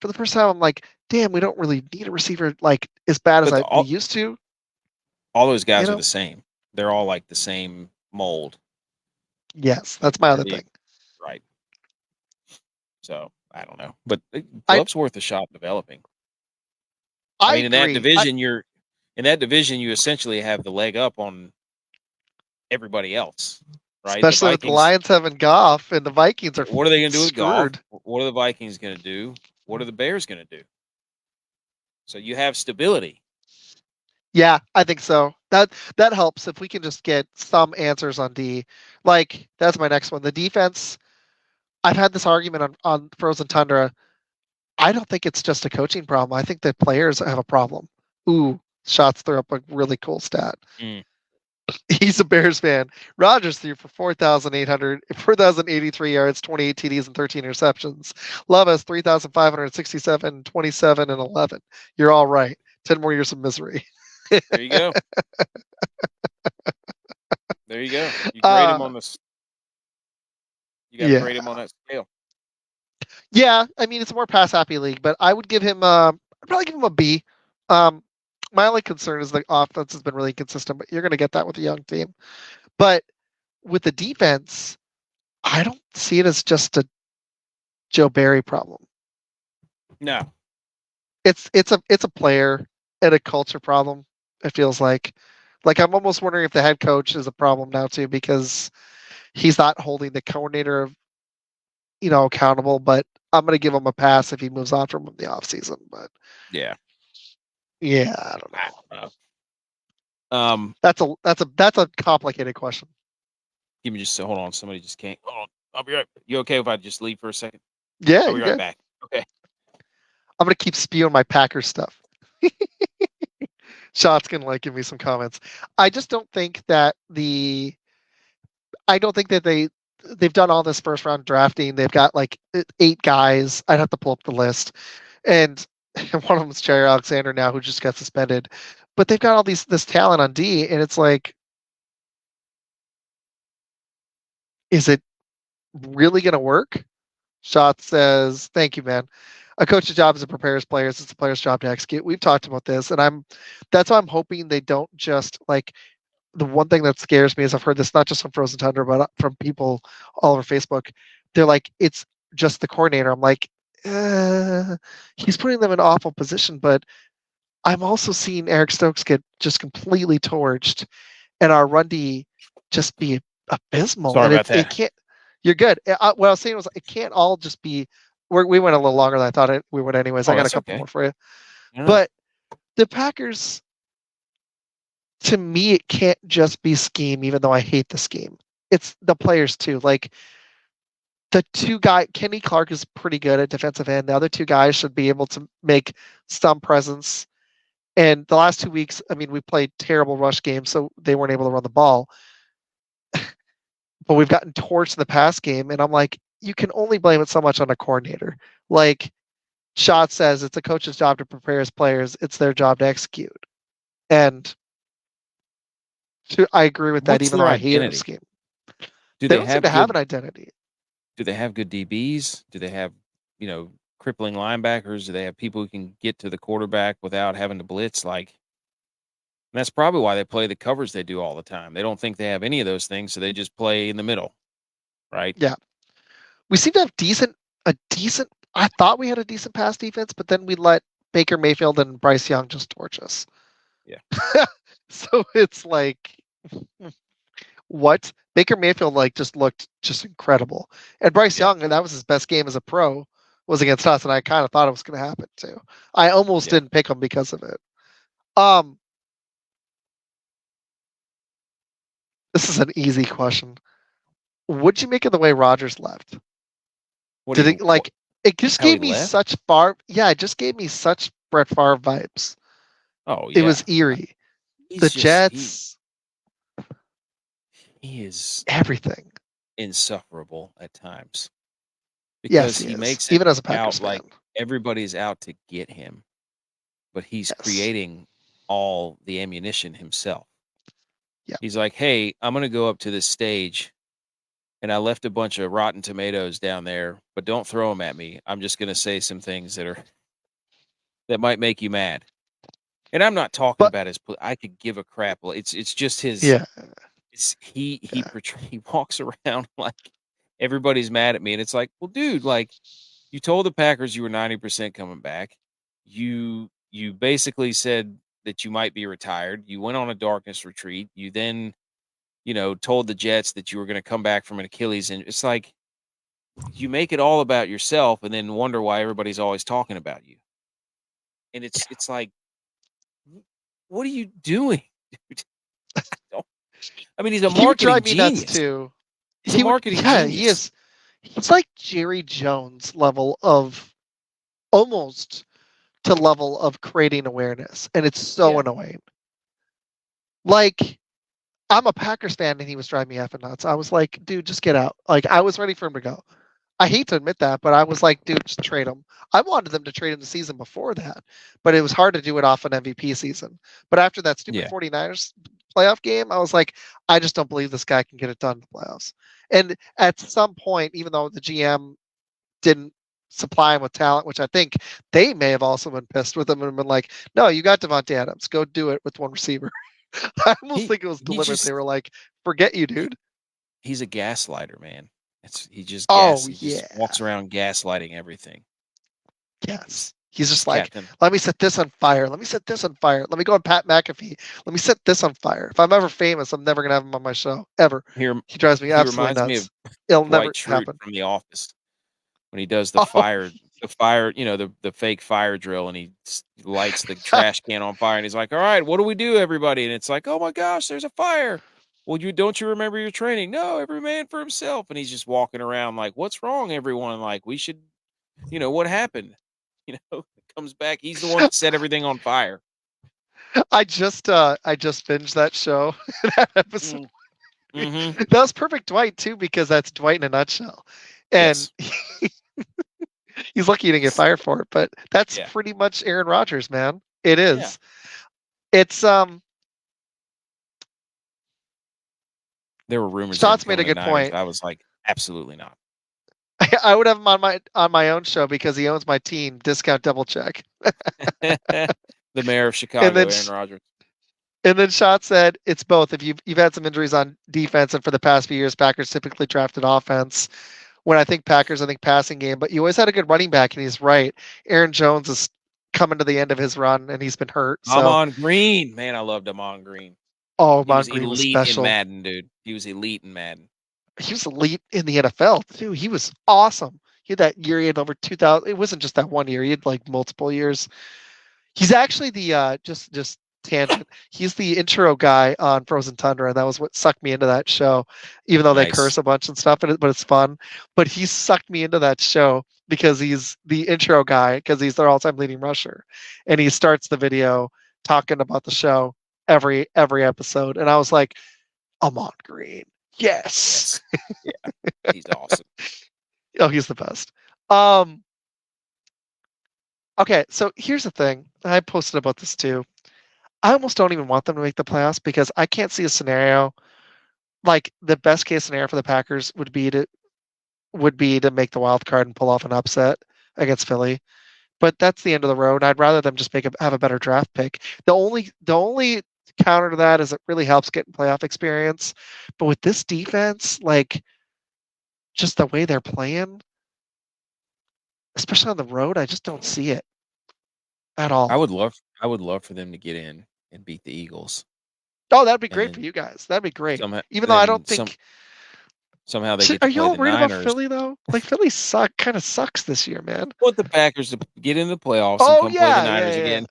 for the first time, I'm like, damn, we don't really need a receiver like as bad as we used to. All those guys are the same. They're all like the same mold. Yes, that's my other thing. Right. So I don't know, but Bluff's worth a shot developing. I mean, in that division, you essentially have the leg up on everybody else, right? Especially with the Lions having Goff and the Vikings are. What are they going to do with Goff? What are the Vikings going to do? What are the Bears going to do? So you have stability. Yeah, I think so. That helps if we can just get some answers on D. Like that's my next one. The defense. I've had this argument on Frozen Tundra. I don't think it's just a coaching problem. I think the players have a problem. Ooh, Shots threw up a really cool stat. He's a Bears fan. Rodgers threw for 4,083 yards, 28 TDs, and 13 interceptions. Love has 3,567, 27, and 11. You're all right. 10 more years of misery. There you go. There you go. You grade him on this. You got to grade him on that scale. Yeah, I mean, it's a more pass-happy league, but I would give him I'd probably give him a B. My only concern is the offense has been really consistent, but you're going to get that with a young team. But with the defense, I don't see it as just a Joe Barry problem. No, it's a player and a culture problem. It feels like I'm almost wondering if the head coach is a problem now too because he's not holding the coordinator accountable. But I'm going to give him a pass if he moves on from the offseason. But yeah, I don't know. That's a complicated question. Give me just hold on. Somebody just can't. Hold on. I'll be right. You okay if I just leave for a second? Yeah, I'll be right back. Okay. I'm gonna keep spewing my Packers stuff. Shot's gonna give me some comments. I just don't think that they've done all this first round drafting. They've got like 8 guys. I'd have to pull up the list, and one of them is Jerry Alexander now, who just got suspended. But they've got all this talent on D, and it's like, is it really gonna work? Shot says, "Thank you, man. A coach's job is to prepare his players. It's the player's job to execute." We've talked about this, and that's why I'm hoping they don't just like. The one thing that scares me is I've heard this not just from Frozen Tundra, but from people all over Facebook. They're like, it's just the coordinator. I'm like, he's putting them in an awful position, but I'm also seeing Eric Stokes get just completely torched, and our run D just be abysmal. Sorry and about that. It can't. You're good. What I was saying was it can't all just be. We went a little longer than I thought we would anyways. I got a couple more for you. But the Packers, to me, it can't just be scheme, even though I hate the scheme. It's the players too. Like the 2 guys, Kenny Clark is pretty good at defensive end. The other 2 guys should be able to make some presence. And the last 2 weeks, I mean, we played terrible rush games, so they weren't able to run the ball. But we've gotten torched in the pass game, and I'm like, you can only blame it so much on a coordinator. Like Shot says, it's a coach's job to prepare his players. It's their job to execute. And I agree with that, even though I hate the scheme. They don't seem to have an identity. Do they have good DBs? Do they have, crippling linebackers? Do they have people who can get to the quarterback without having to blitz? Like, And that's probably why they play the covers they do all the time. They don't think they have any of those things, so they just play in the middle, right? Yeah. We seem to have a decent. I thought we had a decent pass defense, but then we let Baker Mayfield and Bryce Young just torch us. Yeah. So it's like, what? Baker Mayfield just looked just incredible, and Bryce Young, and that was his best game as a pro, was against us, and I kind of thought it was going to happen too. I almost didn't pick him because of it. This is an easy question. What'd you make of the way Rodgers left? What do you it just gave me such it just gave me such Brett Favre vibes. Oh yeah. It was eerie. The Jets. He is everything. Insufferable at times. Because he makes it even as a Packers fan. Like everybody's out to get him. But he's creating all the ammunition himself. Yeah. He's like, hey, I'm gonna go up to this stage. And I left a bunch of rotten tomatoes down there, but don't throw them at me. I'm just going to say some things that might make you mad. And I'm not talking about his. I could give a crap. It's just his. Yeah. It's he walks around like everybody's mad at me, and it's like, well, dude, like you told the Packers you were 90% coming back. You basically said that you might be retired. You went on a darkness retreat. You then told the Jets that you were going to come back from an Achilles, and it's like you make it all about yourself and then wonder why everybody's always talking about you. And it's like, what are you doing, dude? I mean, he's a marketing genius too. He's a marketing genius. He is. He's like Jerry Jones level of almost to level of creating awareness, and it's so annoying. Like, I'm a Packers fan, and he was driving me effing nuts. I was like, dude, just get out. Like, I was ready for him to go. I hate to admit that, but I was like, dude, just trade him. I wanted them to trade him the season before that, but it was hard to do it off an MVP season. But after that stupid 49ers playoff game, I was like, I just don't believe this guy can get it done in the playoffs. And at some point, even though the GM didn't supply him with talent, which I think they may have also been pissed with him and been like, no, you got Devontae Adams. Go do it with one receiver. I almost think it was deliberate. They were like, forget you, dude. He's a gaslighter, man. He just walks around gaslighting everything. Yes. He's just like, let me set this on fire. Let me set this on fire. Let me go on Pat McAfee. Let me set this on fire. If I'm ever famous, I'm never going to have him on my show, ever. He drives me absolutely nuts. Me of It'll never happen. From The Office when he does the fire, the fake fire drill, and he lights the trash can on fire, and he's like, all right, what do we do, everybody? And it's like, oh my gosh, there's a fire. Well, don't you remember your training? No, every man for himself. And he's just walking around like, what's wrong, everyone? Like, we should, what happened? Comes back. He's the one that set everything on fire. I just binged that show, that episode. Mm-hmm. That was perfect Dwight too, because that's Dwight in a nutshell. And he's lucky he didn't get fired for it, but that's pretty much Aaron Rodgers, man. It is. Yeah. It's there were rumors. Shots made a good point. I was like, absolutely not. I would have him on my own show because he owns my team. Discount Double Check. The mayor of Chicago, Aaron Rodgers. And then Shot said it's both. If you've had some injuries on defense, and for the past few years, Packers typically drafted offense. When I think Packers, I think passing game. But you always had a good running back, and he's right. Aaron Jones is coming to the end of his run, and he's been hurt. Damon Green, man, I love Damon Green. Oh, Damon Green was special. In Madden, dude. He was elite in Madden. He was elite in the NFL too. He was awesome. He had that year. He had over 2,000. It wasn't just that one year. He had like multiple years. He's actually the just tangent. He's the intro guy on Frozen Tundra, and that was what sucked me into that show. Even though they curse a bunch and stuff, but it's fun. But he sucked me into that show because he's the intro guy, because he's their all-time leading rusher, and he starts the video talking about the show every episode, and I was like, Damon Green. Yes. Yeah. He's awesome. Oh, he's the best. Okay, so here's the thing. I posted about this too. I almost don't even want them to make the playoffs because I can't see a scenario like the best case scenario for the Packers would be to make the wild card and pull off an upset against Philly. But that's the end of the road. I'd rather them just have a better draft pick. The only counter to that is it really helps getting playoff experience. But with this defense, like just the way they're playing, especially on the road, I just don't see it at all. I would love for them to get in and beat the Eagles. Oh, that'd be And great for then you guys. That'd be great. somehow Even though I don't think. somehow they get Are to play y'all the worried about Niners. Philly though? Like Philly kind of sucks this year, man. I want the Packers to get into the playoffs and Oh come play the yeah, Niners yeah. again.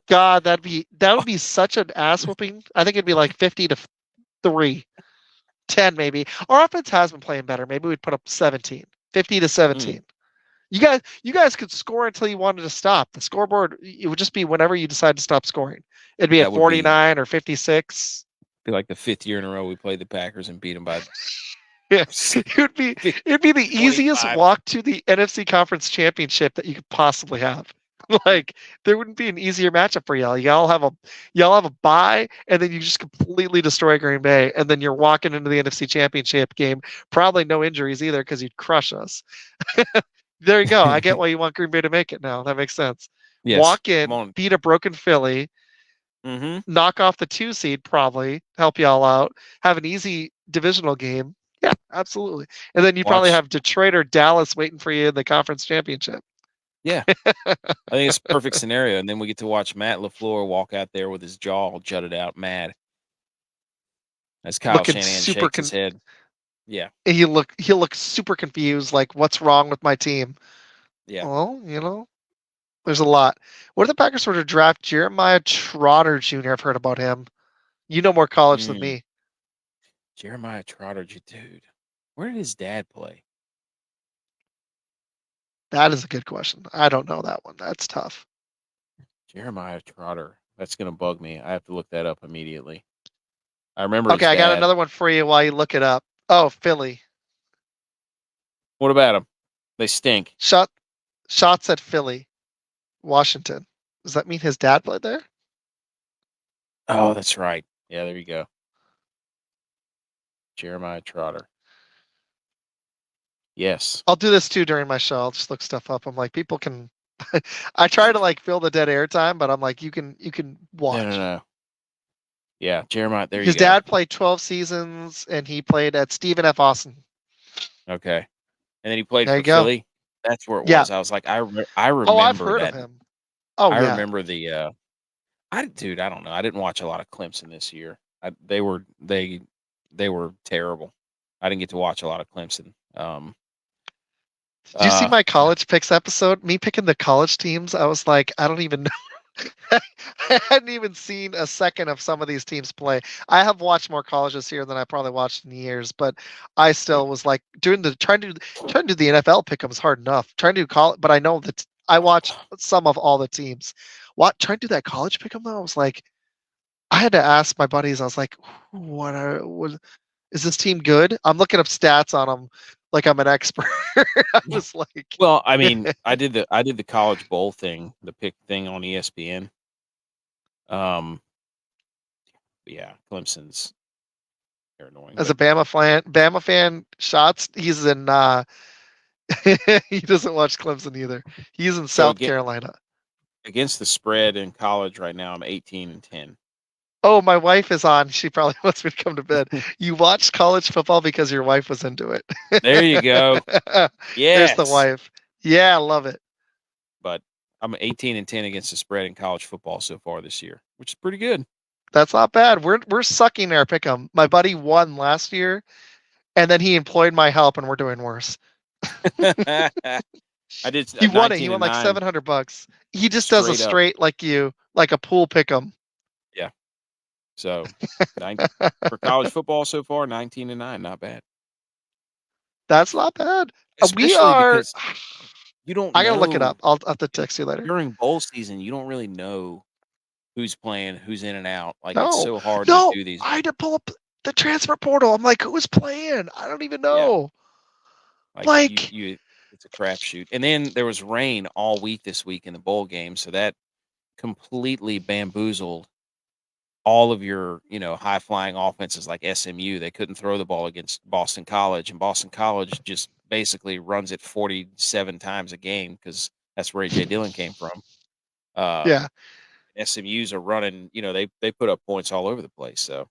God, that would be such an ass whooping. I think it'd be like 50-3, 10 maybe. Our offense has been playing better. Maybe we'd put up 17, 50-17. You guys could score until you wanted to stop. The scoreboard, it would just be whenever you decide to stop scoring. It'd be at 49 or 56. Be like the 5th year in a row we played the Packers and beat them by. Yeah, it'd be the easiest 25. walk to the NFC Conference Championship that you could possibly have. Like there wouldn't be an easier matchup for y'all. Y'all have a bye, and then you just completely destroy Green Bay, and then you're walking into the NFC Championship game, probably no injuries either because you'd crush us. There you go. I get why you want Green Bay to make it now. That makes sense. Yes. Walk in, beat a broken Philly, knock off the 2 seed, probably help y'all out, have an easy divisional game. Yeah, absolutely. And then you probably have Detroit or Dallas waiting for you in the conference championship. Yeah. I think it's a perfect scenario. And then we get to watch Matt LaFleur walk out there with his jaw jutted out mad. As Kyle Looking Shanahan super shakes his head. Yeah. He'll look super confused, like, what's wrong with my team? Yeah. Well, there's a lot. What if the Packers were to draft Jeremiah Trotter Jr.? I've heard about him. You know more college than me. Jeremiah Trotter, dude. Where did his dad play? That is a good question. I don't know that one. That's tough. Jeremiah Trotter. That's going to bug me. I have to look that up immediately. I remember Okay, I got another one for you while you look it up. Oh, Philly. What about them? They stink. Shots at Philly, Washington. Does that mean his dad played there? Oh, that's right. Yeah, there you go. Jeremiah Trotter. Yes. I'll do this too during my show. I'll just look stuff up. I'm like, people can. I try to like fill the dead air time, but I'm like, you can watch. No. Yeah, Jeremiah. There His you go. His dad played 12 seasons, and he played at Stephen F. Austin. Okay, and then he played for Philly. That's where it was. I was like, I remember. Oh, I've heard of him. Oh, I remember the. I don't know. I didn't watch a lot of Clemson this year. They were terrible. I didn't get to watch a lot of Clemson. Did you see my college picks episode? Me picking the college teams. I was like, I don't even know. I hadn't even seen a second of some of these teams play. I have watched more colleges here than I probably watched in years, but I still was like trying to do the NFL pick 'em is hard enough. Trying to do college, but I know that I watched some of all the teams. Trying to do that college pick 'em though, I was like, I had to ask my buddies. I was like, what is this team good? I'm looking up stats on them like I'm an expert. I was like, well, I mean, I did the college bowl thing, the pick thing on ESPN. Yeah, Clemson's they're annoying. As a Bama fan, shots. He's in. He doesn't watch Clemson either. He's in South Carolina. Against the spread in college right now, I'm 18-10. Oh, my wife is on. She probably wants me to come to bed. You watched college football because your wife was into it. There you go. Yeah, there's the wife. Yeah, I love it. But I'm 18-10 against the spread in college football so far this year, which is pretty good. That's not bad. We're sucking our pick'em. My buddy won last year, and then he employed my help, and we're doing worse. I did. He won it. He won like $700. He just does a straight like a pool pick'em. Yeah. So, for college football so far, 19-9, not bad. That's not bad. Especially because you don't. I gotta look it up. I'll have to text you later. During bowl season, you don't really know who's playing, who's in and out. Like it's so hard to do these. I had to pull up the transfer portal. I'm like, who's playing? I don't even know. Yeah. Like you, it's a crapshoot. And then there was rain all week this week in the bowl game, so that completely bamboozled all of your, high flying offenses like SMU. They couldn't throw the ball against Boston College, and Boston College just basically runs it 47 times a game because that's where AJ Dillon came from. Yeah. SMU's are running. They put up points all over the place. So,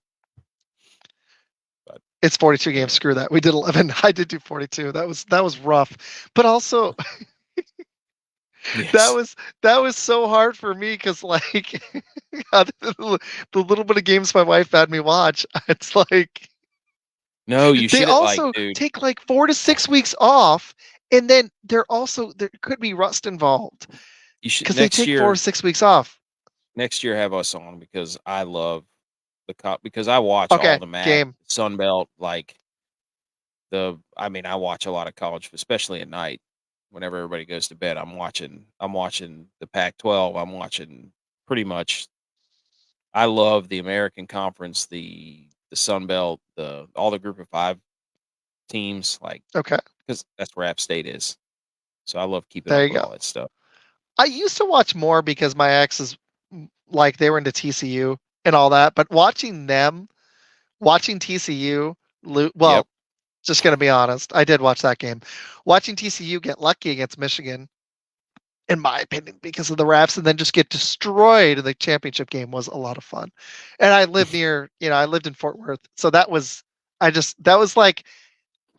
but it's 42 games. Screw that. We did 11. I did do 42. That was rough, but also. Yes. That was so hard for me because like the little bit of games my wife had me watch, it's like no, you they should also take like 4 to 6 weeks off, and then there could be rust involved because they take 4 to 6 weeks off. Next year, have us on because I love because I watch all the MAC, Sun Belt, like I watch a lot of college, especially at night. Whenever everybody goes to bed, I'm watching the Pac-12. I'm watching pretty much. I love the American Conference, the Sun Belt, all the Group of 5 teams, because that's where App State is. So I love keeping up with all that stuff. I used to watch more because my ex is like they were into TCU and all that, but watching TCU, just gonna be honest, I did watch that game. Watching TCU get lucky against Michigan, in my opinion, because of the refs, and then just get destroyed in the championship game was a lot of fun. And I live I lived in Fort Worth, so that was like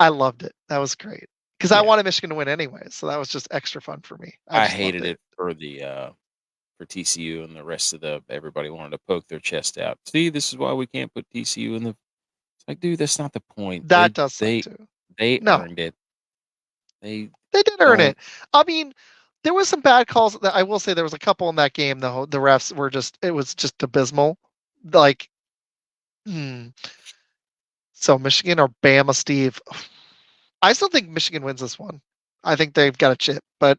I loved it. That was great because I wanted Michigan to win anyway, so that was just extra fun for me. I hated it for TCU and the rest of everybody wanted to poke their chest out. See, this is why we can't put TCU in the. It's like, dude, that's not the point. That does suck too. They earned it. They did earn it. I mean, there was some bad calls. That I will say there was a couple in that game. The refs were it was just abysmal. Like, so Michigan or Bama, Steve. I still think Michigan wins this one. I think they've got a chip, but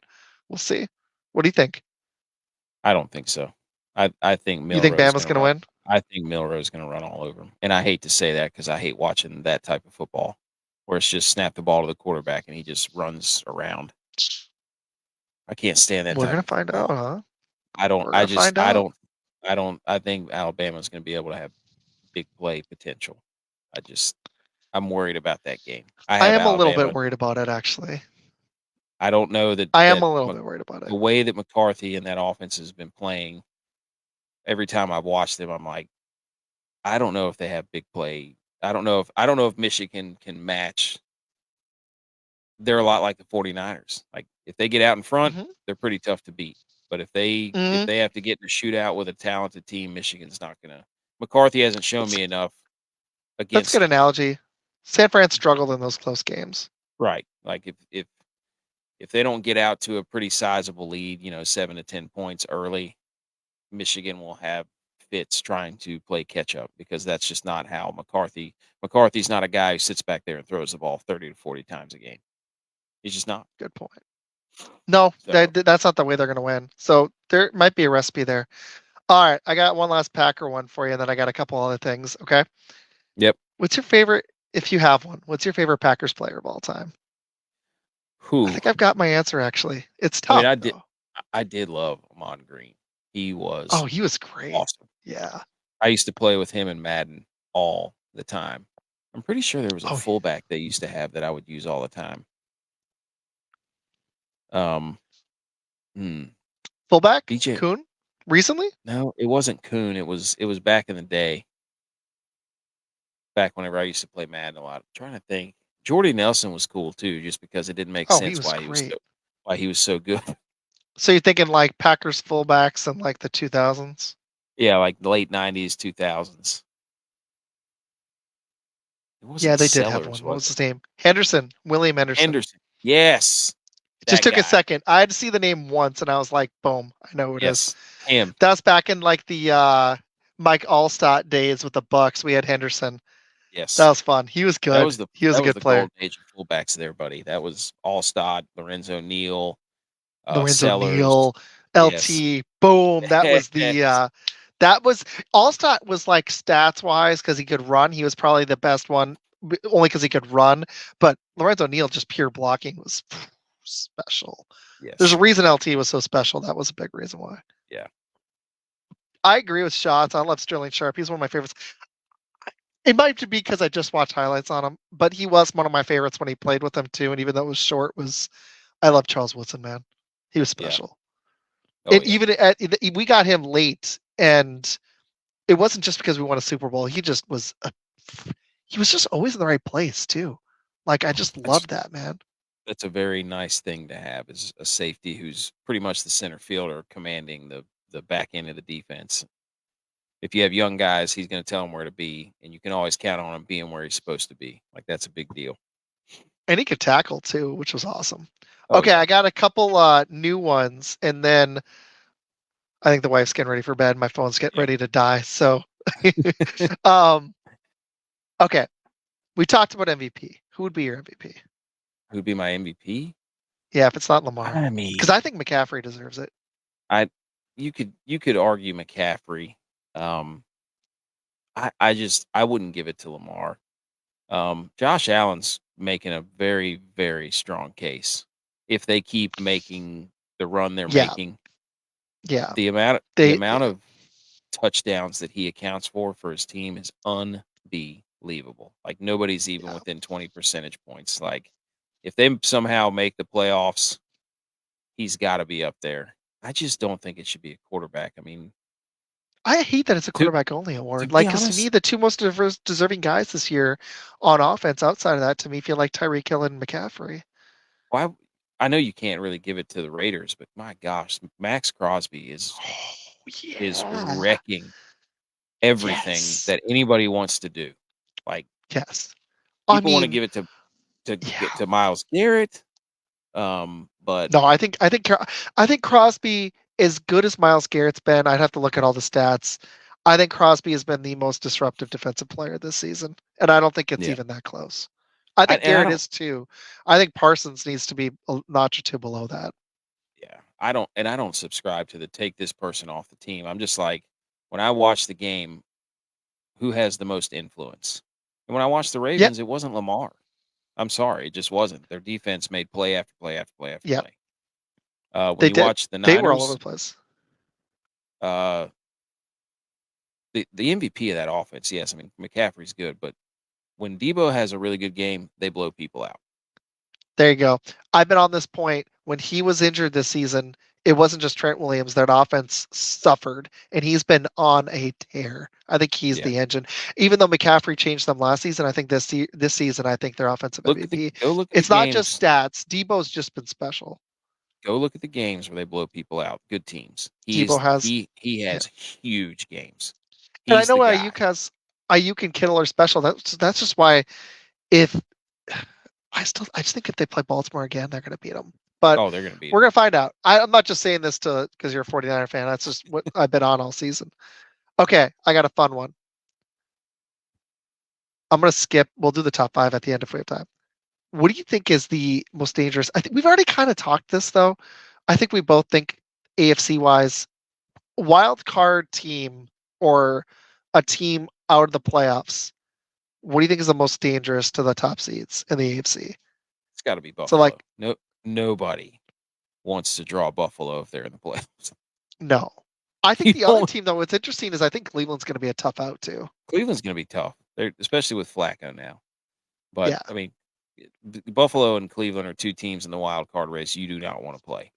we'll see. What do you think? I don't think so. I think Milroe's. You think Bama's going to win? I think Milroe's going to run all over them. And I hate to say that because I hate watching that type of football where it's just snap the ball to the quarterback and he just runs around. I can't stand that. We're going to find out, huh? I think Alabama's going to be able to have big play potential. I'm worried about that game. I am a little bit worried about it, actually. I don't know that. I am a little bit worried about it. The way that McCarthy and that offense has been playing, every time I've watched them, I'm like, I don't know if they have big play. I don't know if Michigan can match. They're a lot like the 49ers. Like if they get out in front, they're pretty tough to beat. But if they have to get in a shootout with a talented team, Michigan's not gonna. McCarthy hasn't shown me enough. That's a good analogy. San Fran struggled in those close games. Right. Like if they don't get out to a pretty sizable lead, 7 to 10 points early, Michigan will have fits trying to play catch up because that's just not how McCarthy's not a guy who sits back there and throws the ball 30 to 40 times a game. He's just not. Good point. No, that's not the way they're going to win. So there might be a recipe there. All right, I got one last Packer one for you, and then I got a couple other things. Okay. Yep. What's your favorite, if you have one? What's your favorite Packers player of all time? I think I've got my answer. Actually, it's tough. I did love Ahman Green. He was. Oh, he was great. Awesome. Yeah. I used to play with him in Madden all the time. I'm pretty sure there was a fullback they used to have that I would use all the time. Fullback? DJ Kuhn? Recently? No, it wasn't Kuhn. It was back in the day. Back whenever I used to play Madden a lot. I'm trying to think. Jordy Nelson was cool too, just because it didn't make sense why he was so good. So you're thinking like Packers fullbacks in like the 2000s? Yeah, like the late 90s, 2000s. Yeah, they did have one. What was his name? Henderson. William Henderson. Yes. It just took a second. I had to see the name once, and I was like, boom, I know who it is. Him. That's back in like the Mike Allstott days with the Bucks. We had Henderson. Yes. That was fun. He was good. He was a good player. Golden age of fullbacks there, buddy. That was Allstott, Lorenzo Neal, Neal, LT. Yes. Boom. That was the Allstott was like stats wise because he could run. He was probably the best one only because he could run. But Lorenzo Neal, just pure blocking, was special. Yes. There's a reason LT was so special. That was a big reason why. Yeah. I agree with Schatz. I love Sterling Sharp. He's one of my favorites. It might be because I just watched highlights on him, but he was one of my favorites when he played with them too. And even though it was short, I love Charles Woodson, man. He was special. Oh And yeah. even we got him late, and it wasn't just because we won a Super Bowl. He was just always in the right place too. Like I just That's loved that, man. that's a very nice thing to have, is a safety who's pretty much the center fielder commanding the back end of the defense. If you have young guys, he's going to tell them where to be, and you can always count on him being where he's supposed to be. Like, that's a big deal. And he could tackle too, which was awesome. Oh Okay, yeah, I got a couple new ones, and then I think the wife's getting ready for bed. My phone's getting yeah. ready to die. So, um, okay, we talked about MVP. Who would be your MVP? Who'd be my MVP? Yeah, if it's not Lamar, I because mean, I think McCaffrey deserves it. I you could argue McCaffrey. Um, I wouldn't give it to Lamar. Josh Allen's making a very, very strong case. If they keep making the run they're Yeah, making, yeah. the They amount of touchdowns that he accounts for his team is unbelievable. Like, nobody's even yeah. within 20 percentage points. Like, if they somehow make the playoffs, he's got to be up there. I just don't think it should be a quarterback. I mean, I hate that it's a to quarterback only to award. be Like, because to honest, me, the two most deserving guys this year on offense outside of that, to me, feel like Tyreek Hill and McCaffrey. why? I know you can't really give it to the Raiders, but my gosh, Max Crosby Oh, is yeah. wrecking everything Yes. that anybody wants to do. Like, Yes. I people want to mean, give it to get yeah. to Miles Garrett, but No, I think Crosby, as good as Miles Garrett's been, I'd have to look at all the stats. I think Crosby has been the most disruptive defensive player this season, and I don't think it's yeah, even that close. I think I Garrett don't. is too. I think Parsons needs to be a notch or two below that. Yeah, I don't subscribe to the take this person off the team. I'm just like, when I watch the game, who has the most influence? And when I watched the Yep, Ravens, it wasn't Lamar. I'm sorry, it just wasn't. Their defense made play after play after play after yep, play. When they you did. watch the They were all over Niners, the place. uh, the MVP of that offense, yes, I mean McCaffrey's good, but when Debo has a really good game, they blow people out. There you go. I've been on this point. When he was injured this season, it wasn't just Trent Williams. That offense suffered, and he's been on a tear. I think he's Yeah, the engine. Even though McCaffrey changed them last season, I think this season, I think their offensive MVP. look at the It's not just games. stats. Debo's just been special. Go look at the games where they blow people out. Good teams. Debo has, He yeah. has huge games. And I He's know the guy. Ayuk and Kittle are special. That's just why if I just think if they play Baltimore again, they're going to beat them. But Oh, they're gonna beat we're him. going to find out. I'm not just saying this to because you're a 49er fan. That's just what I've been on all season. Okay, I got a fun one. I'm going to skip. We'll do the top five at the end if we have time. What do you think is the most dangerous? I think we've already kind of talked this though. I think we both think AFC wise, wild card team or a team out of the playoffs. What do you think is the most dangerous to the top seeds in the AFC? It's got to be So Buffalo. like, No, nobody wants to draw Buffalo if they're in the playoffs. no. I think You the other don't. team though, what's interesting is I think Cleveland's going to be a tough out too. Cleveland's gonna be tough. They're especially with Flacco now. But Yeah. I mean, Buffalo and Cleveland are two teams in the wild card race you do not want to play.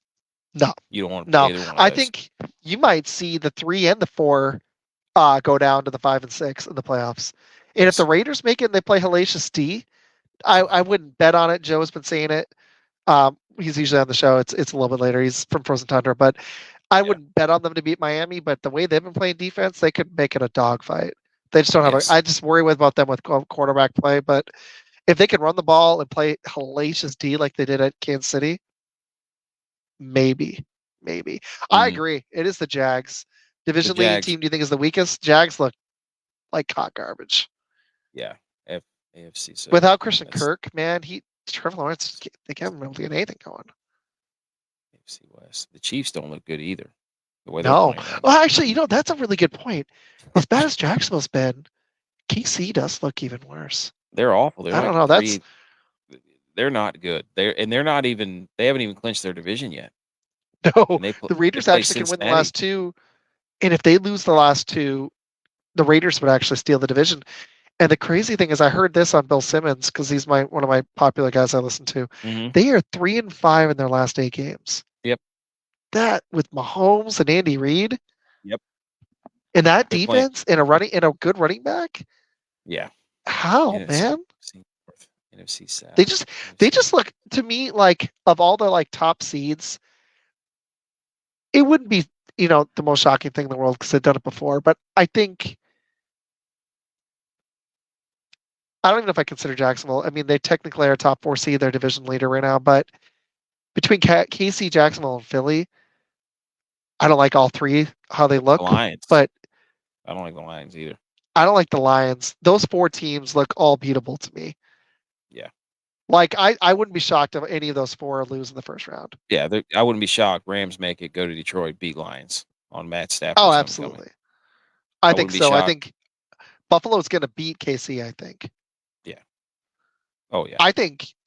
No. You don't want to play No. either one of I those. think you might see the 3 and the 4 go down to the 5 and 6 in the playoffs. And if the Yes. Raiders make it and they play Hellacious D, I wouldn't bet on it. Joe's been saying it. He's usually on the show. It's a little bit later. He's from Frozen Tundra, but I Yeah. wouldn't bet on them to beat Miami. But the way they've been playing defense, they could make it a dogfight. They just don't have a. Yes. I just worry about them with quarterback play. But if they can run the ball and play hellacious D like they did at Kansas City, maybe, maybe. I Mm, agree. It is the Jags. the Division leading Jags. team. Do you think is the weakest? Jags look like hot garbage. Yeah. AFC. So Without Christian that's Kirk, man, Trevor Lawrence, they can't really get anything going. AFC West. The Chiefs don't look good either. The way they're No. playing right Well, now. actually, that's a really good point. As bad as Jacksonville's been, KC does look even worse. They're awful. They're I don't like know. That's three. They're not good. They're not even. They haven't even clinched their division yet. no. And The they Raiders play actually can win the Cincinnati. last two, and if they lose the last two, the Raiders would actually steal the division. And the crazy thing is, I heard this on Bill Simmons because he's one of my popular guys I listen to. Hmm. They are 3-5 in their last 8 games. Yep. that with Mahomes and Andy Reid. Yep. And that They're playing. defense and a good running back. Yeah. How, NFC, man? NFC North, NFC They South, just they NFC. just look to me like of all the like top seeds, it wouldn't be the most shocking thing in the world because they've done it before. But I don't even know if I consider Jacksonville. I mean, they technically are top 4 seed, they're division leader right now. But between KC, Jacksonville, and Philly, I don't like all three how they The look. Lions. But I don't like the Lions either. I don't like the Lions. Those 4 teams look all beatable to me. Yeah. Like I wouldn't be shocked if any of those 4 lose in the first round. Yeah. I wouldn't be shocked. Rams make it, go to Detroit, beat Lions on Matt Oh, Stafford's homecoming. absolutely. I I think wouldn't be so. I shocked. think Buffalo's going to beat KC. I think. Yeah. Oh yeah.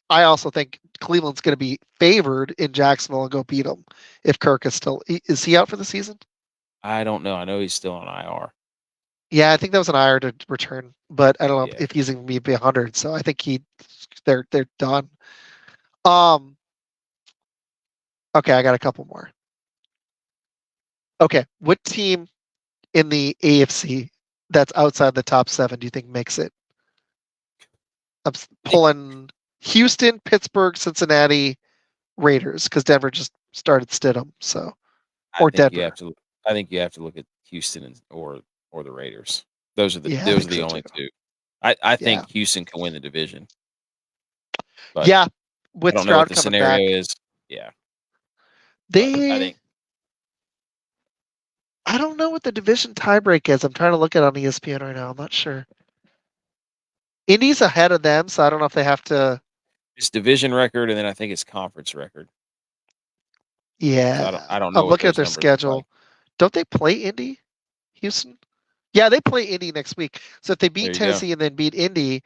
I also think Cleveland's going to be favored in Jacksonville and go beat them if Kirk is he out for the season? I don't know. I know he's still on IR. Yeah, I think that was an IR to return, but I don't know Yeah. if he's even be 100. So I think they're done. Um. Okay, I got a couple more. Okay, what team in the AFC that's outside the top 7 do you think makes it? I'm pulling Houston, Pittsburgh, Cincinnati, Raiders because Denver just started Stidham. So I or think you have Denver. to. I think you have to look at Houston or the Raiders. Those are the Yeah, I those are think the so too. only two. I Yeah. think Houston can win the division, but Yeah, I with don't know what Stroud the coming scenario back, is. Yeah, but I they think I don't know what the division tiebreak is. I'm trying to look at it on ESPN right now. I'm not sure. Indy's ahead of them, so I don't know if they have to. it's division record, and then I think it's conference record. So Yeah, I don't know I'm what looking at those their numbers look like. schedule. Don't they play Indy, Houston? Yeah, they play Indy next week. So if they There beat you go. Tennessee and then beat Indy,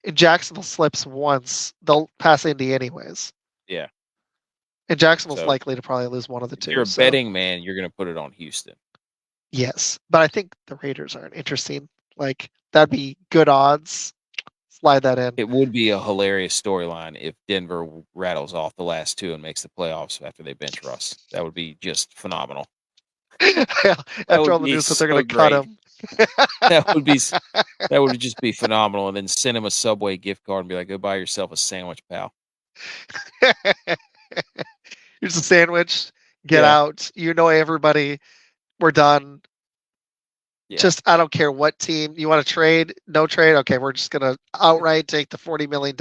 and Jacksonville slips once, they'll pass Indy anyways. Yeah. And Jacksonville's So likely to probably lose one of the if you're two. a So betting man, you're going to put it on Houston. yes, but I think the Raiders aren't interesting. Like that'd be good odds. Slide that in. It would be a hilarious storyline if Denver rattles off the last two and makes the playoffs after they bench Russ. That would be just phenomenal. That After would all the be news that they're going so to cut great. him. That would be that would just be phenomenal. And then send him a Subway gift card and be like, "Go buy yourself a sandwich, pal." Here's a sandwich. Get Yeah, out. You know everybody. We're done. yeah, Just I don't care what team you want to trade. No trade. Okay, we're just gonna outright take the 40 million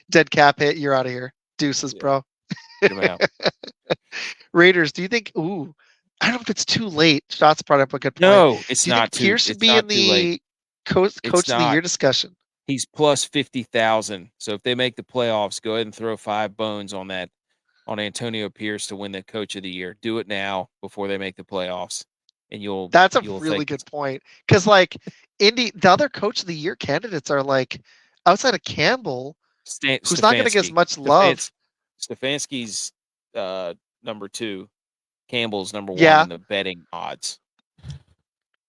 dead cap hit. You're out of here. Deuces, yeah. bro. Get him out. Raiders. Do you think? Ooh, I don't know if it's too late. Shots brought up a good point. No, it's Do you think not Pierce too. should It's be in not too late. the coach It's of the not. year discussion? He's plus 50,000. So if they make the playoffs, go ahead and throw 5 bones on that on Antonio Pierce to win the coach of the year. Do it now before they make the playoffs, and That's a you'll really think good point. Because like the other coach of the year candidates are like outside of Campbell, who's not going to get as Stefanski. much love. Stefanski's number 2. Campbell's number 1 Yeah, in the betting odds.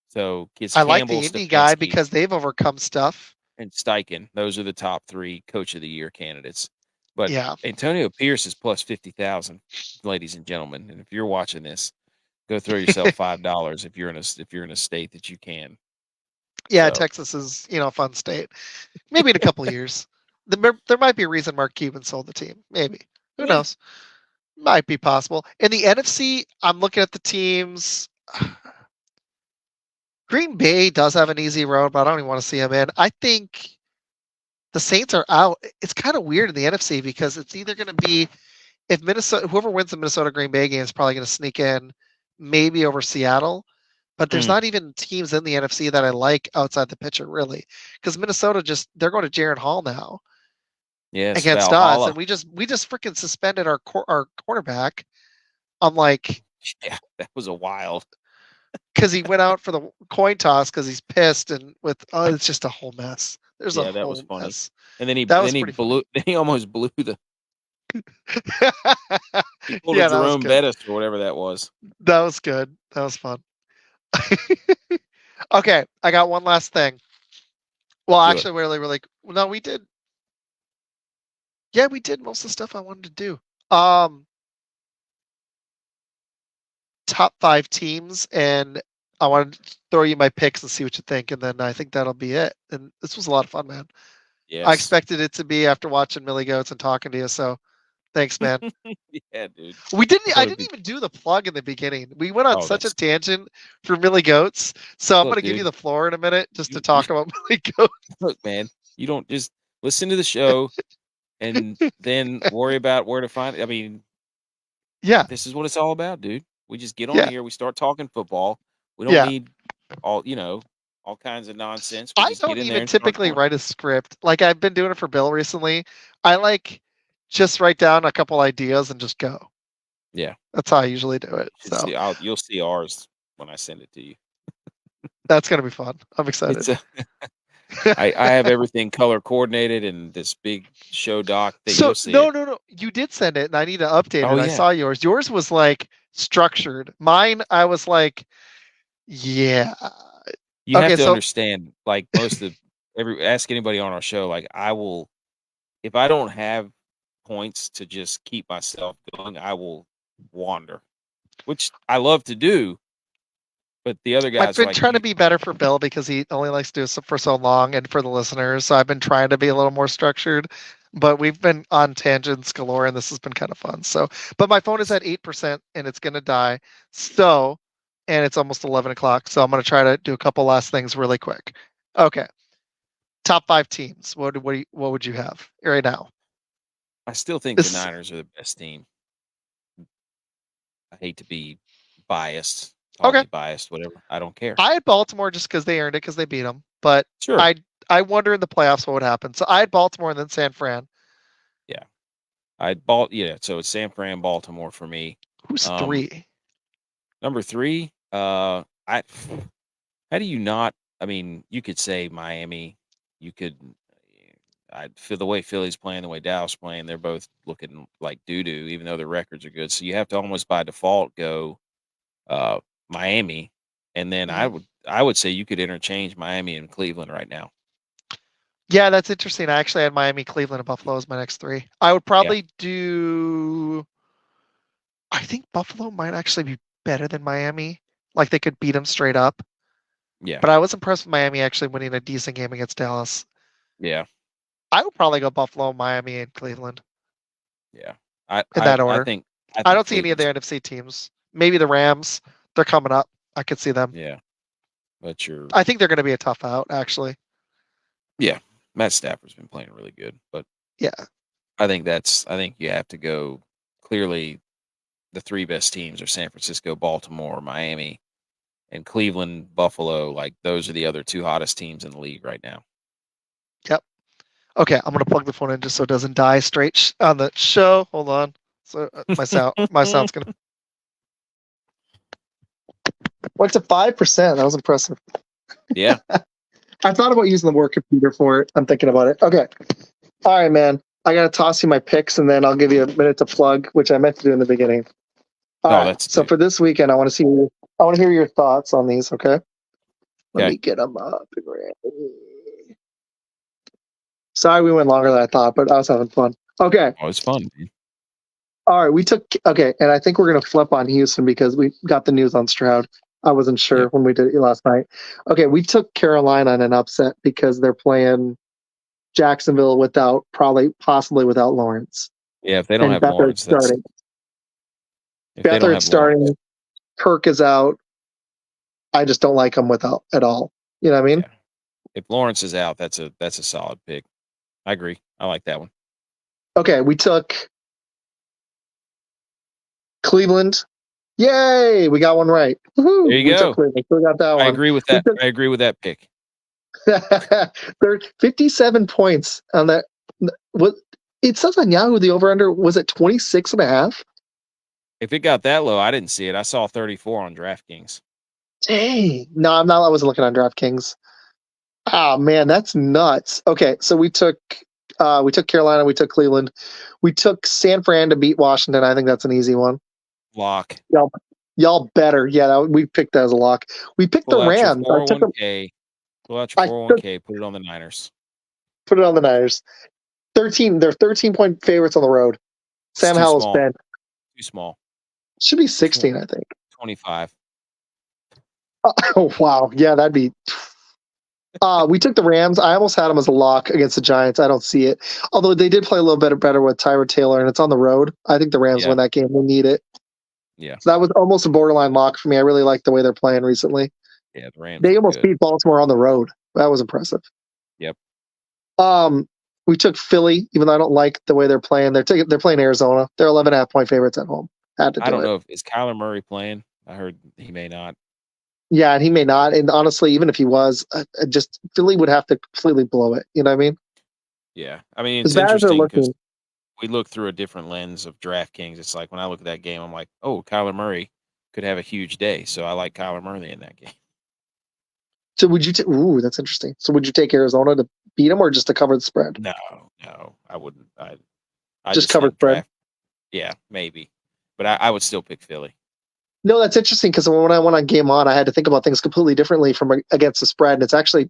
So it's I like Campbell, the Indy guy Stefanski, because they've overcome stuff. and Steichen. Those are the top 3 coach of the year candidates. But Yeah, Antonio Pierce is plus 50,000, ladies and gentlemen. And if you're watching this, go throw yourself $5 if you're in a state that you can. yeah. So Texas is a fun state. Maybe in a couple years, there might be a reason Mark Cuban sold the team. Maybe who yeah, knows? Might be possible. In the NFC, I'm looking at the teams. Green Bay does have an easy road, but I don't even want to see them in. I think the Saints are out. It's kind of weird in the NFC because it's either going to be if Minnesota, whoever wins the Minnesota Green Bay game is probably going to sneak in maybe over Seattle. But there's mm, not even teams in the NFC that I like outside the picture, really. Because Minnesota they're going to Jaron Hall now yes, against us, and Valhalla. we just freaking suspended our quarterback. I'm like, Yeah, that was a wild. because he went out for the coin toss because he's pissed and it's just a whole mess. There's a Yeah, that was whole funny. mess. And then That was pretty funny. he almost blew he pulled a Yeah, that was Jerome good. Bettis or whatever that was. That was good. That was fun. Okay, I got one last thing. Well, Do it. actually, really, no, we did. Yeah, we did most of the stuff I wanted to do. Um, top 5 teams, and I want to throw you my picks and see what you think, and then I think that'll be it. And this was a lot of fun, man. I Yes. expected it to be after watching Millie Goats and talking to you, so thanks, man. Yeah, dude. I didn't even do the plug in the beginning. We went on such a that's tangent for Millie Goats, so I'm look, going to give you dude. the floor in a minute just to You talk about Millie Goats. look, man. You don't just listen to the show and then worry about where to find it. I mean, Yeah, this is what it's all about, dude. We just get on yeah, here, we start talking football. We don't yeah. need all, all kinds of nonsense. We I just get don't in there even and start typically going. write a script. Like I've been doing it for Bill recently. I like just write down a couple ideas and just go. Yeah. That's how I usually do it. You should So see you'll see ours when I send it to you. that's gonna be fun. I'm It's excited. a I have everything color coordinated and this big show doc that So you'll see it. no. You did send it, and I need to update Oh it. I yeah. saw yours. Yours was like structured. Mine, I was like, yeah. You have Okay, to so understand, like most of ask anybody on our show, like I will if I don't have points to just keep myself going, I will wander, which I love to do. But the other I've guys are been like, trying to be better for Bill because he only likes to do it for so long, and for the listeners. So I've been trying to be a little more structured. But we've been on tangents galore, and this has been kind of fun. So, but my phone is at 8%, and it's gonna die. So, and it's almost 11 o'clock. So I'm gonna try to do a couple last things really quick. Okay, top 5 teams. What would you have right now? I still think the This Niners are the best team. I hate to be biased. Call okay. me biased, whatever. I don't care. I had Baltimore just because they earned it because they beat them. But Sure. I I wonder in the playoffs what would happen. So I had Baltimore and then San Fran. Yeah. So it's San Fran, Baltimore for me. Who's Um, 3? Number 3, I how do you not I mean, you could say Miami. You could I feel the way Philly's playing, the way Dallas playing, they're both looking like doo doo, even though their records are good. So you have to almost by default go uh, Miami, and then Mhm. I would say you could interchange Miami and Cleveland right now. Yeah, that's interesting. I actually had Miami, Cleveland, and Buffalo as my next 3. I would Yeah, probably do. I think Buffalo might actually be better than Miami. Like they could beat them straight up. yeah, But I was impressed with Miami actually winning a decent game against Dallas. yeah, I would probably go Buffalo, Miami, and Cleveland yeah. I in I that I order. think I I think don't see any of the Cleveland's NFC teams. Maybe the Rams. They're coming up. I could see them. yeah, but you're I think they're going to be a tough out, actually. yeah. Matt Stafford's been playing really good, but Yeah. I think you have to go clearly. The 3 best teams are San Francisco, Baltimore, Miami, and Cleveland, Buffalo. Like those are the other 2 hottest teams in the league right now. Yep. Okay, I'm gonna plug the phone in just so it doesn't die straight on the show. Hold on. So my sound's gonna went to 5%. That was impressive. Yeah. I thought about using the work computer for it. I'm thinking about it. Okay. All right, man. I gotta toss you my picks and then I'll give you a minute to plug, which I meant to do in the beginning. All No, right. that's So dude. for this weekend, I want to hear your thoughts on these. Okay. Let Okay. me get them up. Sorry, we went longer than I thought, but I was having fun. Okay. Oh, it's fun, dude. All right, and I think we're gonna flip on Houston because we got the news on Stroud. I wasn't sure Yep. when we did it last night. Okay, we took Carolina in an upset because they're playing Jacksonville possibly without Lawrence. Yeah, if they don't And have Beathard's Lawrence, starting. if they don't Beathard's have Lawrence, starting. Kirk is out. I just don't like him without at all. You know what I mean? yeah. If Lawrence is out, that's a solid pick. I agree. I like that one. Okay, we took Cleveland. Yay, we got one right. Woo-hoo. There you We took go. Cleveland. So we got that I one. agree with We that. took I agree with that pick. There 57 points on that. What it says on Yahoo, the over under was at 26 and a half. If it got that low, I didn't see it. I saw 34 on DraftKings. Dang. No, I'm not. I wasn't looking on DraftKings. Oh man, that's nuts. Okay, so we took Carolina, we took Cleveland, we took San Fran to beat Washington. I think that's an easy one. Lock. Y'all better. Yeah, we picked that as a lock. We picked Pull the out your Rams. 401k. Pull out your I took 401k. Put it on the Niners. put it on the Niners. 13. They're 13-point favorites on the road. It's Sam too Howell's small. been Too small. should be Tw- 16, I think. 25. Oh wow, yeah, that'd be. We took the Rams. I almost had them as a lock against the Giants. I don't see it. Although they did play a little bit better with Tyrod Taylor, and it's on the road. I think the Rams Yeah. win that game. They need it. Yeah. So that was almost a borderline lock for me. I really like the way they're playing recently. Yeah, the Rams They are almost good. beat Baltimore on the road. That was impressive. Yep. We took Philly, even though I don't like the way they're playing. They're playing Arizona. They're 11.5-point favorites at home. Had to I do don't it. know if is Kyler Murray playing. I heard he may not. Yeah, and he may not. And honestly, even if he was, just Philly would have to completely blow it. You know what I mean? Yeah. I mean, As it's bad as they're interesting because looking, we look through a different lens of DraftKings. It's like when I look at that game, I'm like, oh, Kyler Murray could have a huge day. So I like Kyler Murray in that game. so would you? Ooh, that's interesting. So would you take Arizona to beat them or just to cover the spread? No, I wouldn't. I Just just cover the think spread. yeah, maybe. But I would still pick Philly. No, that's interesting because when I went on Game On, I had to think about things completely differently from against the spread. And it's actually,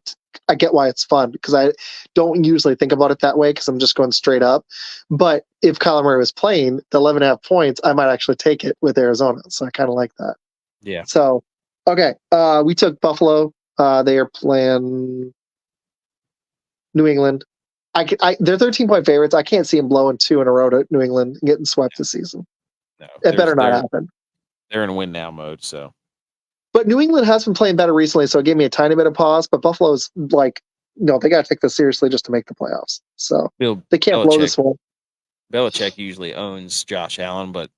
I get why it's fun because I don't usually think about it that way because I'm just going straight up. But if Kyler Murray was playing the 11.5 points, I might actually take it with Arizona. So I kind of like that. Yeah. So, okay. We took Buffalo. They are playing New England. They're 13-point favorites. I can't see them blowing two in a row to New England and getting swept this season. No. It better not happen. They're in win now mode, so. But New England has been playing better recently, so it gave me a tiny bit of pause. But Buffalo's like, no, they got to take this seriously just to make the playoffs. So they can't blow this one. Belichick usually owns Josh Allen, but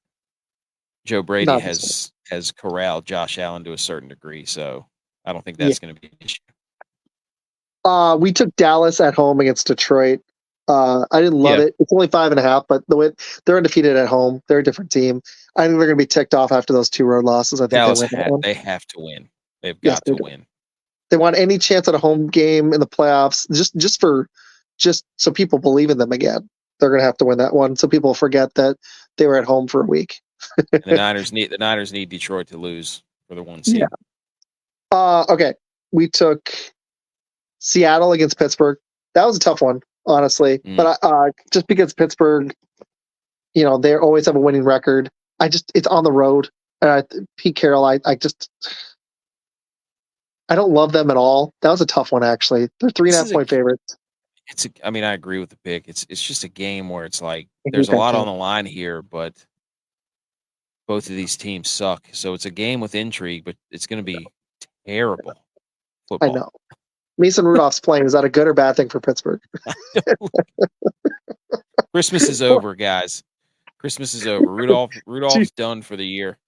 Joe Brady Not has corralled Josh Allen to a certain degree, so I don't think that's going to be an issue. We took Dallas at home against Detroit. I didn't love it. It's only 5.5, but they're undefeated at home. They're a different team. I think they're going to be ticked off after those two road losses. I think Dallas they win that one. They have to win. They've got to win. They want any chance at a home game in the playoffs, just so people believe in them again. They're going to have to win that one, so people forget that they were at home for a week. The Niners need Detroit to lose for the 1 seed. Yeah. Okay. We took Seattle against Pittsburgh. That was a tough one, honestly. But just because Pittsburgh, they always have a winning record. It's on the road. Pete Carroll, I don't love them at all. That was a tough one, actually. They're 3.5-point favorites. I agree with the pick. It's just a game where it's like there's a lot on the line here, but both of these teams suck. So it's a game with intrigue, but it's going to be terrible football. I know. Mason Rudolph's playing. Is that a good or bad thing for Pittsburgh? Christmas is over, guys. Christmas is over. Rudolph's done for the year.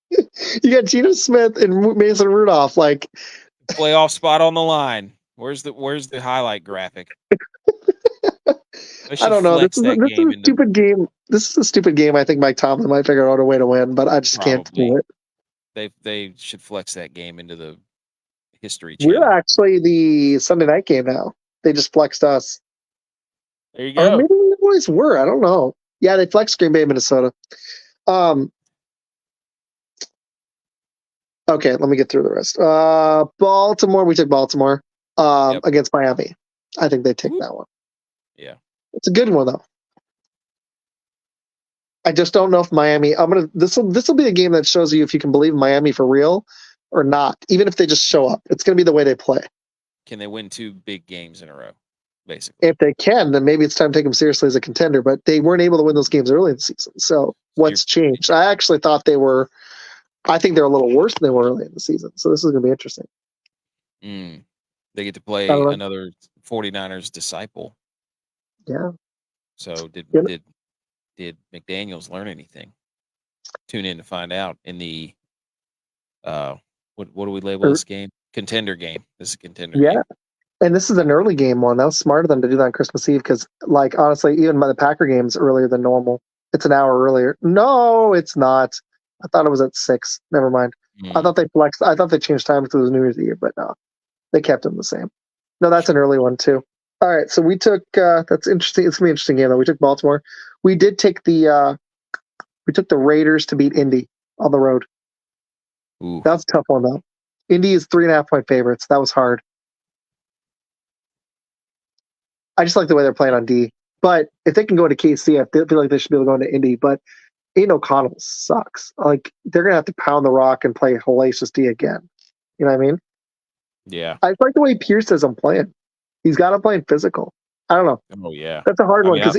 You got Geno Smith and Mason Rudolph, like playoff spot on the line. Where's the highlight graphic? I don't know. This is a stupid game. This is a stupid game. I think Mike Tomlin might figure out a way to win, but I just can't do it. They should flex that game into the History Channel. We're actually the Sunday night game now. They just flexed us. There you go. Or maybe we always were. I don't know. Yeah, they flexed Green Bay, Minnesota. Okay, let me get through the rest. Baltimore, we took Baltimore against Miami. I think they take that one. Yeah. It's a good one though. I just don't know if Miami. This will be a game that shows you if you can believe Miami for real or not. Even if they just show up, it's going to be the way they play. Can they win two big games in a row? Basically, if they can, then maybe it's time to take them seriously as a contender. But they weren't able to win those games early in the season. So what's changed? I actually thought they were. I think they're a little worse than they were early in the season. So this is going to be interesting. They get to play another 49ers disciple. Yeah. So did McDaniels learn anything? Tune in to find out in the what do we label this game? Contender game. This is a contender game. Yeah. And this is an early game one. That was smart of them to do that on Christmas Eve because, like, honestly, even the Packer game's earlier than normal. It's an hour earlier. No, it's not. I thought it was at 6. Never mind. I thought they flexed. I thought they changed time because it was New Year's Eve, but no, they kept them the same. No, that's an early one too. All right, so we took. That's interesting. It's gonna be an interesting game though. We took Baltimore. We did take the. We took the Raiders to beat Indy on the road. Ooh. That's a tough one though. Indy is 3.5-point favorites. That was hard. I just like the way they're playing on D. But if they can go into KC, I feel like they should be able to go into Indy. But Aiden O'Connell sucks. Like they're gonna have to pound the rock and play Hellacious D again. You know what I mean? Yeah. I like the way Pierce says I'm playing. He's got to play physical. I don't know. Oh yeah. That's a hard one mean, because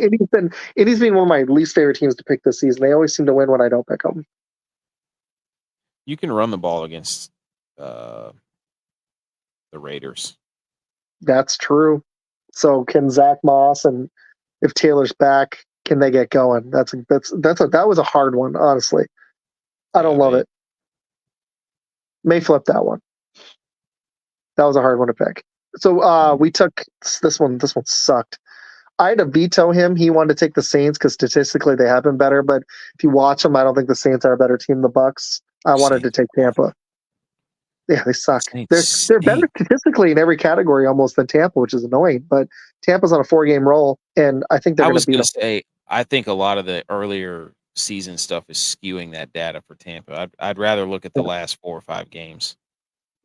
Indy's been one of my least favorite teams to pick this season. They always seem to win when I don't pick them. You can run the ball against the Raiders. That's true. So can Zach Moss and if Taylor's back, can they get going? That was a hard one, honestly. I don't love it. May flip that one. That was a hard one to pick. So we took this one. This one sucked. I had to veto him. He wanted to take the Saints because statistically they have been better. But if you watch them, I don't think the Saints are a better team than the Bucks. I wanted to take Tampa. Yeah, they suck. They're better statistically in every category almost than Tampa, which is annoying. But Tampa's on a 4-game roll, and I think they're going to beat them. I think a lot of the earlier season stuff is skewing that data for Tampa. I'd rather look at the last 4 or 5 games.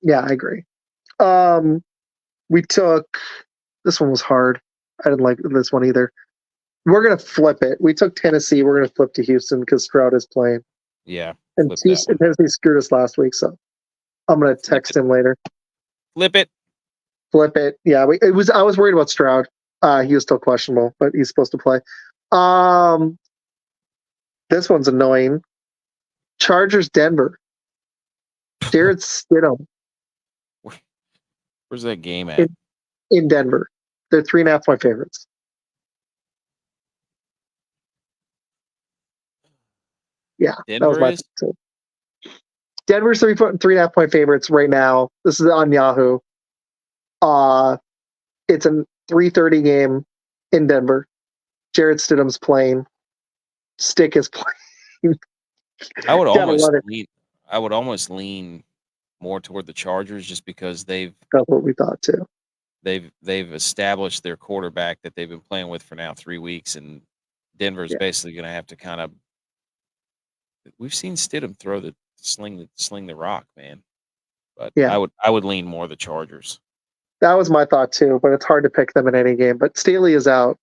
Yeah, I agree. We took this one was hard. I didn't like this one either. We're gonna flip it. We took Tennessee. We're gonna flip to Houston because Stroud is playing. Yeah, and Tennessee screwed us last week, so I'm gonna text him later. Flip it. Yeah, I was worried about Stroud. He was still questionable, but he's supposed to play. This one's annoying. Chargers Denver. Jared Stidham. Where's that game at? In Denver. They're 3.5-point favorites. Yeah, Denver that was my Denver's 3.5-point favorites right now. This is on Yahoo. It's a 3:30 game in Denver. Jared Stidham's playing. Stick is playing. I would almost lean more toward the Chargers just because that's what we thought too. They've established their quarterback that they've been playing with for now 3 weeks, and Denver's basically going to have to kind of. We've seen Stidham throw the sling the rock, man. But I would lean more the Chargers. That was my thought too, but it's hard to pick them in any game. But Staley is out.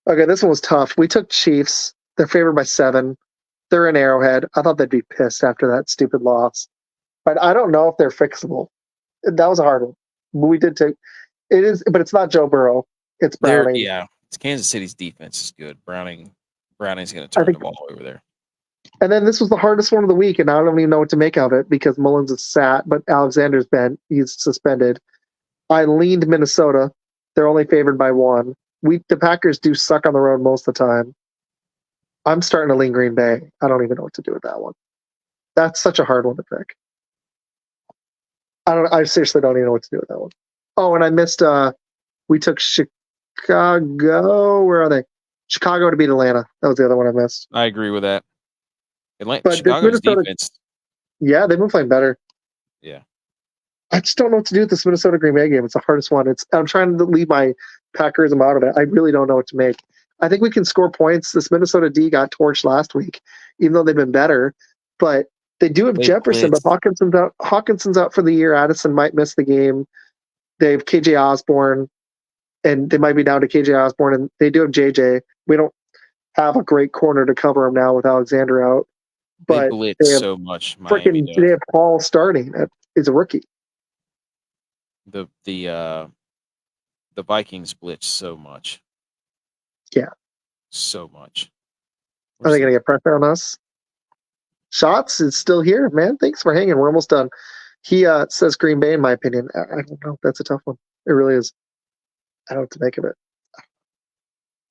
Okay, this one was tough. We took Chiefs. They're favored by 7. They're in Arrowhead. I thought they'd be pissed after that stupid loss. But I don't know if they're fixable. That was a hard one. We did take it is, but it's not Joe Burrow. It's Browning. It's Kansas City's defense is good. Browning's going to turn the ball over there. And then this was the hardest one of the week, and I don't even know what to make of it because Mullins is sat, but Alexander's bent. He's suspended. I leaned Minnesota. They're only favored by 1. The Packers do suck on the road most of the time. I'm starting to lean Green Bay. I don't even know what to do with that one. That's such a hard one to pick. I seriously don't even know what to do with that one. Oh, and I missed. We took Chicago. Where are they? Chicago to beat Atlanta. That was the other one I missed. I agree with that. Chicago's defense. Yeah, they've been playing better. Yeah. I just don't know what to do with this Minnesota Green Bay game. It's the hardest one. I'm trying to leave my Packerism out of it. I really don't know what to make. I think we can score points. This Minnesota D got torched last week, even though they've been better. But they do have Jefferson, but Hawkinson's out for the year. Addison might miss the game. They have KJ Osborne, and they might be down to KJ Osborne, and they do have JJ. We don't have a great corner to cover him now with Alexander out. But they blitz so much. They have Paul starting. He's a rookie. The Vikings blitz so much. Yeah. So much. Are they going to get pressure on us? Shots is still here, man. Thanks for hanging. We're almost done. He says Green Bay, in my opinion. I don't know. That's a tough one. It really is. I don't know what to make of it.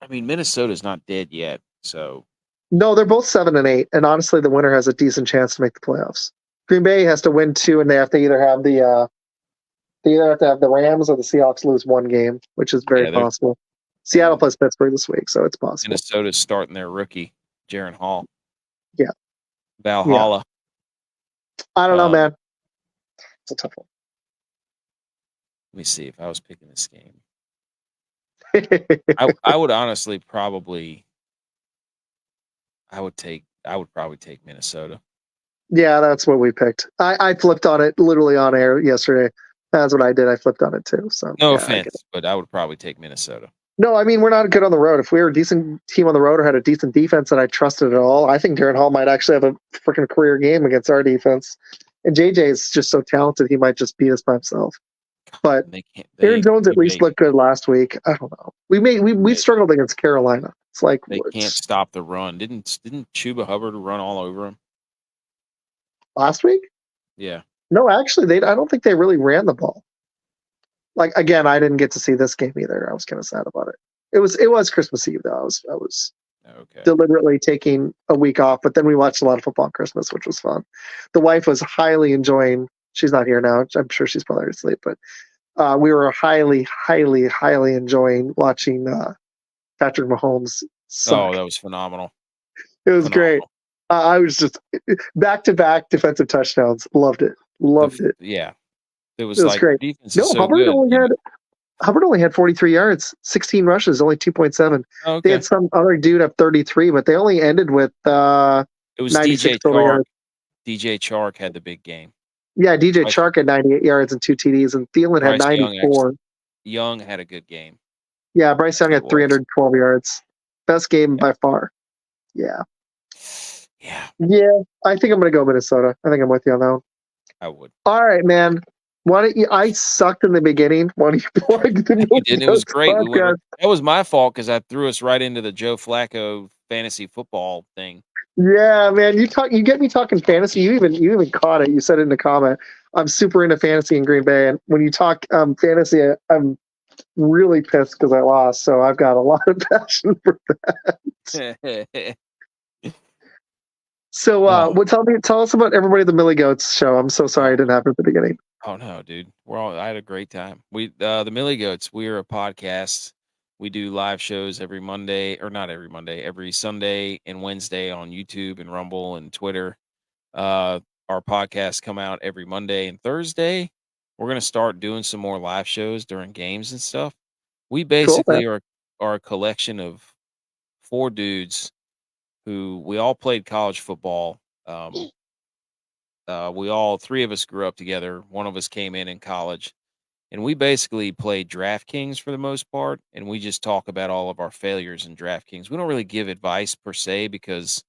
I mean, Minnesota's not dead yet, so. No, they're both 7 and 8, and honestly, the winner has a decent chance to make the playoffs. Green Bay has to win 2, and they have to either have the Rams or the Seahawks lose 1 game, which is very possible. Seattle plays Pittsburgh this week, so it's possible. Minnesota's starting their rookie, Jaron Hall. Yeah. Valhalla. Yeah. I don't know, man. It's a tough one. Let me see if I was picking this game. I would honestly probably. I would probably take Minnesota. Yeah, that's what we picked. I flipped on it literally on air yesterday. That's what I did. I flipped on it too. So no offense, but I would probably take Minnesota. No, I mean, we're not good on the road. If we were a decent team on the road or had a decent defense that I trusted at all, I think Darren Hall might actually have a freaking career game against our defense. And JJ is just so talented, he might just beat us by himself. But Aaron Jones at least looked good last week. I don't know. We've struggled against Carolina. It's like they can't stop the run. Didn't Chuba Hubbard run all over him last week? Yeah. No, actually, I don't think they really ran the ball. Like, again, I didn't get to see this game either. I was kind of sad about it. It was Christmas Eve though. I was deliberately taking a week off, but then we watched a lot of football on Christmas, which was fun. The wife was highly enjoying. She's not here now. I'm sure she's probably asleep, but we were highly, highly, highly enjoying watching Patrick Mahomes suck. Oh, that was phenomenal. It was great. I was just back-to-back defensive touchdowns. Loved it. Yeah. It was like great. No, Hubbard only had 43 yards, 16 rushes, only 2.7. Okay. They had some other dude up 33, but they only ended with it was 96 total yards. DJ Chark had the big game. Yeah, DJ Chark had 98 yards and 2 TDs, and Thielen had 94. Young had a good game. Yeah, Bryce Young had 312 yards. Best game by far. Yeah. I think I'm going to go Minnesota. I think I'm with you on that one. I would. All right, man. Why don't you? I sucked in the beginning. Why don't you plug the You did. It was great. That was my fault because I threw us right into the Joe Flacco fantasy football thing. Yeah, man. You get me talking fantasy. You even caught it. You said it in the comment. I'm super into fantasy in Green Bay, and when you talk fantasy, I'm really pissed because I lost. So I've got a lot of passion for that. So, tell us about everybody at the Millie Goats show. I'm so sorry I didn't have it at the beginning. Oh no, dude. I had a great time. The Millie Goats, we are a podcast. We do live shows every Monday, or not every Monday, every Sunday and Wednesday on YouTube and Rumble and Twitter. Our podcasts come out every Monday and Thursday. We're going to start doing some more live shows during games and stuff. We basically are a collection of 4 dudes who we all played college football. We all 3 of us grew up together. One of us came in college, and we basically played DraftKings for the most part. And we just talk about all of our failures in DraftKings. We don't really give advice per se because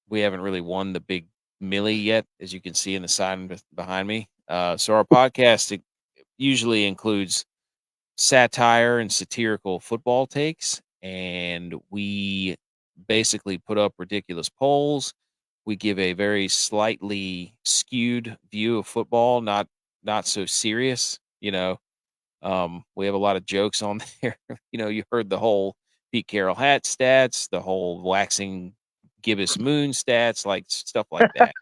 we haven't really won the big Millie yet, as you can see in the sign behind me. So our podcast usually includes satire and satirical football takes, and we basically put up ridiculous polls. We give a very slightly skewed view of football, not so serious. We have a lot of jokes on there. You heard the whole Pete Carroll hat stats, the whole waxing gibbous moon stats, like stuff like that.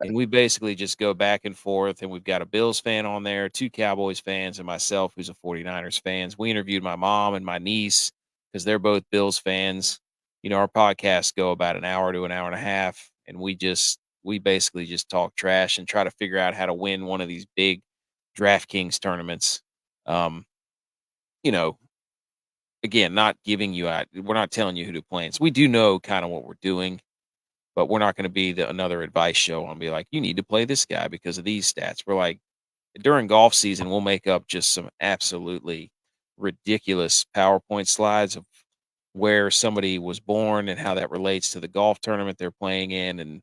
And we basically just go back and forth, and we've got a Bills fan on there, 2 Cowboys fans, and myself, who's a 49ers fans. We interviewed my mom and my niece because they're both Bills fans. Our podcasts go about an hour to an hour and a half, and we basically just talk trash and try to figure out how to win one of these big DraftKings tournaments. Again, not giving you out. We're not telling you who to play. So we do know kind of what we're doing, but we're not going to be another advice show and be like, you need to play this guy because of these stats. We're like, during golf season, we'll make up just some absolutely ridiculous PowerPoint slides of where somebody was born and how that relates to the golf tournament they're playing in, and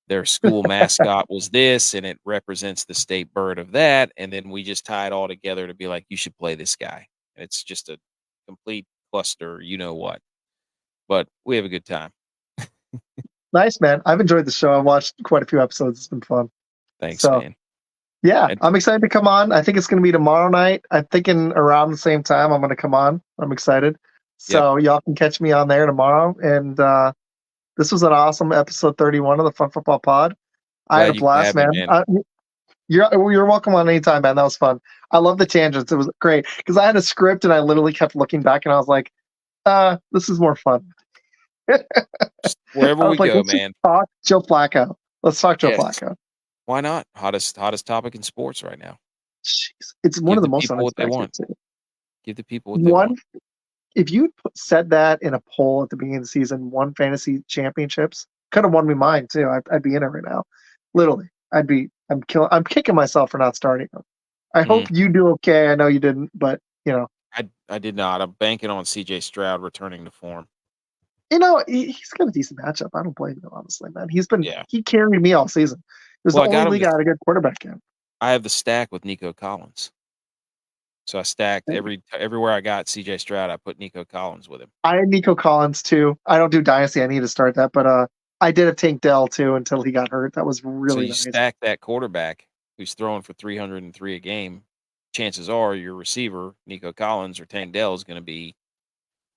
their school mascot was this, and it represents the state bird of that. And then we just tie it all together to be like, you should play this guy. And it's just a complete cluster, what. But we have a good time. Nice, man. I've enjoyed the show. I've watched quite a few episodes. It's been fun. Thanks, man. Yeah, I'm excited to come on. I think it's going to be tomorrow night. I'm thinking around the same time I'm going to come on. I'm excited. So y'all can catch me on there tomorrow. And this was an awesome episode 31 of the Fun Football Pod. I had a blast, man. You're welcome on anytime, man. That was fun. I love the tangents. It was great because I had a script and I literally kept looking back and I was like, this is more fun. Wherever we go, man. Talk Joe Flacco. Let's talk Joe Flacco. Why not? Hottest topic in sports right now. Jeez. It's one of the most unexpected. What they want. Give the people what they want. If you said that in a poll at the beginning of the season, 1 fantasy championships, could have won me mine too. I'd be in it right now. Literally. I'm kicking myself for not starting them. I hope you do okay. I know you didn't, but I did not. I'm banking on C.J. Stroud returning to form. He's got a decent matchup. I don't blame him, honestly, man. He carried me all season. It was the only league I had a good quarterback in. I have the stack with Nico Collins. So I stacked everywhere I got C.J. Stroud. I put Nico Collins with him. I had Nico Collins too. I don't do Dynasty. I need to start that, but I did have Tank Dell too until he got hurt. That was really nice. So you stack that quarterback who's throwing for 303 a game. Chances are your receiver Nico Collins or Tank Dell is going to be.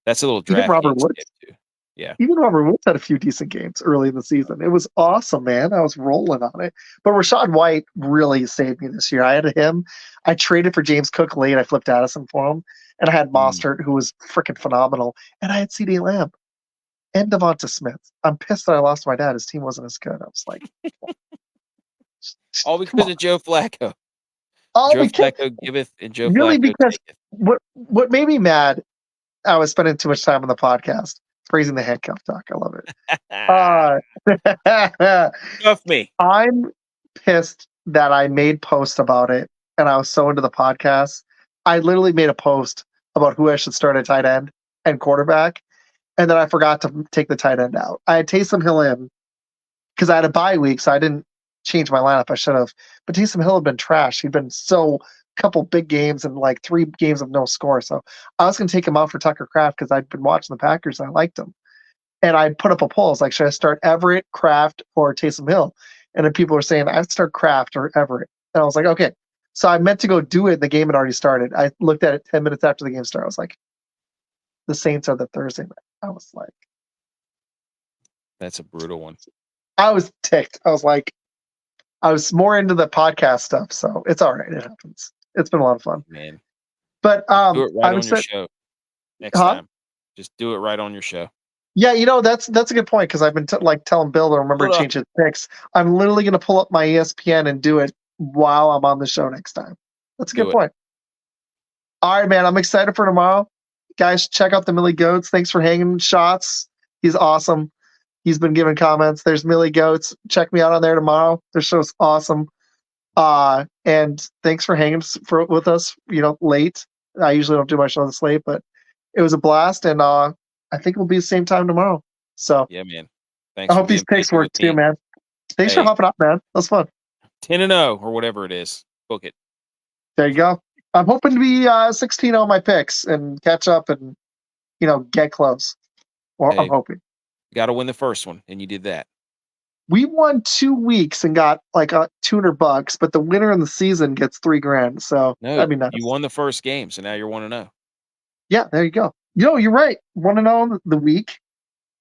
That's a little draft. Even Robert Woods. Too. Yeah. Even Robert Woods had a few decent games early in the season. It was awesome, man. I was rolling on it. But Rachaad White really saved me this year. I had him. I traded for James Cook late. I flipped Addison for him. And I had Mostert, who was freaking phenomenal. And I had CeeDee Lamb and Devonta Smith. I'm pissed that I lost my dad. His team wasn't as good. I was like... all because of Joe Flacco. Joe Flacco giveth and Joe really Flacco because taketh. What made me mad, I was spending too much time on the podcast praising the handcuff talk. I love it. Cuff me. I'm pissed that I made posts about it and I was so into the podcast. I literally made a post about who I should start at tight end and quarterback, and then I forgot to take the tight end out. I had Taysom Hill in because I had a bye week, so I didn't change my lineup. I should have. But Taysom Hill had been trash. He'd been couple big games and like 3 games of no score. So I was going to take him out for Tucker Kraft because I'd been watching the Packers and I liked him. And I put up a poll. It's like, should I start Everett, Kraft, or Taysom Hill? And then people were saying, I'd start Kraft or Everett. And I was like, okay. So I meant to go do it. The game had already started. I looked at it 10 minutes after the game started. I was like, the Saints are the Thursday night. I was like, that's a brutal one. I was ticked. I was like, I was more into the podcast stuff. So it's all right. It happens. It's been a lot of fun, man. But do it right on your show next time. Just do it right on your show. Yeah, that's a good point because I've been telling Bill to remember to change his picks. I'm literally going to pull up my ESPN and do it while I'm on the show next time. That's a good point. All right, man. I'm excited for tomorrow. Guys, check out the Millie Goats. Thanks for hanging shots. He's awesome. He's been giving comments. There's Millie Goats. Check me out on there tomorrow. Their show's awesome. And thanks for hanging with us, late. I usually don't do my show this late, but it was a blast, and I think we'll be the same time tomorrow. So yeah, man. Thanks. I hope these picks work too, man. Thanks for hopping up, man. That's fun. 10-0 or whatever it is. Book it. There you go. I'm hoping to be 16-0 on my picks and catch up and get close. Or I'm hoping. You got to win the first one, and you did that. We won 2 weeks and got like $200, but the winner in the season gets $3,000. So that'd be nice. You won the first game, so now you're 1-0. Yeah, there you go. You're right. 1-0 the week.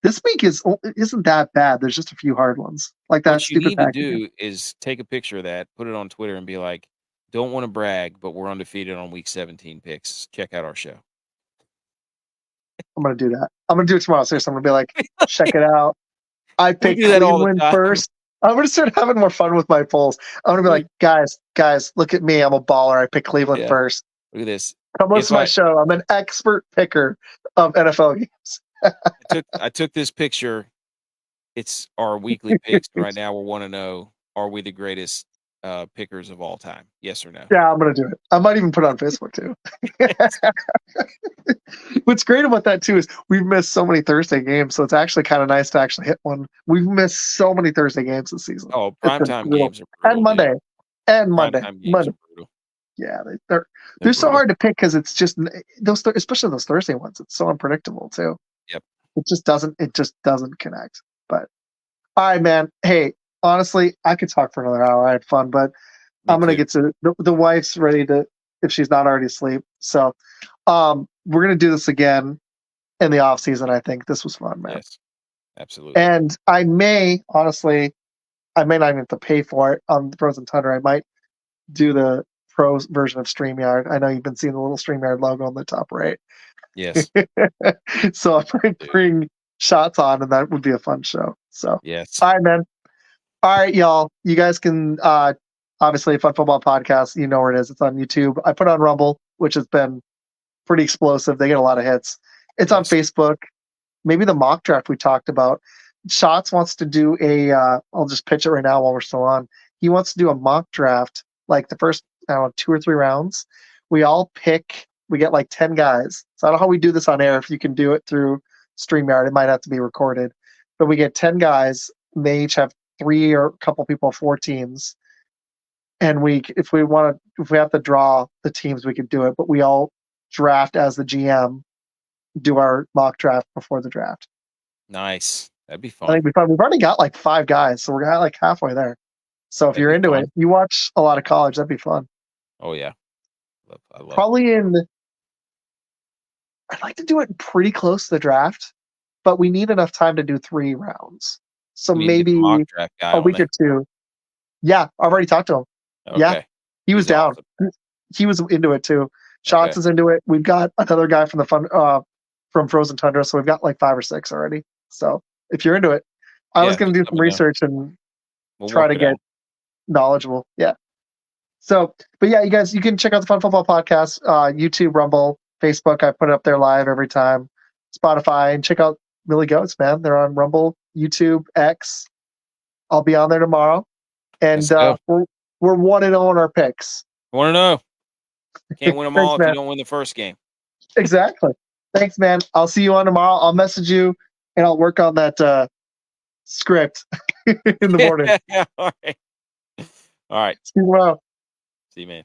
This week isn't that bad. There's just a few hard ones like that. What you need to do is take a picture of that, put it on Twitter, and be like, "Don't want to brag, but we're undefeated on week 17 picks. Check out our show." I'm gonna do that. I'm gonna do it tomorrow. Seriously, I'm gonna be like, check it out. I picked Cleveland first. I'm gonna start having more fun with my polls. I'm gonna be like, guys, look at me. I'm a baller. I picked Cleveland first. Look at this. Come listen to my show. I'm an expert picker of NFL games. I took this picture. It's our weekly picks. Right now we're 1-0. Are we the greatest pickers of all time? Yes or no? Yeah, I'm gonna do it. I might even put it on Facebook too. What's great about that too is we've missed so many Thursday games, so it's actually kind of nice to actually hit one. We've missed so many Thursday games this season. Oh, primetime games are brutal, and Monday, dude. and Monday. Monday. Yeah, they're so hard to pick because it's just those, especially those Thursday ones. It's so unpredictable too. Yep. It just doesn't connect. But all right, man. Hey, honestly, I could talk for another hour. I had fun, but I'm gonna get to the wife's ready to, if she's not already asleep. So, we're gonna do this again in the off season. I think this was fun, man. Yes, absolutely. And I may not even have to pay for it on the Frozen Tundra. I might do the pro version of StreamYard. I know you've been seeing the little StreamYard logo on the top right. Yes. So I might bring shots on, and that would be a fun show. So yes. All right, man. All right, y'all. You guys can obviously Fun Football Podcast. You know where it is. It's on YouTube. I put on Rumble, which has been pretty explosive. They get a lot of hits. It's on Facebook. Maybe the mock draft we talked about. Shots wants to do I'll just pitch it right now while we're still on. He wants to do a mock draft, like the first, 2 or 3 rounds. We all pick We get like 10 guys. So I don't know how we do this on air. If you can do it through StreamYard, it might have to be recorded. But we get 10 guys. And they each have 3 or a couple people, 4 teams. And if we have to draw the teams, we could do it. But we all draft as the GM, do our mock draft before the draft. Nice. That'd be fun. I think we've already got like 5 guys, so we're like halfway there. So if you're into it, you watch a lot of college, that'd be fun. Oh yeah, I love probably I'd like to do it pretty close to the draft, but we need enough time to do 3 rounds. So maybe a week or 2. Yeah, I've already talked to him. Okay. Yeah, he was down. Awesome. He was into it too. Shots is into it. We've got another guy from from Frozen Tundra, so we've got like 5 or 6 already. So if you're into it, I was going to do some research and try to get knowledgeable. Yeah. So, but yeah, you guys, you can check out the Fun Football Podcast, YouTube, Rumble, Facebook. I put it up there live every time. Spotify, and check out Millie Goats, man. They're on Rumble, YouTube, X. I'll be on there tomorrow, and we're 1-0 on our picks. 1-0. Can't win them all if you don't win the first game. Exactly. Thanks, man. I'll see you on tomorrow. I'll message you, and I'll work on that script in the morning. All right. See you tomorrow. See you, man.